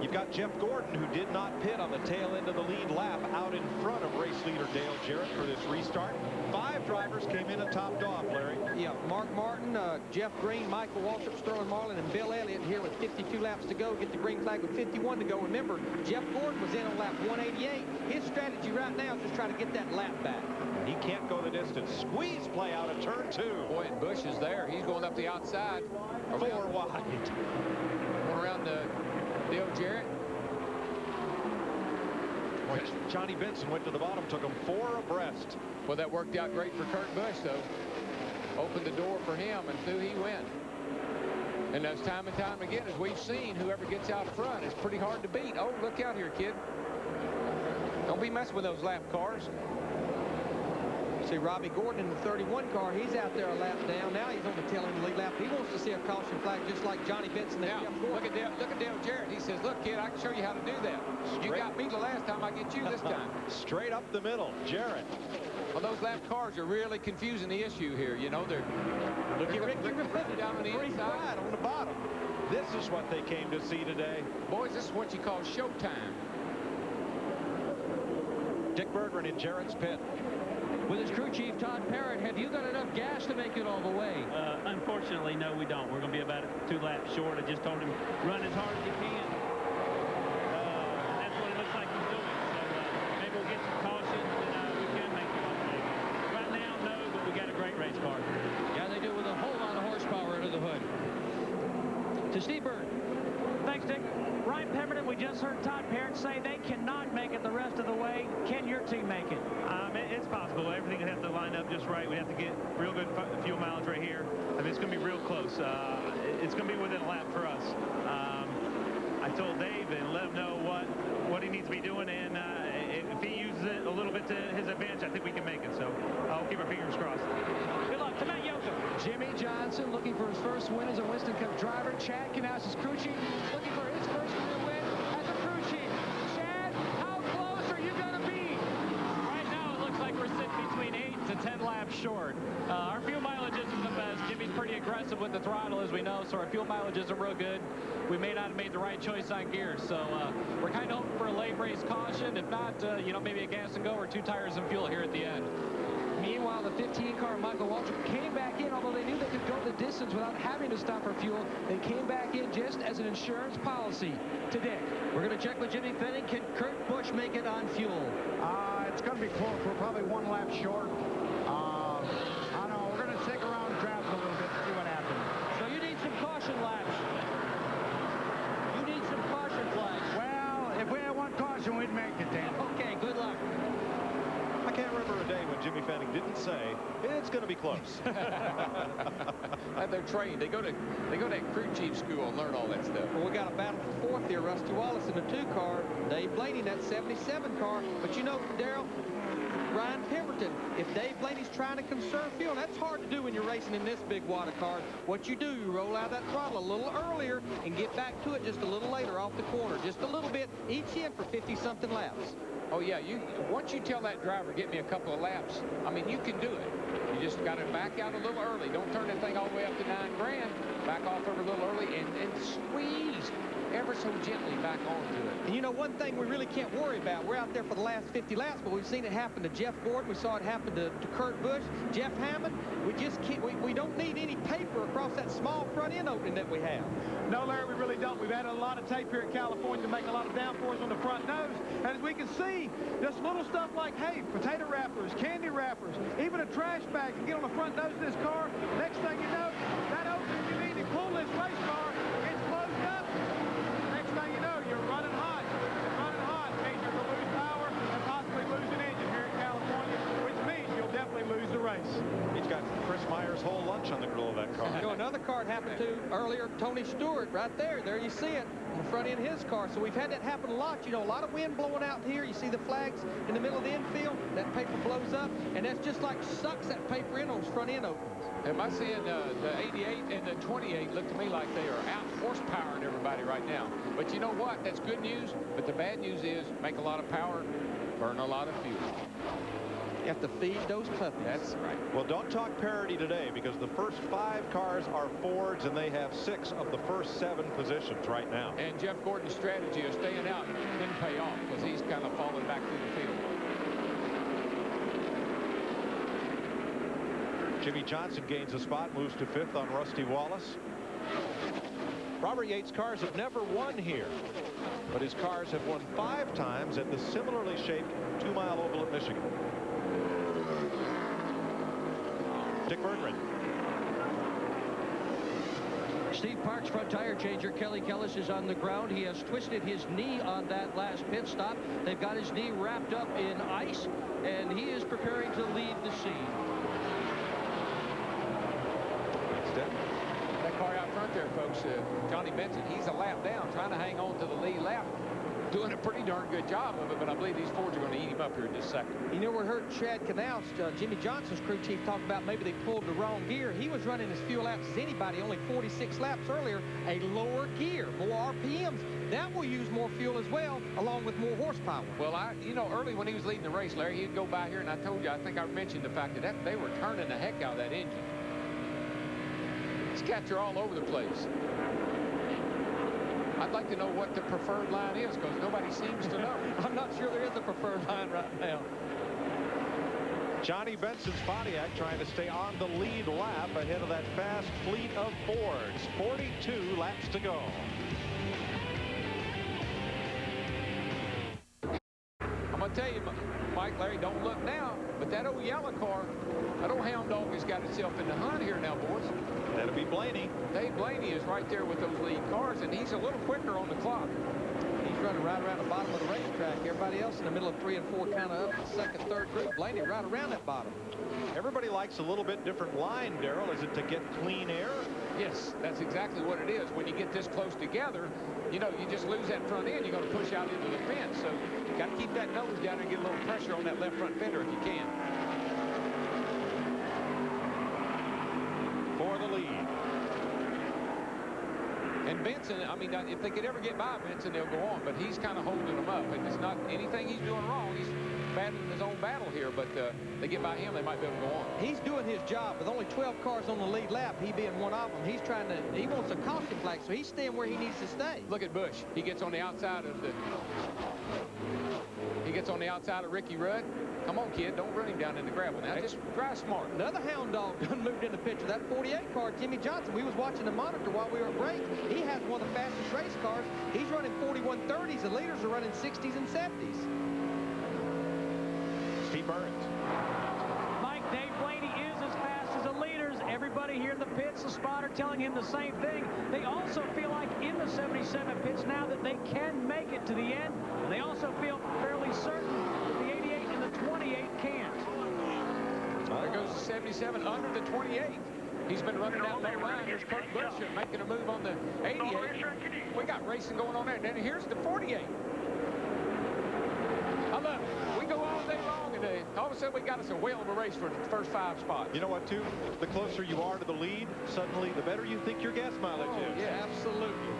You've got Jeff Gordon, who did not pit on the tail end of the lead lap, out in front of race leader Dale Jarrett for this restart. 5 drivers came in and topped off, Larry. Yeah, Mark Martin, Jeff Green, Michael Waltrip, Sterling Marlin, and Bill Elliott here with 52 laps to go. Get the green flag with 51 to go. Remember, Jeff Gordon was in on lap 188. His strategy right now is just try to get that lap back. He can't go the distance. Squeeze play out of turn 2. Boy, and Bush is there. He's going up the outside. 4 wide. Going around the Dale Jarrett. Johnny Benson went to the bottom, took him 4 abreast. Well, that worked out great for Kurt Busch, though. Opened the door for him, and through he went. And that's time and time again, as we've seen, whoever gets out front is pretty hard to beat. Oh, look out here, kid. Don't be messing with those lap cars. See Robbie Gordon in the 31 car. He's out there a lap down. Now he's on the tail end of the lead lap. He wants to see a caution flag just like Johnny Benson. Now, look at Dale Jarrett. He says, look, kid, I can show you how to do that. You got me the last time, I get you this time. Straight up the middle, Jarrett. Well, those lap cars are really confusing the issue here. You know, they're looking down on the inside. On the bottom. This is what they came to see today. Boys, this is what you call showtime. Dick Berggren in Jarrett's pit. With his crew chief, Todd Parrott, have you got enough gas to make it all the way? Unfortunately, no, we don't. We're going to be about 2 laps short. I just told him, run as hard as you can. And that's what it looks like he's doing. So maybe we'll get some caution, and we can make it all the way. Right now, no, but we got a great race car. Yeah, they do, with a whole lot of horsepower under the hood. To Steve Byrne. Thanks, Dick. Ryan Pemberton, we just heard Todd Parrott say they cannot make it the rest of the way. Can your team make it? It's possible. Everything has to line up just right. We have to get real good fuel mileage right here. I mean, it's going to be real close. It's going to be within a lap for us. I told Dave and let him know what he needs to be doing, and if he uses it a little bit to his advantage, I think we can make it. So I'll keep our fingers crossed. Good luck to Matt Yoakum. Jimmy Johnson looking for his first win as a Winston Cup driver. Chad Knaus' crew chief looking for his first career win as a crew chief. Chad, how close are you going to be? Right now, it looks like we're sitting between 8 to 10 laps short. Our fuel mileage isn't the best. Jimmy's pretty aggressive with the throttle, as we know, so our fuel mileage isn't real good. We may not have made the right choice on gears, so we're kind of hoping for a late race caution. If not, you know, maybe a gas and go or 2 tires and fuel here at the end. Meanwhile, the 15-car Michael Waltrip came back in, although they knew they could go the distance without having to stop for fuel. They came back in just as an insurance policy to Dick. We're going to check with Jimmy Fenning. Can Kurt Busch make it on fuel? It's going to be close. We're probably 1 lap short. I don't know. We're going to stick around and traffic a little bit and see what happens. So you need some caution laps. You need some caution flags. Well, if we had 1 caution, we'd make it then. Okay, good luck. I can't remember a day when Jimmy Fanning didn't say it's going to be close. They're trained. They go to that crew chief school and learn all that stuff. Well, we got a battle for 4th here. Rusty Wallace in the 2 car. Dave Blaney in that 77 car. But you know, Darrell, Ryan Pemberton, if Dave Blaney's trying to conserve fuel, that's hard to do when you're racing in this big water car. What you do, you roll out that throttle a little earlier and get back to it just a little later off the corner. Just a little bit each in for 50-something laps. Oh, yeah, once you tell that driver, get me a couple of laps, I mean, you can do it. You just got to back out a little early. Don't turn that thing all the way up to 9 grand. Back off over a little early and squeeze ever so gently back onto it. And you know, one thing we really can't worry about, we're out there for the last 50 laps, but we've seen it happen to Jeff Gordon. We saw it happen to Kurt Busch, Jeff Hammond. We just can't, we don't need any paper across that small front end opening that we have. No, Larry, we really don't. We've added a lot of tape here in California to make a lot of downforce on the front nose. And as we can see, just little stuff like, hey, potato wrappers, candy wrappers, even a trash bag can get on the front nose of this car. Next thing you know, that opening you need to pull this race car, it's closed up. Next thing you know, you're running hot. Running hot means you're going to lose power and possibly lose an engine here in California, which means you'll definitely lose the race. He's got Chris Meyer's whole lunch on the grill of that car. You know, another car it happened to earlier, Tony Stewart, right there. There you see it on the front end of his car. So we've had that happen a lot. You know, a lot of wind blowing out here. You see the flags in the middle of the infield. That paper blows up, and that's just like sucks that paper in on those front end openings. Am I seeing the 88 and the 28 look to me like they are out horsepowering everybody right now? But you know what? That's good news. But the bad news is make a lot of power, burn a lot of fuel. You have to feed those puppies. That's right. Well, don't talk parity today because the first 5 cars are Fords and they have 6 of the first 7 positions right now. And Jeff Gordon's strategy of staying out didn't pay off because he's kind of falling back through the field. Jimmy Johnson gains a spot, moves to 5th on Rusty Wallace. Robert Yates' cars have never won here, but his cars have won 5 times at the similarly shaped 2-mile oval at Michigan. Dick Berggren. Steve Park's front tire changer, Kelly Kellis, is on the ground. He has twisted his knee on that last pit stop. They've got his knee wrapped up in ice, and he is preparing to leave the scene. That car out front there, folks, Johnny Benson, he's a lap down, trying to hang on to the lead lap. Doing a pretty darn good job of it, but I believe these Fords are going to eat him up here in just a second. You know, we heard Chad Knaus, Jimmy Johnson's crew chief, talk about maybe they pulled the wrong gear. He was running as few laps as anybody, only 46 laps earlier, a lower gear, more RPMs. That will use more fuel as well, along with more horsepower. Well, you know, early when he was leading the race, Larry, he'd go by here, and I told you, I think I mentioned the fact that they were turning the heck out of that engine. These cats are all over the place. I'd like to know what the preferred line is because nobody seems to know. I'm not sure there is a preferred line right now. Johnny Benson's Pontiac trying to stay on the lead lap ahead of that fast fleet of Fords. 42 laps to go. I'm going to tell you, Mike, Larry, don't look now, but that old yellow car, that old hound dog has got itself in the hunt here now, boys. That'll be Blaney. Dave Blaney is right there with those lead cars, and he's a little quicker on the clock. He's running right around the bottom of the racetrack. Everybody else in the middle of 3 and 4 kind of up the second, third group. Blaney right around that bottom. Everybody likes a little bit different line, Darrell. Is it to get clean air? Yes, that's exactly what it is. When you get this close together, you know, you just lose that front end. You're going to push out into the fence. So you got to keep that nose down and get a little pressure on that left front fender if you can. For the lead. And Benson, I mean, if they could ever get by Benson, they'll go on. But he's kind of holding them up. And it's not anything he's doing wrong. He's battling his own battle here. But they get by him, they might be able to go on. He's doing his job. With only 12 cars on the lead lap, he being one of them, he's trying to, he wants a caution flag, so he's staying where he needs to stay. Look at Busch. He gets on the outside of Ricky Rudd. Come on, kid, don't run him down in the gravel. Now, just drive smart. Another hound dog done moved in the picture. That 48 car, Jimmy Johnson, we was watching the monitor while we were at break. He has one of the fastest race cars. He's running 4130s. The leaders are running 60s and 70s. Steve Burns. Mike, Dave Blaney is as fast as the leaders. Everybody here in the pits, the spotter telling him the same thing. They also feel like in the 77 pits now that they can make it to the end. And they also feel fairly certain that the 88 and the 28 can't. There goes the 77 under the 28. He's been running out low line. Here's Kurt Busch making a move on the 88. We got racing going on there. And then here's the 48. I love it. We go all day long, and all of a sudden we got us a whale of a race for the first 5 spots. You know what, too? The closer you are to the lead, suddenly the better you think your gas mileage is. Yeah, absolutely.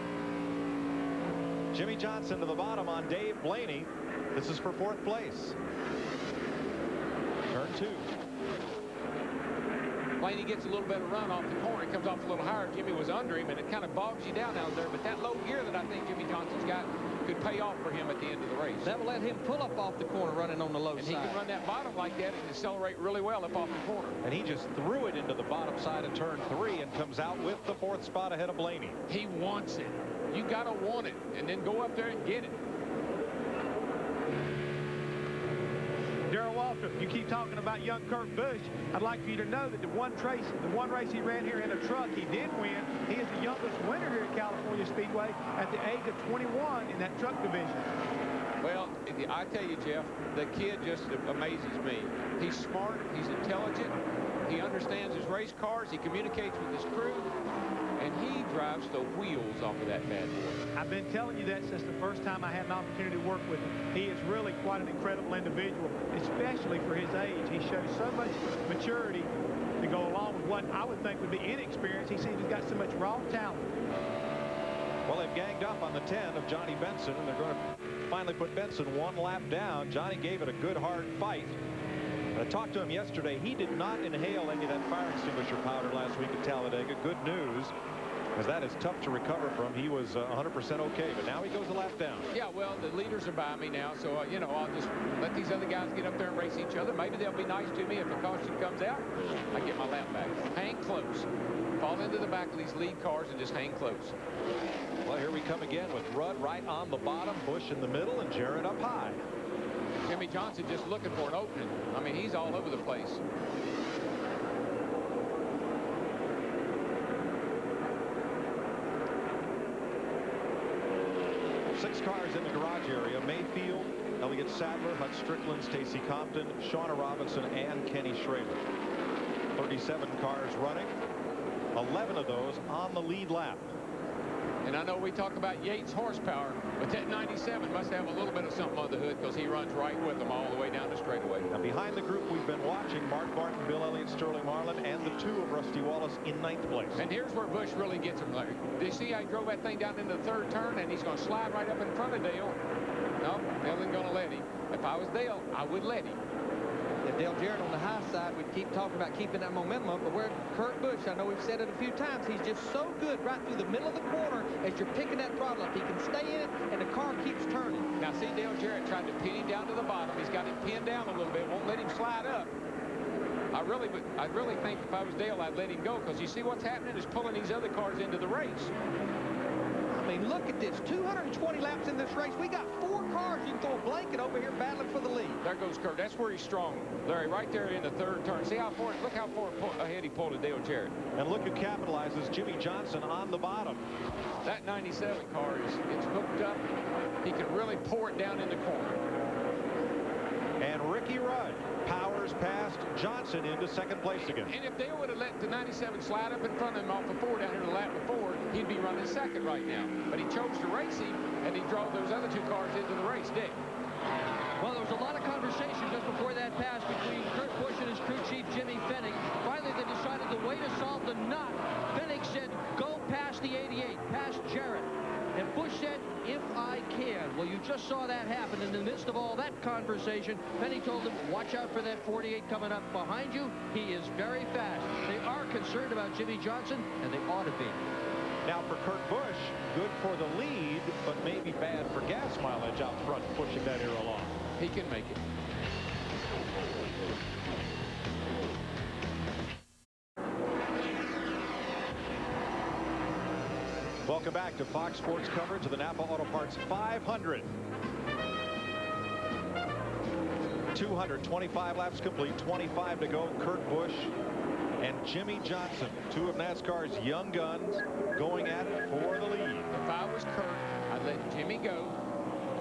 Jimmy Johnson to the bottom on Dave Blaney. This is for 4th place. Turn 2. Blaney gets a little bit of run off the corner. He comes off a little higher. Jimmy was under him, and it kind of bogs you down out there. But that low gear that I think Jimmy Johnson's got could pay off for him at the end of the race. That will let him pull up off the corner running on the low and side. And he can run that bottom like that and accelerate really well up off the corner. And he just threw it into the bottom side of turn 3 and comes out with the 4th spot ahead of Blaney. He wants it. You got to want it and then go up there and get it. Darrell Waltrip, you keep talking about young Kurt Busch. I'd like for you to know that the one race he ran here in a truck, he did win. He is the youngest winner here at California Speedway at the age of 21 in that truck division. Well, I tell you, Jeff, the kid just amazes me. He's smart. He's intelligent. He understands his race cars. He communicates with his crew. And he drives the wheels off of that bad boy. I've been telling you that since the first time I had an opportunity to work with him. He is really quite an incredible individual, especially for his age. He shows so much maturity to go along what I would think would be inexperience. He seems he's got so much raw talent. Well, they've ganged up on the 10 of Johnny Benson, and they're going to finally put Benson one lap down. Johnny gave it a good hard fight. I talked to him yesterday. He did not inhale any of that fire extinguisher powder last week at Talladega. Good news, because that is tough to recover from. He was 100% okay, but now he goes a lap down. Yeah, well, the leaders are by me now, so, you know, I'll just let these other guys get up there and race each other. Maybe they'll be nice to me. If a caution comes out, I get my lap back. Hang close. Fall into the back of these lead cars and just hang close. Well, here we come again with Rudd right on the bottom, Busch in the middle, and Jarrett up high. Jimmy Johnson just looking for an opening. I mean, he's all over the place. Six cars in the garage area. Mayfield, Elliott Sadler, Hut Strickland, Stacy Compton, Shauna Robinson, and Kenny Schrader. 37 cars running. 11 of those on the lead lap. And I know we talk about Yates' horsepower, but that 97 must have a little bit of something on the hood, because he runs right with them all the way down the straightaway. Now behind the group we've been watching, Mark Martin, Bill Elliott, Sterling Marlin, and the two of Rusty Wallace in 9th place. And here's where Busch really gets him, Larry. Do you see how he drove that thing down into the third turn, and he's going to slide right up in front of Dale? No, Dale isn't going to let him. If I was Dale, I would let him. Yeah, Dale Jarrett on the high side, we keep talking about keeping that momentum up, but where Kurt Busch, I know we've said it a few times, he's just so good right through the middle of the corner as you're picking that throttle up. He can stay in it, and the car keeps turning. Now, see, Dale Jarrett tried to pin him down to the bottom. He's got him pinned down a little bit, won't let him slide up. I really think if I was Dale, I'd let him go, because you see what's happening is pulling these other cars into the race. I mean, look at this. 220 laps in this race. We got 4 cars. You can throw a blanket over here battling for the lead. There goes Kurt. That's where he's strong, Larry, right there in the third turn. See how far, look how far ahead he pulled of Dale Jarrett. And look who capitalizes, Jimmy Johnson on the bottom. That 97 car it's hooked up. He can really pour it down in the corner. And Ricky Rudd powers past Johnson into second place again. And if Dale would have let the 97 slide up in front of him off the 4 down here the lap before, he'd be running second right now. But he chose to race him, and he drove those other 2 cars into the race, Dick. Well, there was a lot of conversation just before that pass between Kurt Busch and his crew chief, Jimmy Fennig. Finally, they decided the way to solve the knot. Fennig said, go past the 88, past Jarrett. And Busch said, if I can. Well, you just saw that happen. In the midst of all that conversation, Fennig told him, watch out for that 48 coming up behind you. He is very fast. They are concerned about Jimmy Johnson, and they ought to be. Now for Kurt Busch, good for the lead, but maybe bad for gas mileage out front, pushing that era along. He can make it. Welcome back to Fox Sports coverage of the Napa Auto Parts 500. 225 laps complete, 25 to go. Kurt Busch and Jimmy Johnson, 2 of NASCAR's young guns, going at it for the lead. If I was Kurt, I'd let Jimmy go.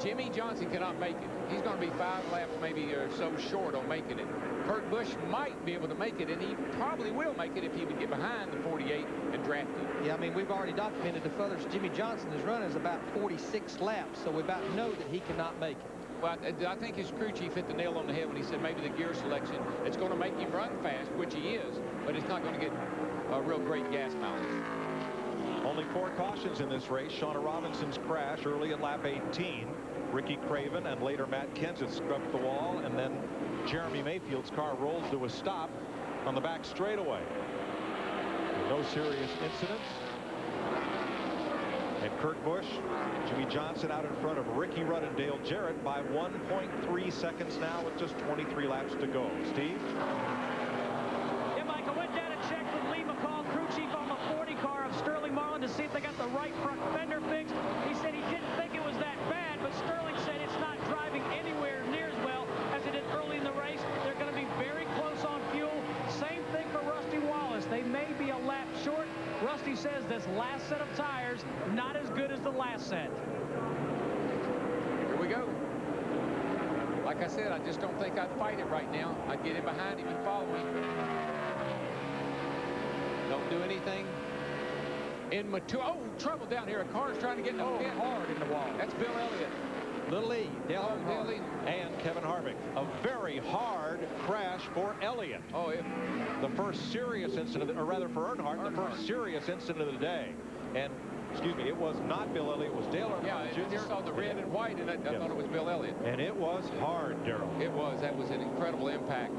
Jimmy Johnson cannot make it. He's going to be 5 laps maybe or so short on making it. Kurt Busch might be able to make it, and he probably will make it if he would get behind the 48 and draft it. Yeah, I mean, we've already documented the furthest Jimmy Johnson has run is about 46 laps, so we about know that he cannot make it. Well, I think his crew chief hit the nail on the head when he said maybe the gear selection, it's going to make him run fast, which he is, but it's not going to get a real great gas mileage. Only 4 cautions in this race. Shauna Robinson's crash early at lap 18. Ricky Craven and later Matt Kenseth scrubbed the wall, and then Jeremy Mayfield's car rolls to a stop on the back straightaway. No serious incidents. And Kurt Busch, Jimmy Johnson out in front of Ricky Rudd and Dale Jarrett by 1.3 seconds now with just 23 laps to go. Steve? Yeah, Mike, I went down and checked with Lee McCall, crew chief on the 40 car of Sterling Marlin, to see if they got the right front fender fixed. He said he didn't think it was that bad, but Sterling said it's not driving anywhere near as well as it did early in the race. They're going to be very close on fuel. Same thing for Rusty Wallace. They may be a lap short. Rusty says this last set of tires not as good as the last set. Here we go. Like I said, I just don't think I'd fight it right now. I'd get in behind him and follow him. Don't do anything immature. Oh, trouble down here. A car's trying to get in the pit. Hard in the wall. That's Bill Elliott. Little E, Dale Earnhardt. And Kevin Harvick. A very hard crash for Elliott. Oh, yeah. The first serious incident, or rather for Earnhardt, the first serious incident of the day. And, excuse me, it was not Bill Elliott, it was Dale Earnhardt. Yeah, I just saw the red and white, and I thought it was Bill Elliott. And it was hard, Darrell. It was. That was an incredible impact.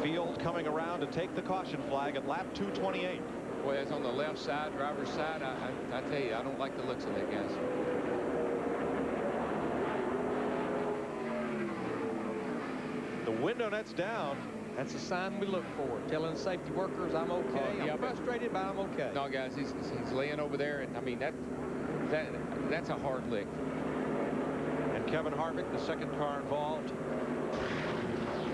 Field coming around to take the caution flag at lap 228. Boy, that's on the left side, driver's side. I tell you, I don't like the looks of that, guys. The window net's down. That's a sign we look for, telling the safety workers I'm okay. I'm frustrated, but I'm okay. No, guys, he's laying over there, and I mean that's a hard lick. And Kevin Harvick, the second car involved.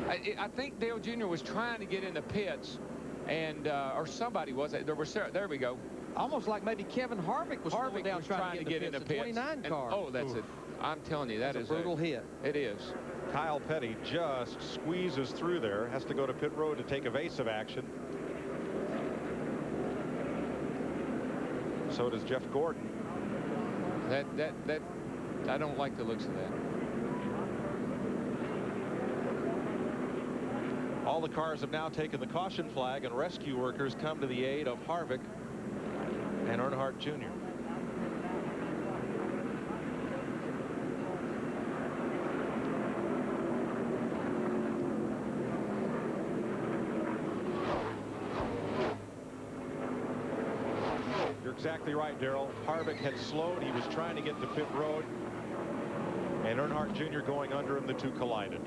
I think Dale Jr. was trying to get in the pits, and or somebody was. There we go. Almost like maybe Kevin Harvick was slowing down trying to get in the pits. 29 car. Oh, that's it. I'm telling you, that is a brutal hit. It is. Kyle Petty just squeezes through there, has to go to pit road to take evasive action. So does Jeff Gordon. I don't like the looks of that. All the cars have now taken the caution flag, and rescue workers come to the aid of Harvick and Earnhardt Jr. You're exactly right, Darrell. Harvick had slowed. He was trying to get to pit road, and Earnhardt Jr. going under him. The two collided.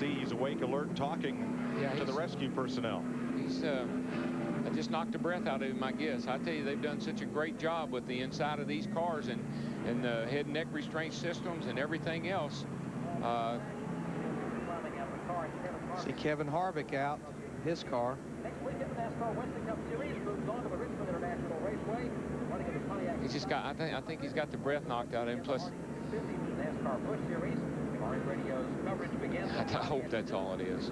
He's awake, alert, talking to the rescue personnel. He's just knocked the breath out of him, I guess. I tell you, they've done such a great job with the inside of these cars and the head and neck restraint systems and everything else. See Kevin Harvick out, his car. Next weekend, the NASCAR Winston Cup Series moves on to the Richmond International Raceway. Running in the Pontiac. He's just got. I think he's got the breath knocked out of him. Plus, NASCAR Busch Series. Orange Radio's coverage begins. I hope that's all it is.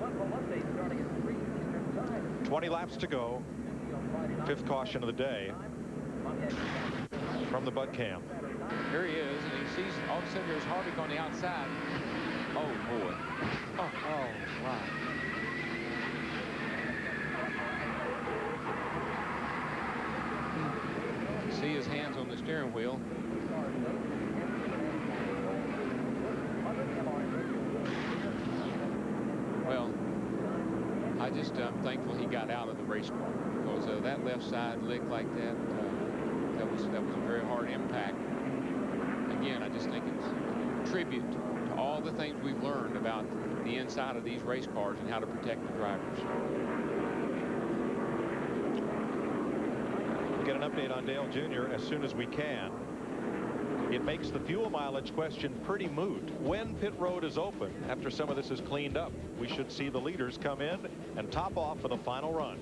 20 laps to go. Fifth caution of the day from the Bud cam. Here he is, and he sees all of a sudden there's Harvick on the outside. Oh boy. Oh wow. See his hands on the steering wheel. Well, I'm thankful he got out of the race car, because that left side lick like that, that was a very hard impact. Again, I just think it's a tribute to all the things we've learned about the inside of these race cars and how to protect the drivers. We'll get an update on Dale Jr. as soon as we can. It makes the fuel mileage question pretty moot. When pit road is open, after some of this is cleaned up, we should see the leaders come in and top off for the final run.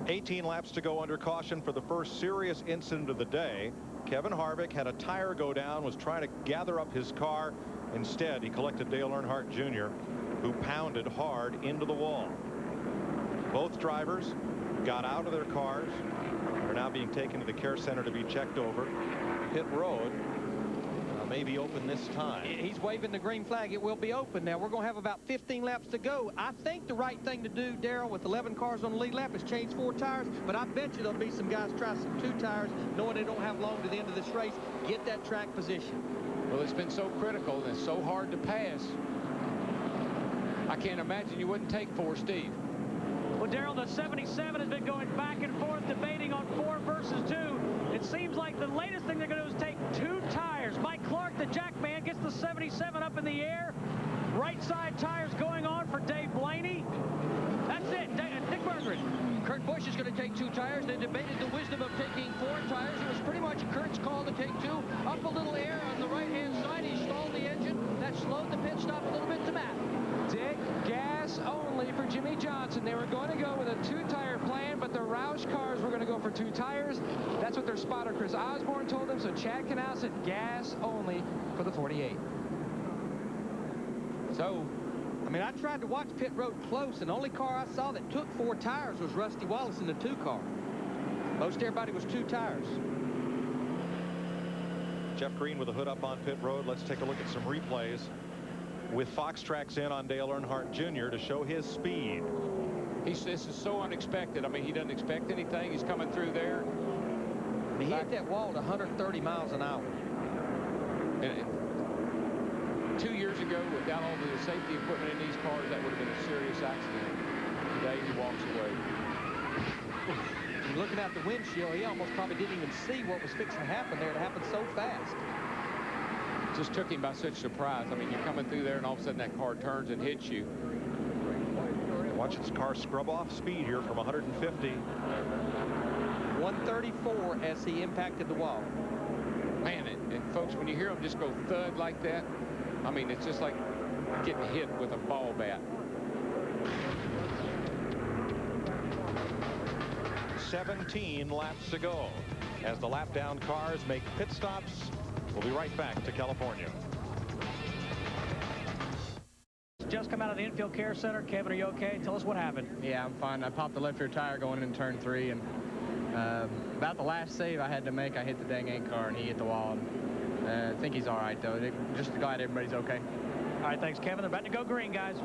18 laps to go under caution for the first serious incident of the day. Kevin Harvick had a tire go down, was trying to gather up his car. Instead, he collected Dale Earnhardt Jr., who pounded hard into the wall. Both drivers got out of their cars, are now being taken to the care center to be checked over. Pit road may be open this time. He's waving the green flag. It will be open now. We're going to have about 15 laps to go. I think the right thing to do, Darrell, with 11 cars on the lead lap is change 4 tires, but I bet you there'll be some guys try some 2 tires, knowing they don't have long to the end of this race. Get that track position. Well, it's been so critical and it's so hard to pass. I can't imagine you wouldn't take 4, Steve. Well, Darrell, the 77 has been going back and forth, debating on 4 versus 2. It seems like the latest thing they're going to do is take 2 tires. Mike Clark, the jack man, gets the 77 up in the air. Right side tires going on for Dave Blaney. That's it. Dick Berggren. Kurt Busch is going to take 2 tires. They debated the wisdom of taking 4 tires. It was pretty much Kurt's call to take 2. Up a little air on the right-hand side. He stalled the engine. That slowed the pit stop a little bit to Matt. Dick, gas only for Jimmy Johnson. They were going to go with a 2-tire plan, but the Roush cars were going to go for 2 tires. That's what their spotter Chris Osborne told them. So Chad Canal said gas only for the 48. So, I mean, I tried to watch pit road close, and the only car I saw that took 4 tires was Rusty Wallace in the 2 car. Most everybody was 2 tires. Jeff Green with the hood up on pit road. Let's take a look at some replays with Fox Tracks in on Dale Earnhardt Jr. to show his speed. This is so unexpected. I mean, he doesn't expect anything. He's coming through there. I mean, he hit that wall at 130 miles an hour. And 2 years ago, without all the safety equipment in these cars, that would have been a serious accident. Today, he walks away. Looking out the windshield, he almost probably didn't even see what was fixing to happen there. It happened so fast. Just took him by such surprise. I mean, you're coming through there, and all of a sudden that car turns and hits you. Watch its car scrub off speed here from 150. 134 as he impacted the wall. Man, and folks, when you hear him just go thud like that, I mean, it's just like getting hit with a ball bat. 17 laps to go as the lap down cars make pit stops. We'll be right back to California. Just come out of the infield care center. Kevin, are you okay? Tell us what happened. Yeah, I'm fine. I popped the left rear tire going in turn 3, and about the last save I had to make, I hit the dang 8 car, and he hit the wall. And, I think he's all right, though. Just glad everybody's okay. All right, thanks, Kevin. They're about to go green, guys.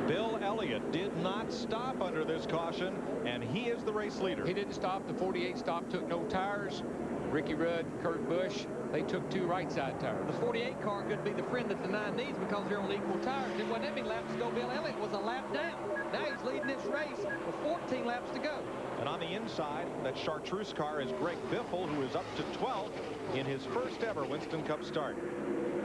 Bill Elliott did not stop under this caution, and he is the race leader. He didn't stop. The 48 stopped, took no tires. Ricky Rudd, Kurt Busch, they took 2 right side tires. The 48 car could be the friend that the 9 needs because they're on equal tires. It wasn't that many laps to go. Bill Elliott was a lap down. Now he's leading this race with 14 laps to go. And on the inside, that chartreuse car is Greg Biffle, who is up to 12th in his first ever Winston Cup start.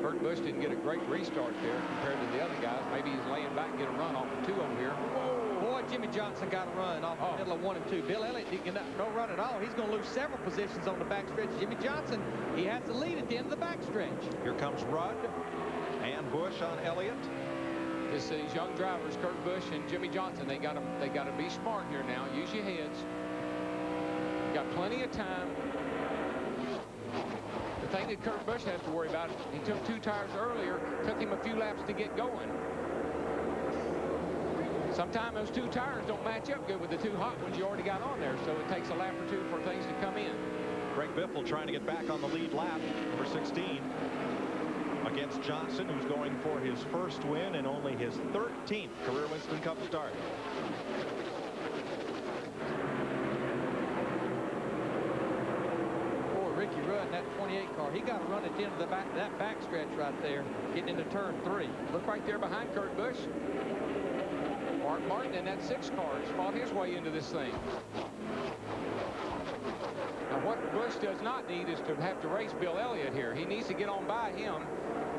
Kurt Busch didn't get a great restart there compared to the other guys. Maybe he's laying back and get a run off the 2 over here. Whoa, boy, Jimmy Johnson got a run off the middle of 1 and 2. Bill Elliott didn't get no run at all. He's going to lose several positions on the backstretch. Jimmy Johnson, he has the lead at the end of the backstretch. Here comes Rudd and Busch on Elliott. These young drivers, Kurt Busch and Jimmy Johnson, they got to be smart here now. Use your heads. Got plenty of time. The thing that Kurt Busch has to worry about, he took 2 tires earlier, took him a few laps to get going. Sometimes those 2 tires don't match up good with the 2 hot ones you already got on there, so it takes a lap or 2 for things to come in. Greg Biffle trying to get back on the lead lap, number 16, against Johnson, who's going for his first win and only his 13th career Winston Cup start. Ricky Rudd in that 28 car, he got a run at the end of that backstretch right there, getting into turn 3. Look right there behind Kurt Busch. Mark Martin in that 6 car has fought his way into this thing. Now, what Busch does not need is to have to race Bill Elliott here. He needs to get on by him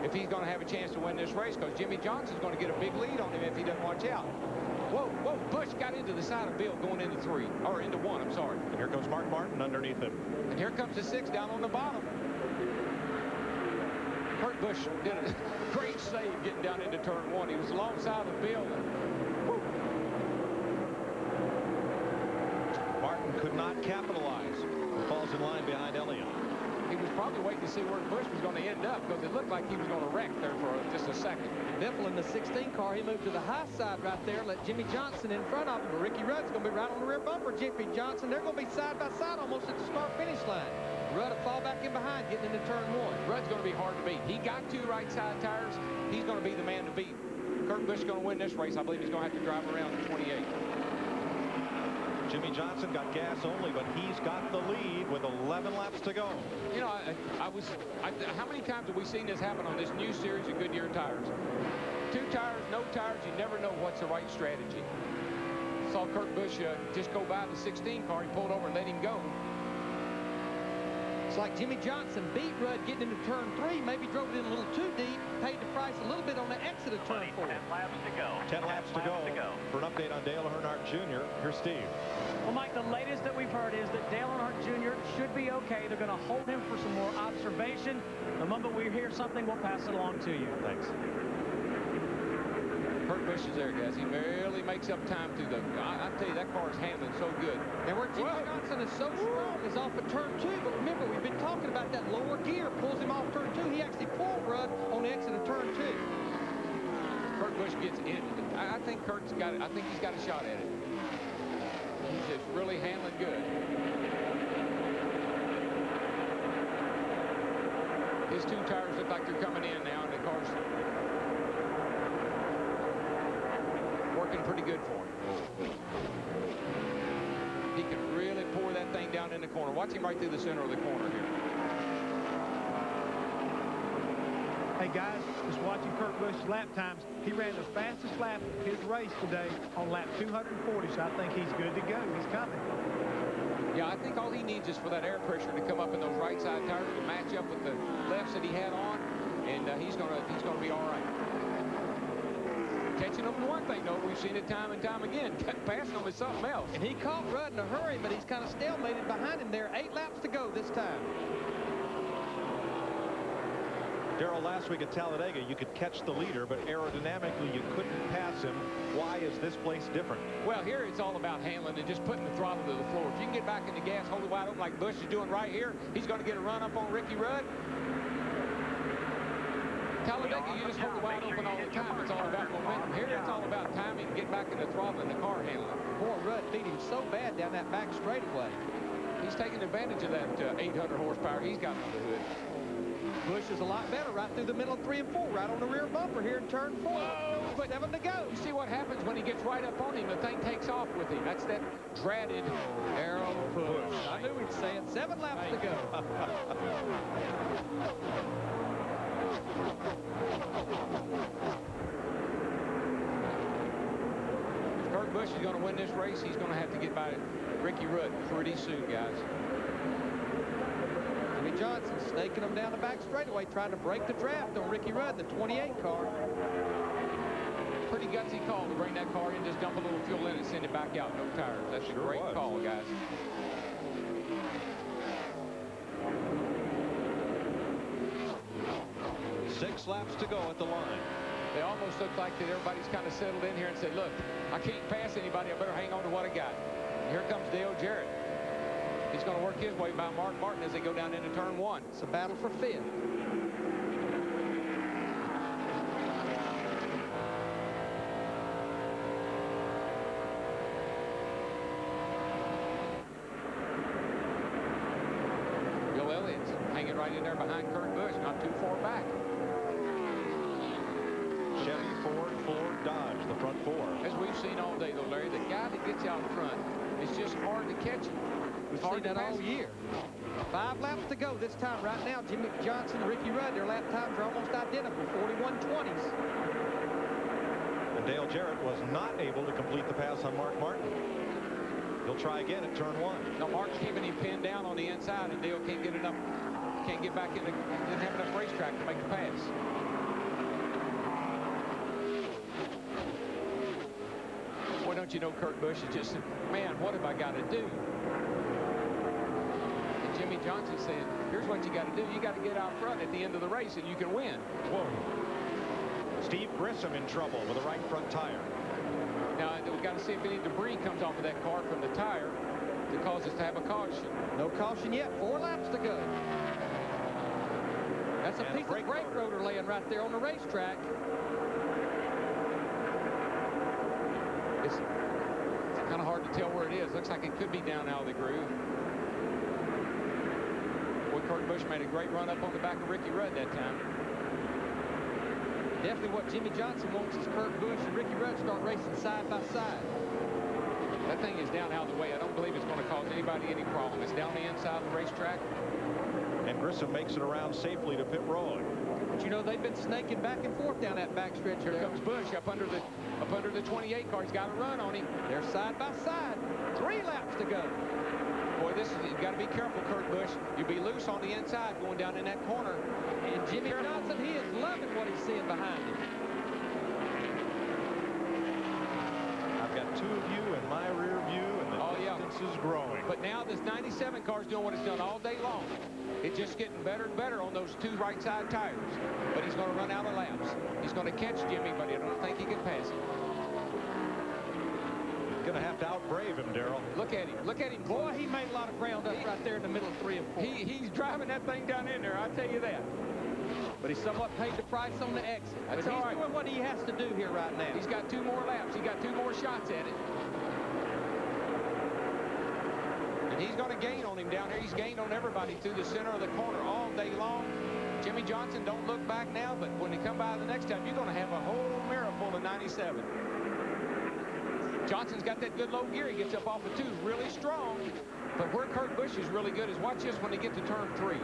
if he's going to have a chance to win this race, because Jimmy Johnson's going to get a big lead on him if he doesn't watch out. Whoa, whoa, Busch got into the side of Bill going into 3, or into 1, I'm sorry. And here comes Mark Martin underneath him. And here comes the 6 down on the bottom. Kurt Busch did a great save getting down into turn 1. He was alongside of Bill. Martin could not capitalize. He falls in line behind Elliott. He was probably waiting to see where Busch was going to end up, because it looked like he was going to wreck there for just a second. Biffle in the 16 car, he moved to the high side right there, let Jimmy Johnson in front of him. But Ricky Rudd's going to be right on the rear bumper. Jimmy Johnson, they're going to be side by side almost at the start-finish line. Rudd will fall back in behind, getting into turn 1. Rudd's going to be hard to beat. He got 2 right side tires. He's going to be the man to beat. Kurt Busch is going to win this race. I believe he's going to have to drive around the 28. Jimmy Johnson got gas only, but he's got the lead with 11 laps to go. You know, how many times have we seen this happen on this new series of Goodyear tires? 2 tires, no tires, you never know what's the right strategy. Saw Kurt Busch just go by the 16 car. He pulled over and let him go. It's like Jimmy Johnson beat Rudd getting into turn 3, maybe drove it in a little too deep, paid the price a little bit on the exit of turn 4. 10 laps to go. 10 laps to go. For an update on Dale Earnhardt Jr., here's Steve. Well, Mike, the latest that we've heard is that Dale Earnhardt Jr. should be okay. They're going to hold him for some more observation. The moment we hear something, we'll pass it along to you. Thanks. Kurt Busch is there, guys. He barely makes up time through the... I tell you, that car is handling so good. And where Jimmy Johnson is so strong is off of turn 2. But remember, we've been talking about that lower gear pulls him off turn 2. He actually pulled Rudd on the exit of turn 2. Busch gets in, I think Kurt's got it. I think he's got a shot at it. He's just really handling good. His 2 tires look like they're coming in now, and the car's working pretty good for him. He can really pour that thing down in the corner. Watch him right through the center of the corner here. Hey guys, just watching Kurt Busch's lap times. He ran the fastest lap of his race today on lap 240, so I think he's good to go. He's coming. Yeah, I think all he needs is for that air pressure to come up in those right side tires to match up with the lefts that he had on, and he's gonna be all right. Catching them is one thing, though. We've seen it time and time again. Passing them is something else. And he caught Rudd in a hurry, but he's kind of stalemated behind him there. 8 laps to go this time. Darrell, last week at Talladega, you could catch the leader, but aerodynamically you couldn't pass him. Why is this place different? Well, here it's all about handling and just putting the throttle to the floor. If you can get back in the gas, hold it wide open like Busch is doing right here, he's going to get a run up on Ricky Rudd. Talladega, you just hold it wide open all the time. It's all about momentum. Here it's all about timing, get back in the throttle and the car handling. Boy, Rudd beat him so bad down that back straightaway. He's taking advantage of that 800 horsepower he's got on the hood. Busch is a lot better right through the middle of 3 and 4, right on the rear bumper here in turn 4. But 7 to go. You see what happens when he gets right up on him, the thing takes off with him. That's that dreaded arrow push. I knew he'd say it. 7 laps to go. If Kurt Busch is going to win this race, he's going to have to get by Ricky Rudd pretty soon, guys. Jimmy Johnson snaking him down the back straightaway, trying to break the draft on Ricky Rudd, the 28 car. Pretty gutsy call to bring that car in, just dump a little fuel in and send it back out. No tires. That's a great call, guys. Six laps to go at the line. They almost look like that everybody's kind of settled in here and said, look, I can't pass anybody. I better hang on to what I got. And here comes Dale Jarrett. He's going to work his way by Mark Martin as they go down into turn 1. It's a battle for 5th. Bill Elliott's hanging right in there behind Kurt Busch, not too far back. Chevy, Ford, Dodge, the front 4. As we've seen all day, though, Larry, the guy that gets out front, it's just hard to catch him. We've seen that all year. 5 laps to go this time. Right now, Jimmy Johnson, Ricky Rudd, their lap times are almost identical, 41:20s. And Dale Jarrett was not able to complete the pass on Mark Martin. He'll try again at turn 1. Now, Mark's keeping him pinned down on the inside, and Dale can't get enough, can't get back in the, didn't have enough racetrack to make the pass. Boy, don't you know Kurt Busch is just, man, what have I got to do? And Jimmy Johnson saying, here's what you got to do. You got to get out front at the end of the race, and you can win. Whoa. Steve Grissom in trouble with a right front tire. Now, we've got to see if any debris comes off of that car from the tire to cause us to have a caution. No caution yet. 4 laps to go. That's a piece of brake rotor laying right there on the racetrack. It's kind of hard to tell where it is. Looks like it could be down out of the groove. Boy, Kurt Busch made a great run up on the back of Ricky Rudd that time. Definitely what Jimmy Johnson wants is Kurt Busch and Ricky Rudd start racing side by side. That thing is down out of the way. I don't believe it's going to cause anybody any problem. It's down the inside of the racetrack. And Grissom makes it around safely to pit road. But you know, they've been snaking back and forth down that back stretch. Here comes Busch up under the 28 car. He's got a run on him. They're side by side. 3 laps to go. Boy, you've got to be careful, Kurt Busch. You'll be loose on the inside going down in that corner. And Jimmy Johnson, he is loving what he's seeing behind him. I've got 2 of you in my rear view, and the distance is growing. But now this 97 car is doing what it's done all day long. It's just getting better and better on those 2 right side tires. But he's going to run out of laps. He's going to catch Jimmy, but I don't think he can pass him. Going to have to outbrave him, Darrell. Look at him. Look at him. Boy, he made a lot of ground up right there in the middle of 3 and 4. He's driving that thing down in there, I'll tell you that. But he's somewhat paid the price on the exit. That's but all he's right. doing what he has to do here right now. He's got 2 more laps. He got 2 more shots at it. And he's going to gain on him down here. He's gained on everybody through the center of the corner all day long. Jimmy Johnson, don't look back now, but when he come by the next time, you're going to have a whole mirror full of 97. Johnson's got that good low gear. He gets up off of 2 really strong. But where Kurt Busch is really good is watch this when they get to turn 3.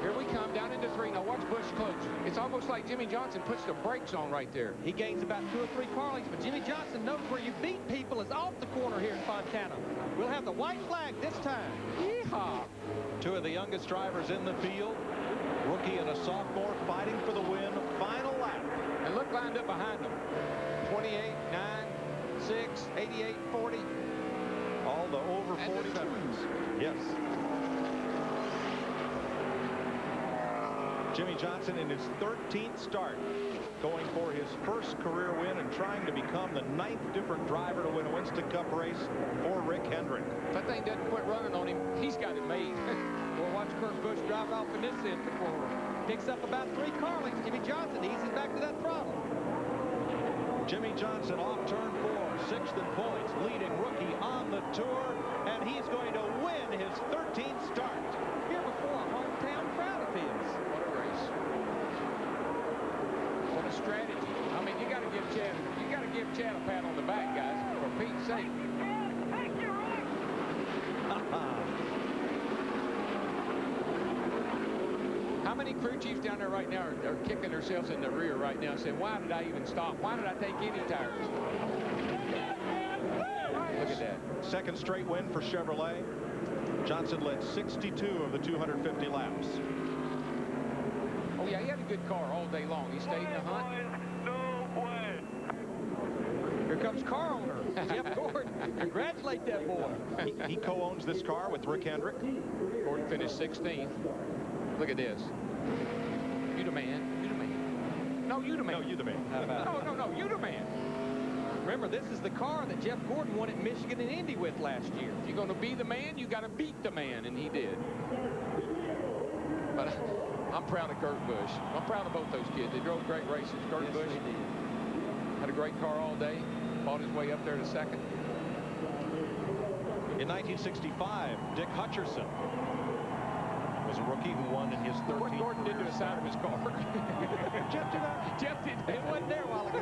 Here we come down into 3. Now watch Busch close. It's almost like Jimmy Johnson puts the brakes on right there. He gains about 2 or 3 car lengths, but Jimmy Johnson knows where you beat people is off the corner here in Fontana. We'll have the white flag this time. Yeehaw! 2 of the youngest drivers in the field. Rookie and a sophomore fighting for the win. Final lap. And look lined up behind them. 28, 9, 6, 88, 40. All the over 40 veterans. Yes. Jimmy Johnson in his 13th start, going for his first career win and trying to become the 9th different driver to win a Winston Cup race for Rick Hendrick. If that thing doesn't quit running on him, he's got it made. We'll watch Kurt Busch drive off in this end before picks up about 3 car lengths. Jimmy Johnson eases back to that throttle. Jimmy Johnson off turn 4, 6th in points, leading rookie on the tour, and he's going to win his 13th start. Here before a hometown crowd of his. What a race. What a strategy. I mean, you got to give Chad a pat on the back, guys, for Pete's sake. How many crew chiefs down there right now are kicking themselves in the rear right now saying, why did I even stop? Why did I take any tires? Look at that. Second straight win for Chevrolet. Johnson led 62 of the 250 laps. Oh, yeah, he had a good car all day long. He stayed in the hunt. Here comes car owner, Jeff Gordon. Congratulate that boy. He co-owns this car with Rick Hendrick. Gordon finished 16th. Look at this. You the man. You the man. No, you the man. No, you the man. No, you the man. Remember, this is the car that Jeff Gordon won at Michigan and Indy with last year. If you're going to be the man, you got to beat the man, and he did. But I'm proud of Kurt Busch. I'm proud of both those kids. They drove great races. Kurt Busch had a great car all day. Fought his way up there to second. In 1965, Dick Hutcherson was a rookie who won in his 13th. What Gordon did to the side of his car. Jeff did that. Jeff did. It wasn't there a while ago.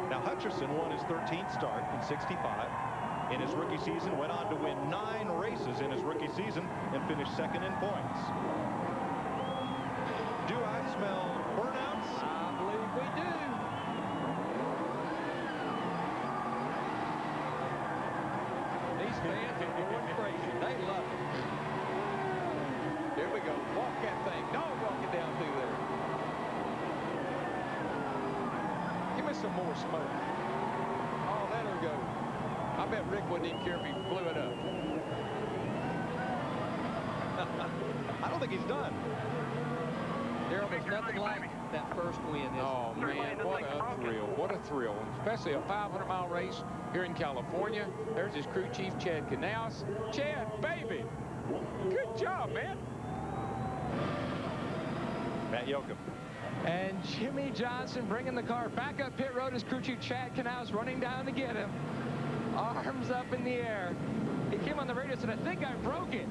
Now, Hutcherson won his 13th start in 65. In his rookie season, went on to win 9 races in his rookie season and finished second in points. Do I smell burnouts? I believe we do. These fans are going crazy. They love it. Here we go. Walk that thing. Dog walking down through there. Give me some more smoke. Oh, let her go. I bet Rick wouldn't even care if he blew it up. I don't think he's done. Daryl, there's nothing like that first win. Oh, man, what a thrill. What a thrill. Especially a 500-mile race here in California. There's his crew chief, Chad Knaus. Chad, baby, good job, man. Matt Yoakum. And Jimmy Johnson bringing the car back up pit road as crew chief Chad Knaus running down to get him. Arms up in the air. He came on the radio and said, I think I broke it.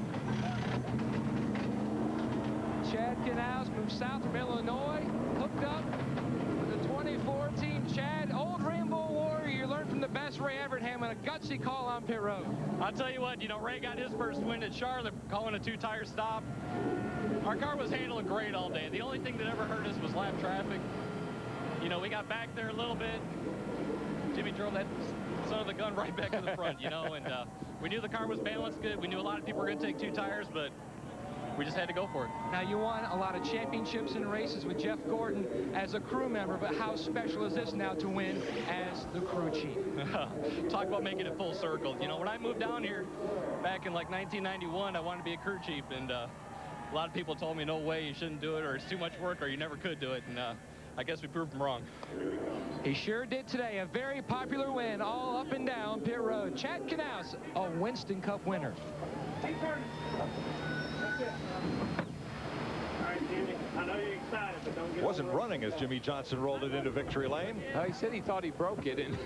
Chad Knaus moved south from Illinois, hooked up with the 2014 Chad, old Rainbow Warrior. You learned from the best, Ray Evernham, and a gutsy call on pit road. I'll tell you what, Ray got his first win at Charlotte, calling a 2-tire stop. Our car was handling great all day. The only thing that ever hurt us was lap traffic. We got back there a little bit. Jimmy drove that son of the gun right back in the front, and we knew the car was balanced good. We knew a lot of people were going to take 2 tires, but we just had to go for it. Now, you won a lot of championships and races with Jeff Gordon as a crew member, but how special is this now to win as the crew chief? Talk about making it full circle. When I moved down here back in like 1991, I wanted to be a crew chief, and a lot of people told me, no way, you shouldn't do it, or it's too much work, or you never could do it, and I guess we proved them wrong. He sure did today. A very popular win all up and down pit road. Chad Knaus, a Winston Cup winner. I know you're excited, but don't get Wasn't running as Jimmy Johnson rolled it into victory lane. He said he thought he broke it, and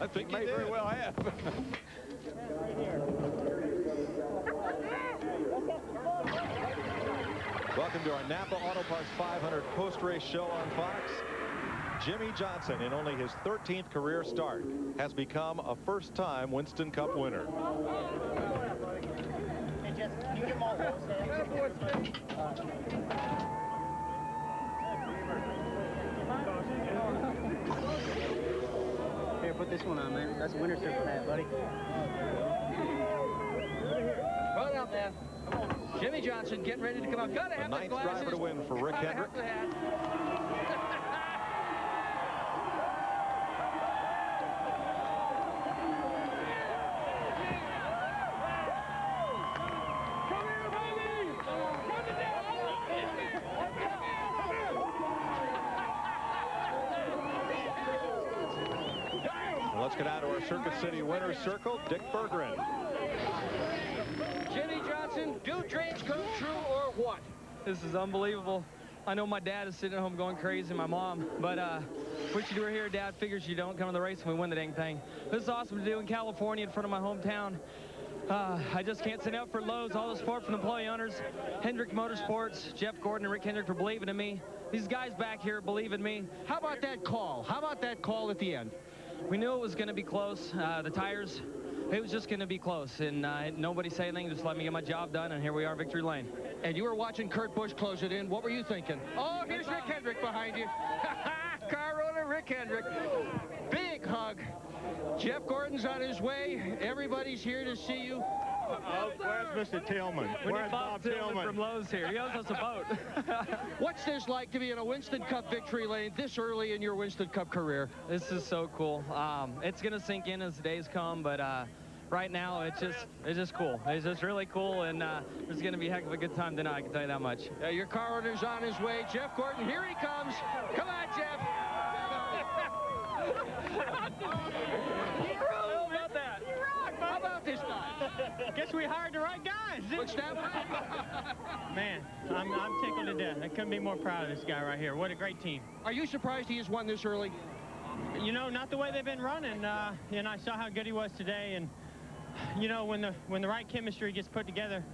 I think he may very well have. Welcome to our NAPA Auto Parts 500 post-race show on Fox. Jimmy Johnson, in only his 13th career start, has become a first-time Winston Cup winner. Hey, Jess, can you get them all those? Here, put this one on, man. That's a winner strip for that, buddy. Run out, man. Jimmy Johnson getting ready to come out. Gotta have the ninth glasses. driver to win for Rick Gotta Hendrick. have the hat. Let's get out to our Circuit City winner's circle. Dick Berggren. Jimmy Johnson, do dreams come true or what? This is unbelievable. I know my dad is sitting at home going crazy, my mom, but wish you were here. Dad figures you don't come to the race and we win the dang thing. This is awesome to do in California in front of my hometown. I just can't sit out for Lowe's, all the support from the employee owners, Hendrick Motorsports, Jeff Gordon and Rick Hendrick for believing in me. These guys back here believe in me. How about that call? How about that call at the end? We knew it was going to be close. The tires, it was just going to be close. And nobody said anything, just let me get my job done. And here we are, victory lane. And you were watching Kurt Busch close it in. What were you thinking? Oh, here's Rick Hendrick behind you. Car owner Rick Hendrick. Big hug. Jeff Gordon's on his way. Everybody's here to see you. Oh, where's Mr. Tillman? We Where's need Bob Tillman from Lowe's here. He owes us a boat. What's this like to be in a Winston Cup victory lane this early in your Winston Cup career? This is so cool. It's going to sink in as the days come, but right now it's just cool. It's just really cool, and there's going to be a heck of a good time tonight, I can tell you that much. Your car owner's on his way. Jeff Gordon, here he comes. Come on, Jeff. How about this guy? Guess we hired the right guys. What's that? Man, I'm tickled to death. I couldn't be more proud of this guy right here. What a great team. Are you surprised he has won this early? You know, not the way they've been running. And I saw how good he was today. And you know, when the right chemistry gets put together,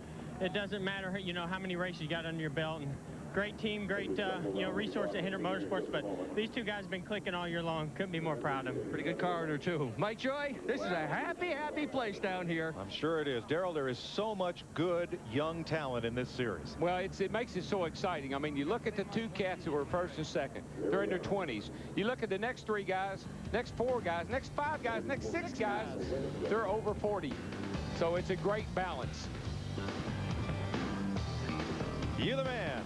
it doesn't matter, you know, how many races you got under your belt. And great team, great, you know, resource at Hendrick Motorsports. But these two guys have been clicking all year long. Couldn't be more proud of them. Pretty good car owner, too. Mike Joy, this is a happy, happy place down here. I'm sure it is. Darrell, there is so much good young talent in this series. Well, it makes it so exciting. I mean, you look at the two cats that were first and second. They're in their 20s. You look at the next 3 guys, next 4 guys, next 5 guys, next 6 guys. They're over 40. So it's a great balance. You the man.